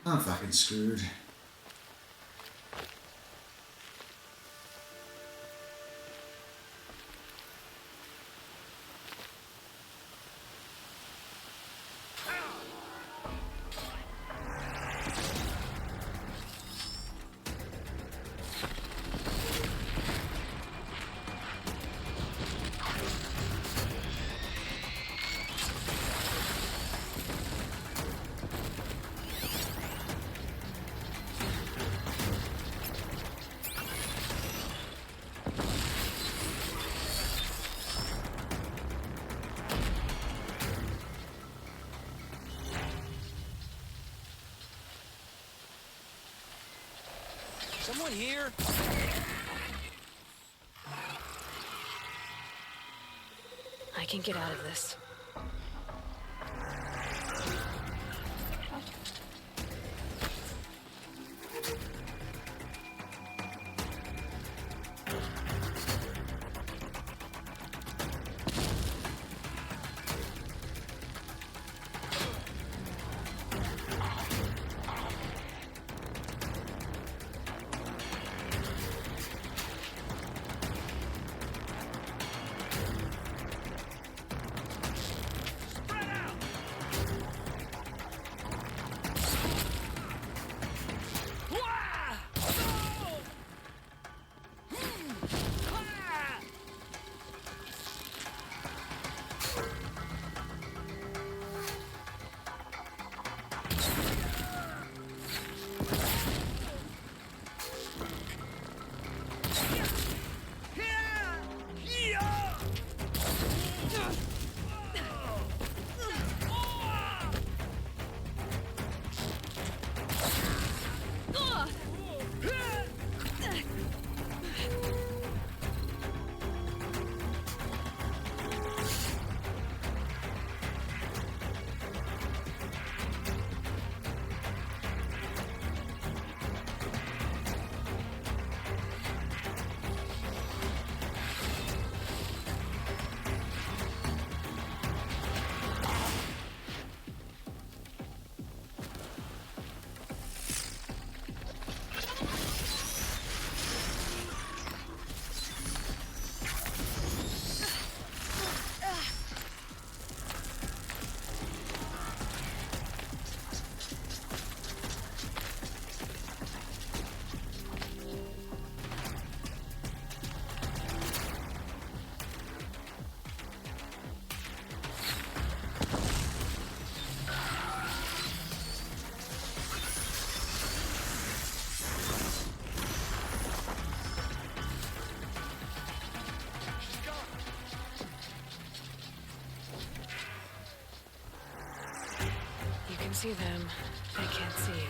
I'm fucking screwed. Someone here? I can get out of this. You can see them. They can't see you.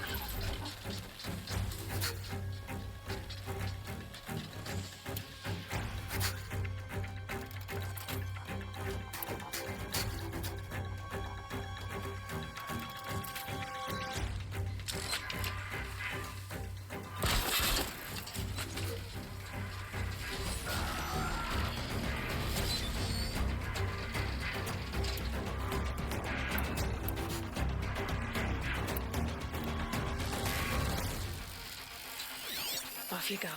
Off you go.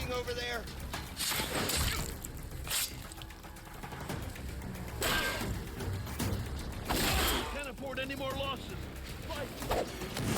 anything over there? Can't afford any more losses. Fight!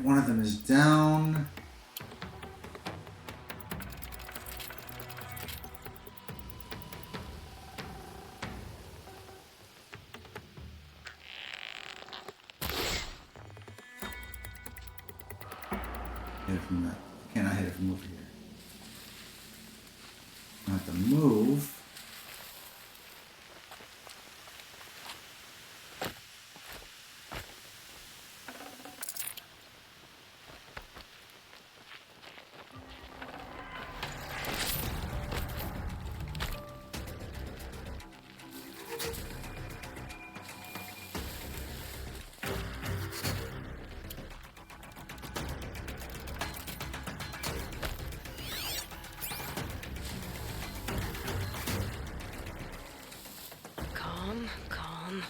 one of them is down. Hit it from that. Can I hit it from over here? I have to move. Calm, calm.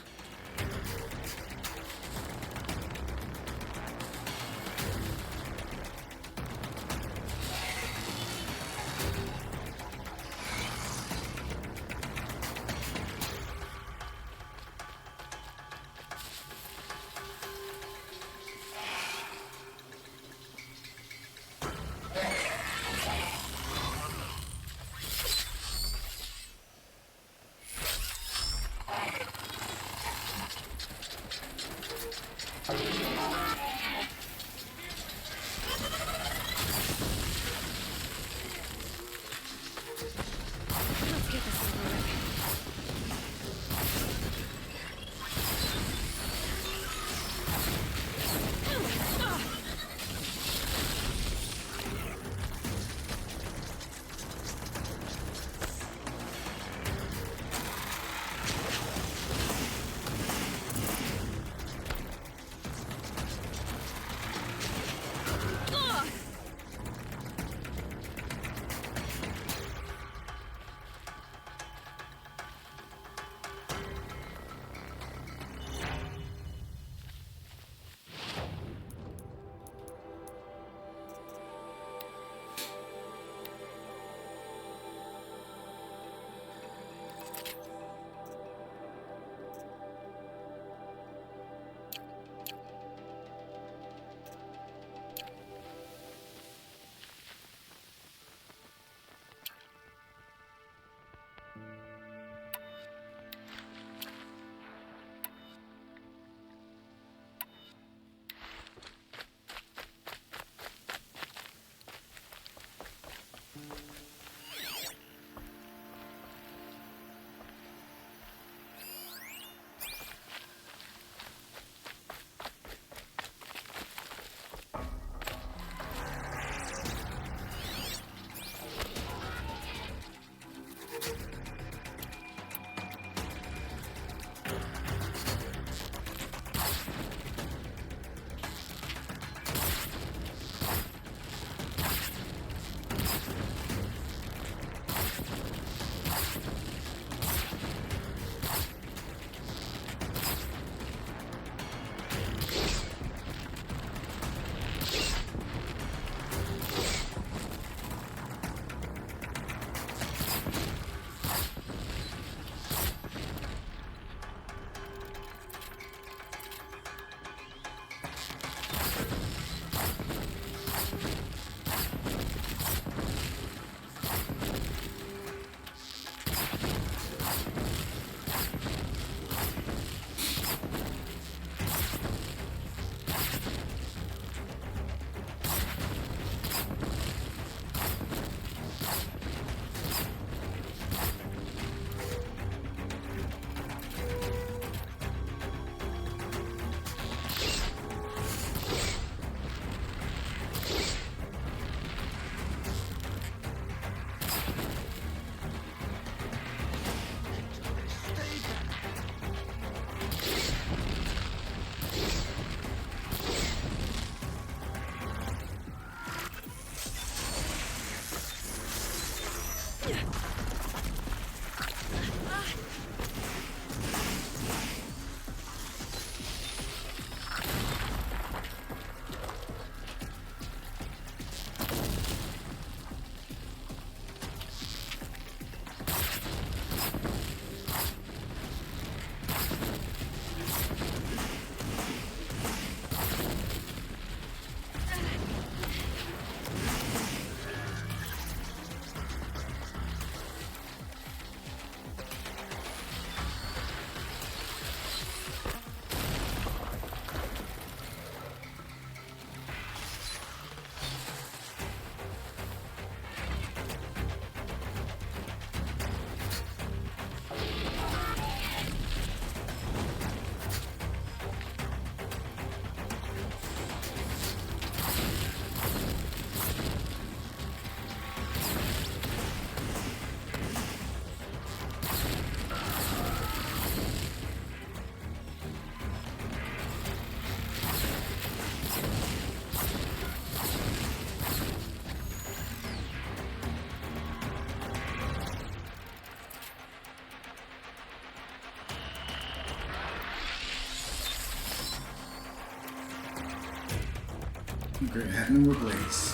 Great, have no more blades.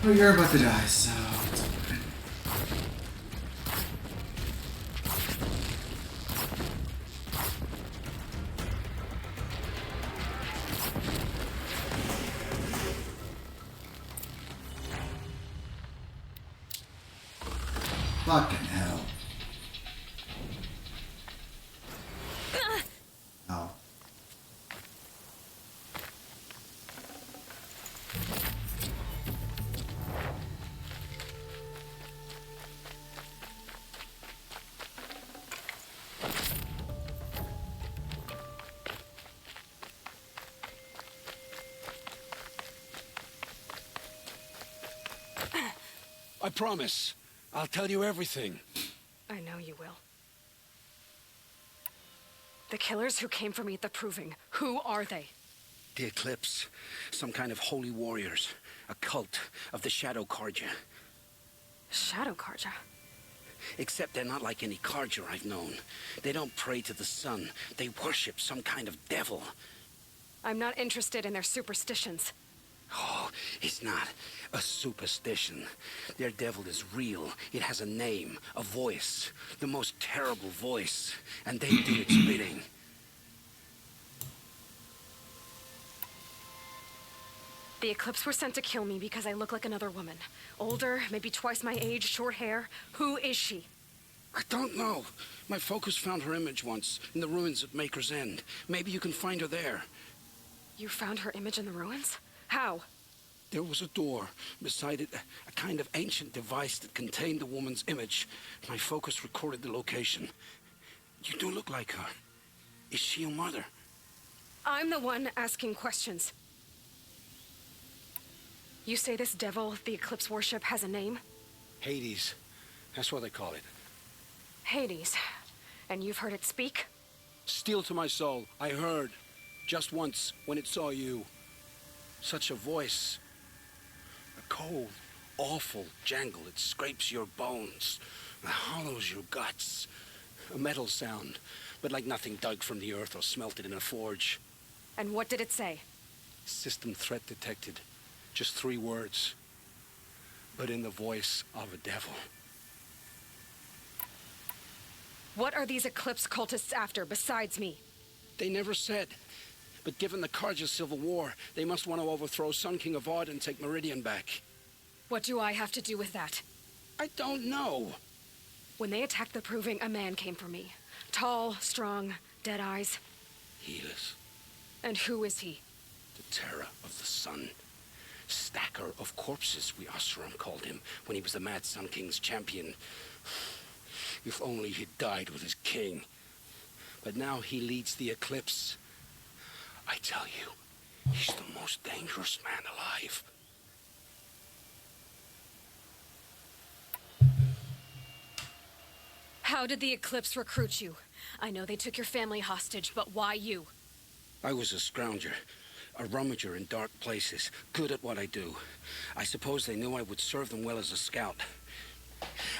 Well, you're about to die, so it's fine. Fucking hell. Oh. I promise. I'll tell you everything. I know you will. The killers who came for me at the Proving, who are they? The Eclipse. Some kind of holy warriors. A cult of the Shadow Karja. Shadow Karja? Except they're not like any Karja I've known. They don't pray to the sun. They worship some kind of devil. I'm not interested in their superstitions. Oh, it's not a superstition. Their devil is real. It has a name, a voice, the most terrible voice, and they do its bidding. The Eclipse were sent to kill me because I look like another woman. Older, maybe twice my age, short hair. Who is she? I don't know. My focus found her image once, in the ruins at Maker's End. Maybe you can find her there. You found her image in the ruins? How? There was a door. Beside it, a kind of ancient device that contained the woman's image. My focus recorded the location. You do look like her. Is she your mother? I'm the one asking questions. You say this devil the Eclipse worship has a name? Hades. That's what they call it. Hades. And you've heard it speak? Steel to my soul. I heard. Just once, when it saw you. Such a voice. A cold, awful jangle. It scrapes your bones. It hollows your guts. A metal sound, but like nothing dug from the earth or smelted in a forge. And what did it say? System threat detected. Just 3 words. But in the voice of a devil. What are these Eclipse cultists after besides me? They never said. But given the Karja civil war, they must want to overthrow Sun King Avad and take Meridian back. What do I have to do with that? I don't know. When they attacked the Proving, a man came for me. Tall, strong, dead eyes. Helis. And who is he? The terror of the sun. Stacker of corpses, we Oseram called him, when he was the Mad Sun King's champion. If only he'd died with his king. But now he leads the Eclipse. I tell you, he's the most dangerous man alive. How did the Eclipse recruit you? I know they took your family hostage, but why you? I was a scrounger, a rummager in dark places, good at what I do. I suppose they knew I would serve them well as a scout.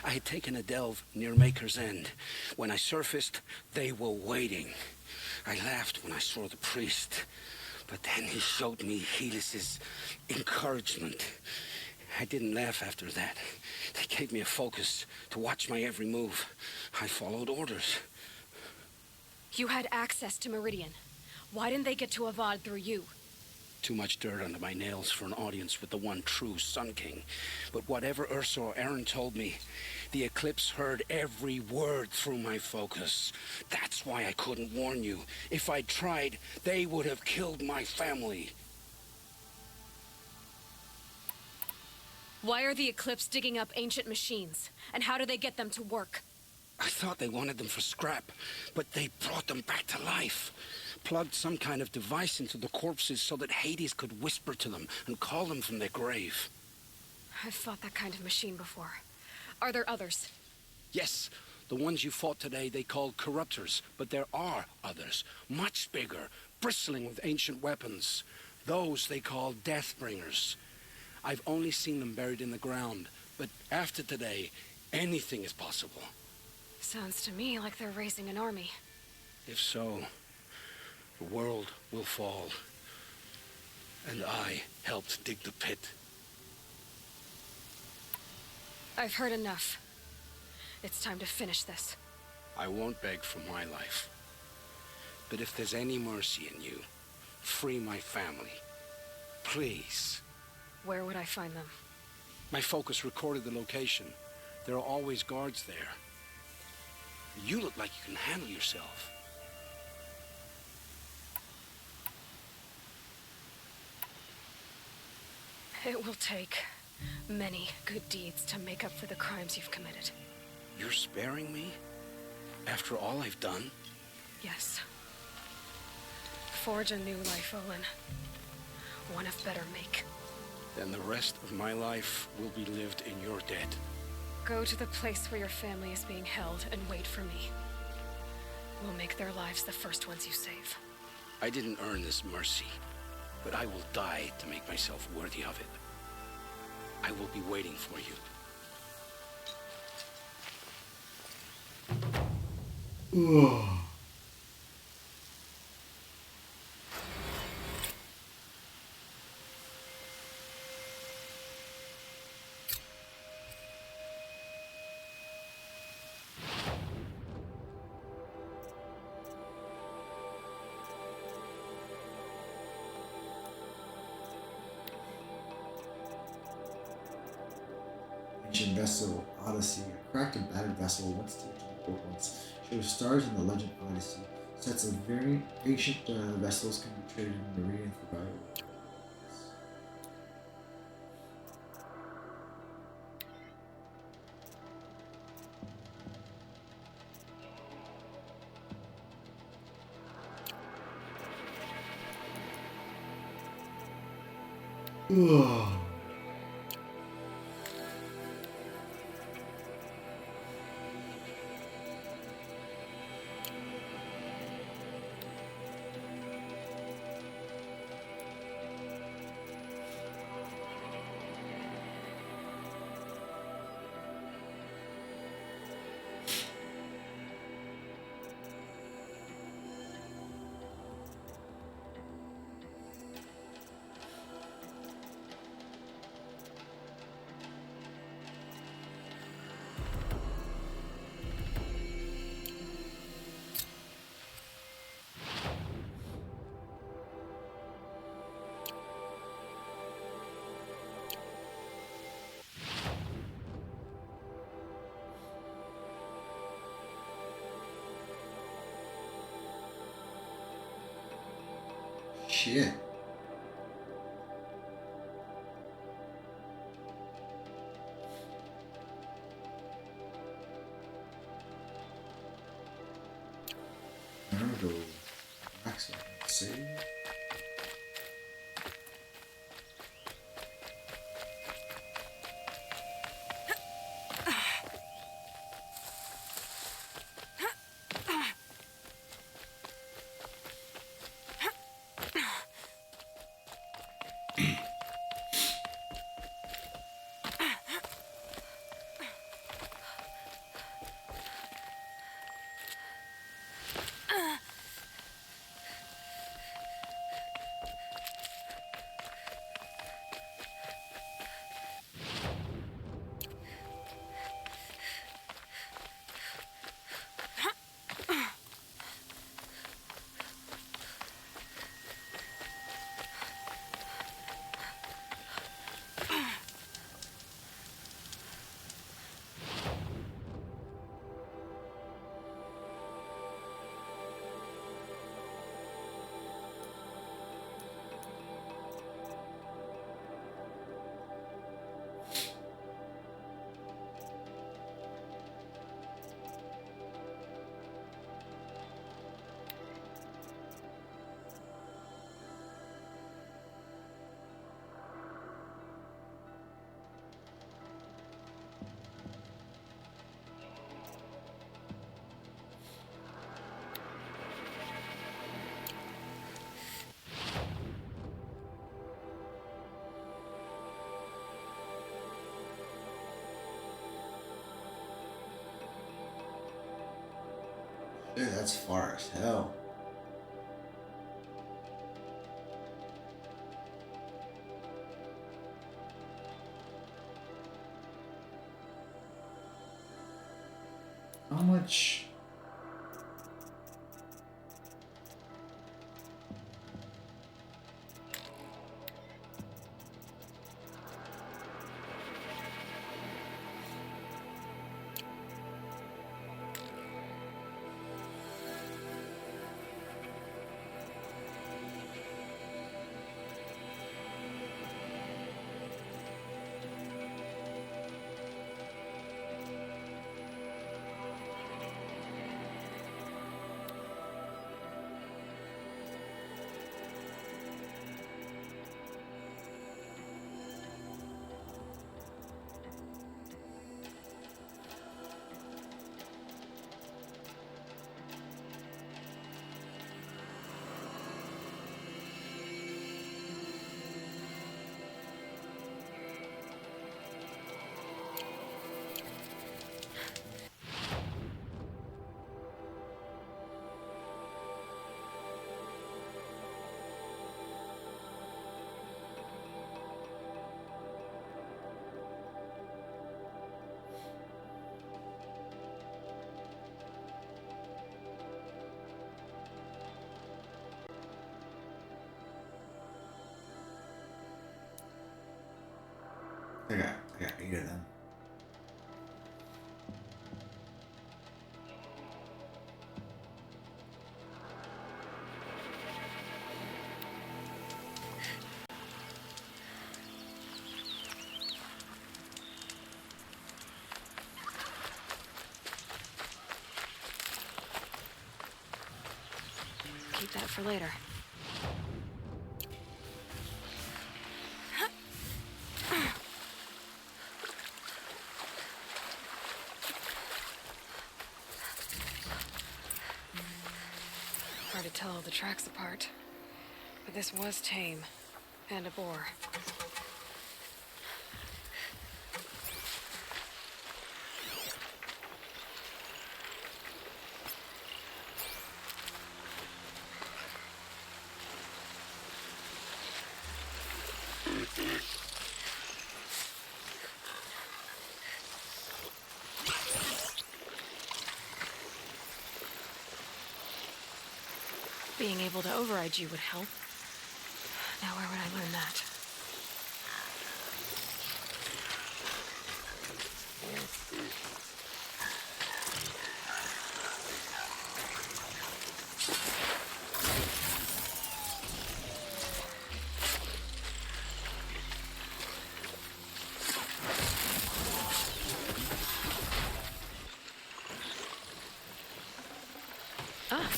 I had taken a delve near Maker's End. When I surfaced, they were waiting. I laughed when I saw the priest, but then he showed me Helis's encouragement. I didn't laugh after that. They gave me a focus to watch my every move. I followed orders. You had access to Meridian. Why didn't they get to Avad through you? Too much dirt under my nails for an audience with the one true Sun King. But whatever Ursa or Aaron told me, the Eclipse heard every word through my focus. That's why I couldn't warn you. If I'd tried, they would have killed my family. Why are the Eclipse digging up ancient machines? And how do they get them to work? I thought they wanted them for scrap, but they brought them back to life. Plugged some kind of device into the corpses so that Hades could whisper to them and call them from their grave. I've fought that kind of machine before. Are there others? Yes, the ones you fought today they called corruptors, but there are others, much bigger, bristling with ancient weapons. Those they call Deathbringers. I've only seen them buried in the ground, but after today, anything is possible. Sounds to me like they're raising an army. If so, the world will fall. And I helped dig the pit. I've heard enough. It's time to finish this. I won't beg for my life. But if there's any mercy in you, free my family. Please. Where would I find them? My focus recorded the location. There are always guards there. You look like you can handle yourself. It will take many good deeds to make up for the crimes you've committed. You're sparing me? After all I've done? Yes. Forge a new life, Olin. One of better make. Then the rest of my life will be lived in your debt. Go to the place where your family is being held and wait for me. We'll make their lives the first ones you save. I didn't earn this mercy, but I will die to make myself worthy of it. I will be waiting for you. Ugh. Ancient vessel Odyssey. A cracked and battered vessel once steeped in the book once shows stars in the legend Odyssey. Sets of very ancient vessels can be traded in Meridian for valuable. Ugh. Shit. Go back so I can save. Dude, that's far as hell. How much? I got 8 of them. Keep that for later. Hard to tell the tracks apart, but this was tame and a bore. Being able to override you would help. Now where would I learn that? Ah.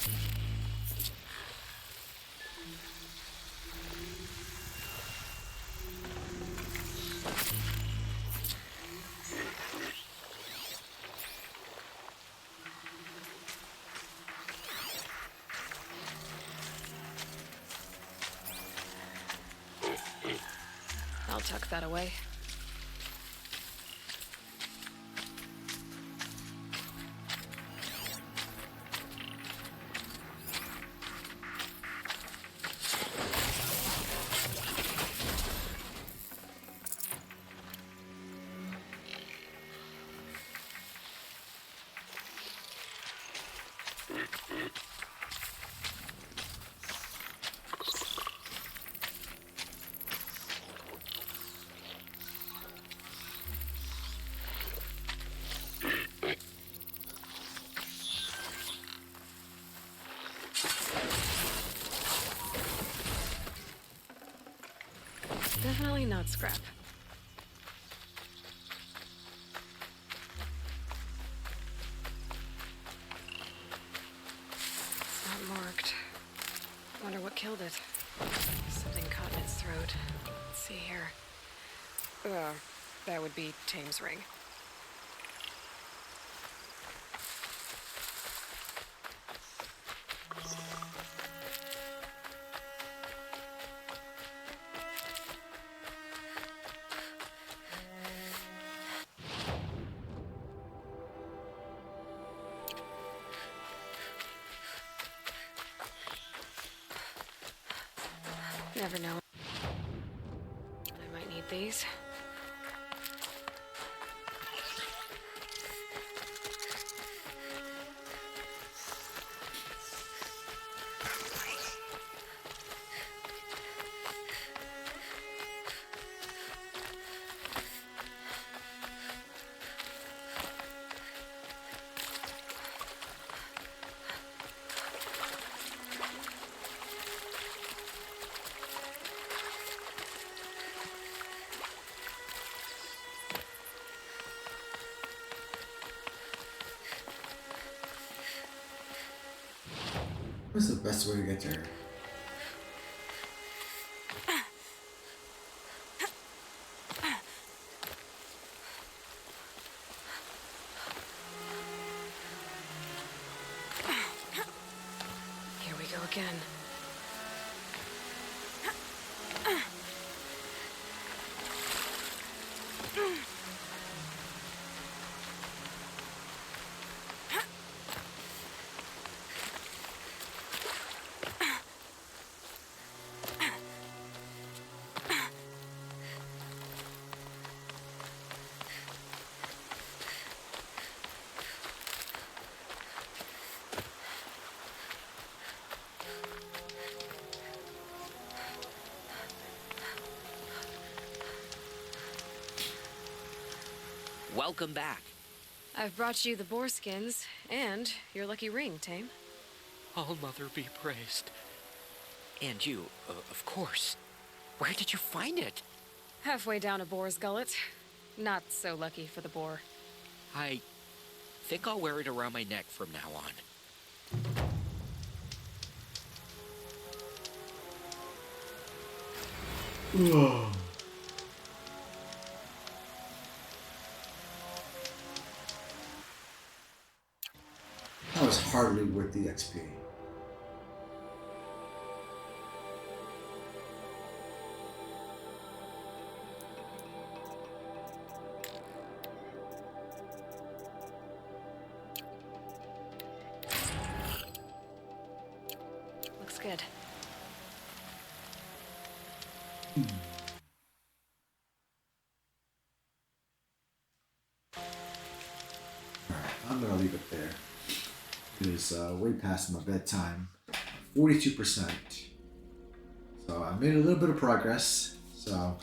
I'll tuck that away. Definitely not scrap. It's not marked. Wonder what killed it. Something caught in its throat. Let's see here. That would be Tame's ring. Never know. I might need these. What's the best way to get there? Here we go again. Welcome back. I've brought you the boar skins and your lucky ring, Tame. All Mother be praised. And you, of course. Where did you find it? Halfway down a boar's gullet. Not so lucky for the boar. I think I'll wear it around my neck from now on. Whoa. That was hardly worth the XP. Looks good. Alright, I'm gonna leave it there. It is way past my bedtime. 42%. So I made a little bit of progress. So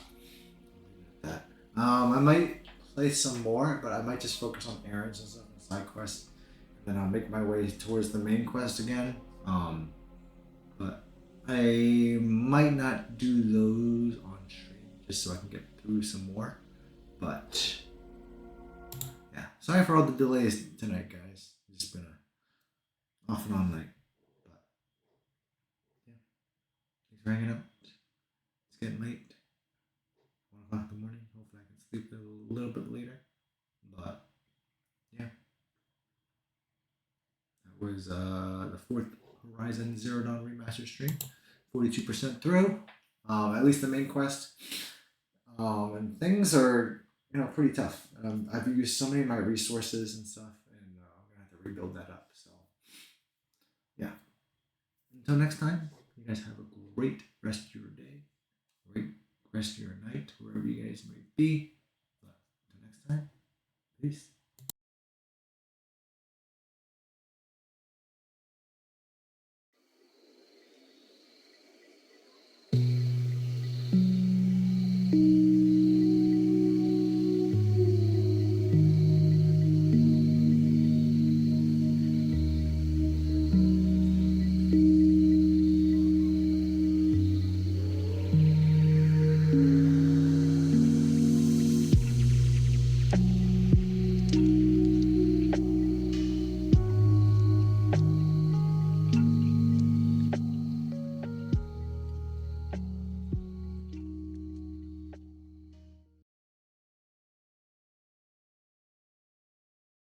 that. I might play some more, but I might just focus on errands and stuff and side quests. And then I'll make my way towards the main quest again. But I might not do those on stream just so I can get through some more. But yeah, sorry for all the delays tonight, guys. It's just been a off and on night. But yeah, thanks for hanging out. It's getting late. 1 o'clock in the morning. Hopefully I can sleep a little bit later. But yeah, that was the 4th Horizon Zero Dawn Remastered stream. 42% through. At least the main quest. And things are, pretty tough. I've used so many of my resources and stuff, and I'm gonna have to rebuild that up. So yeah. Until next time, you guys have a great rest of your day, great rest of your night, wherever you guys may be. But until next time, peace.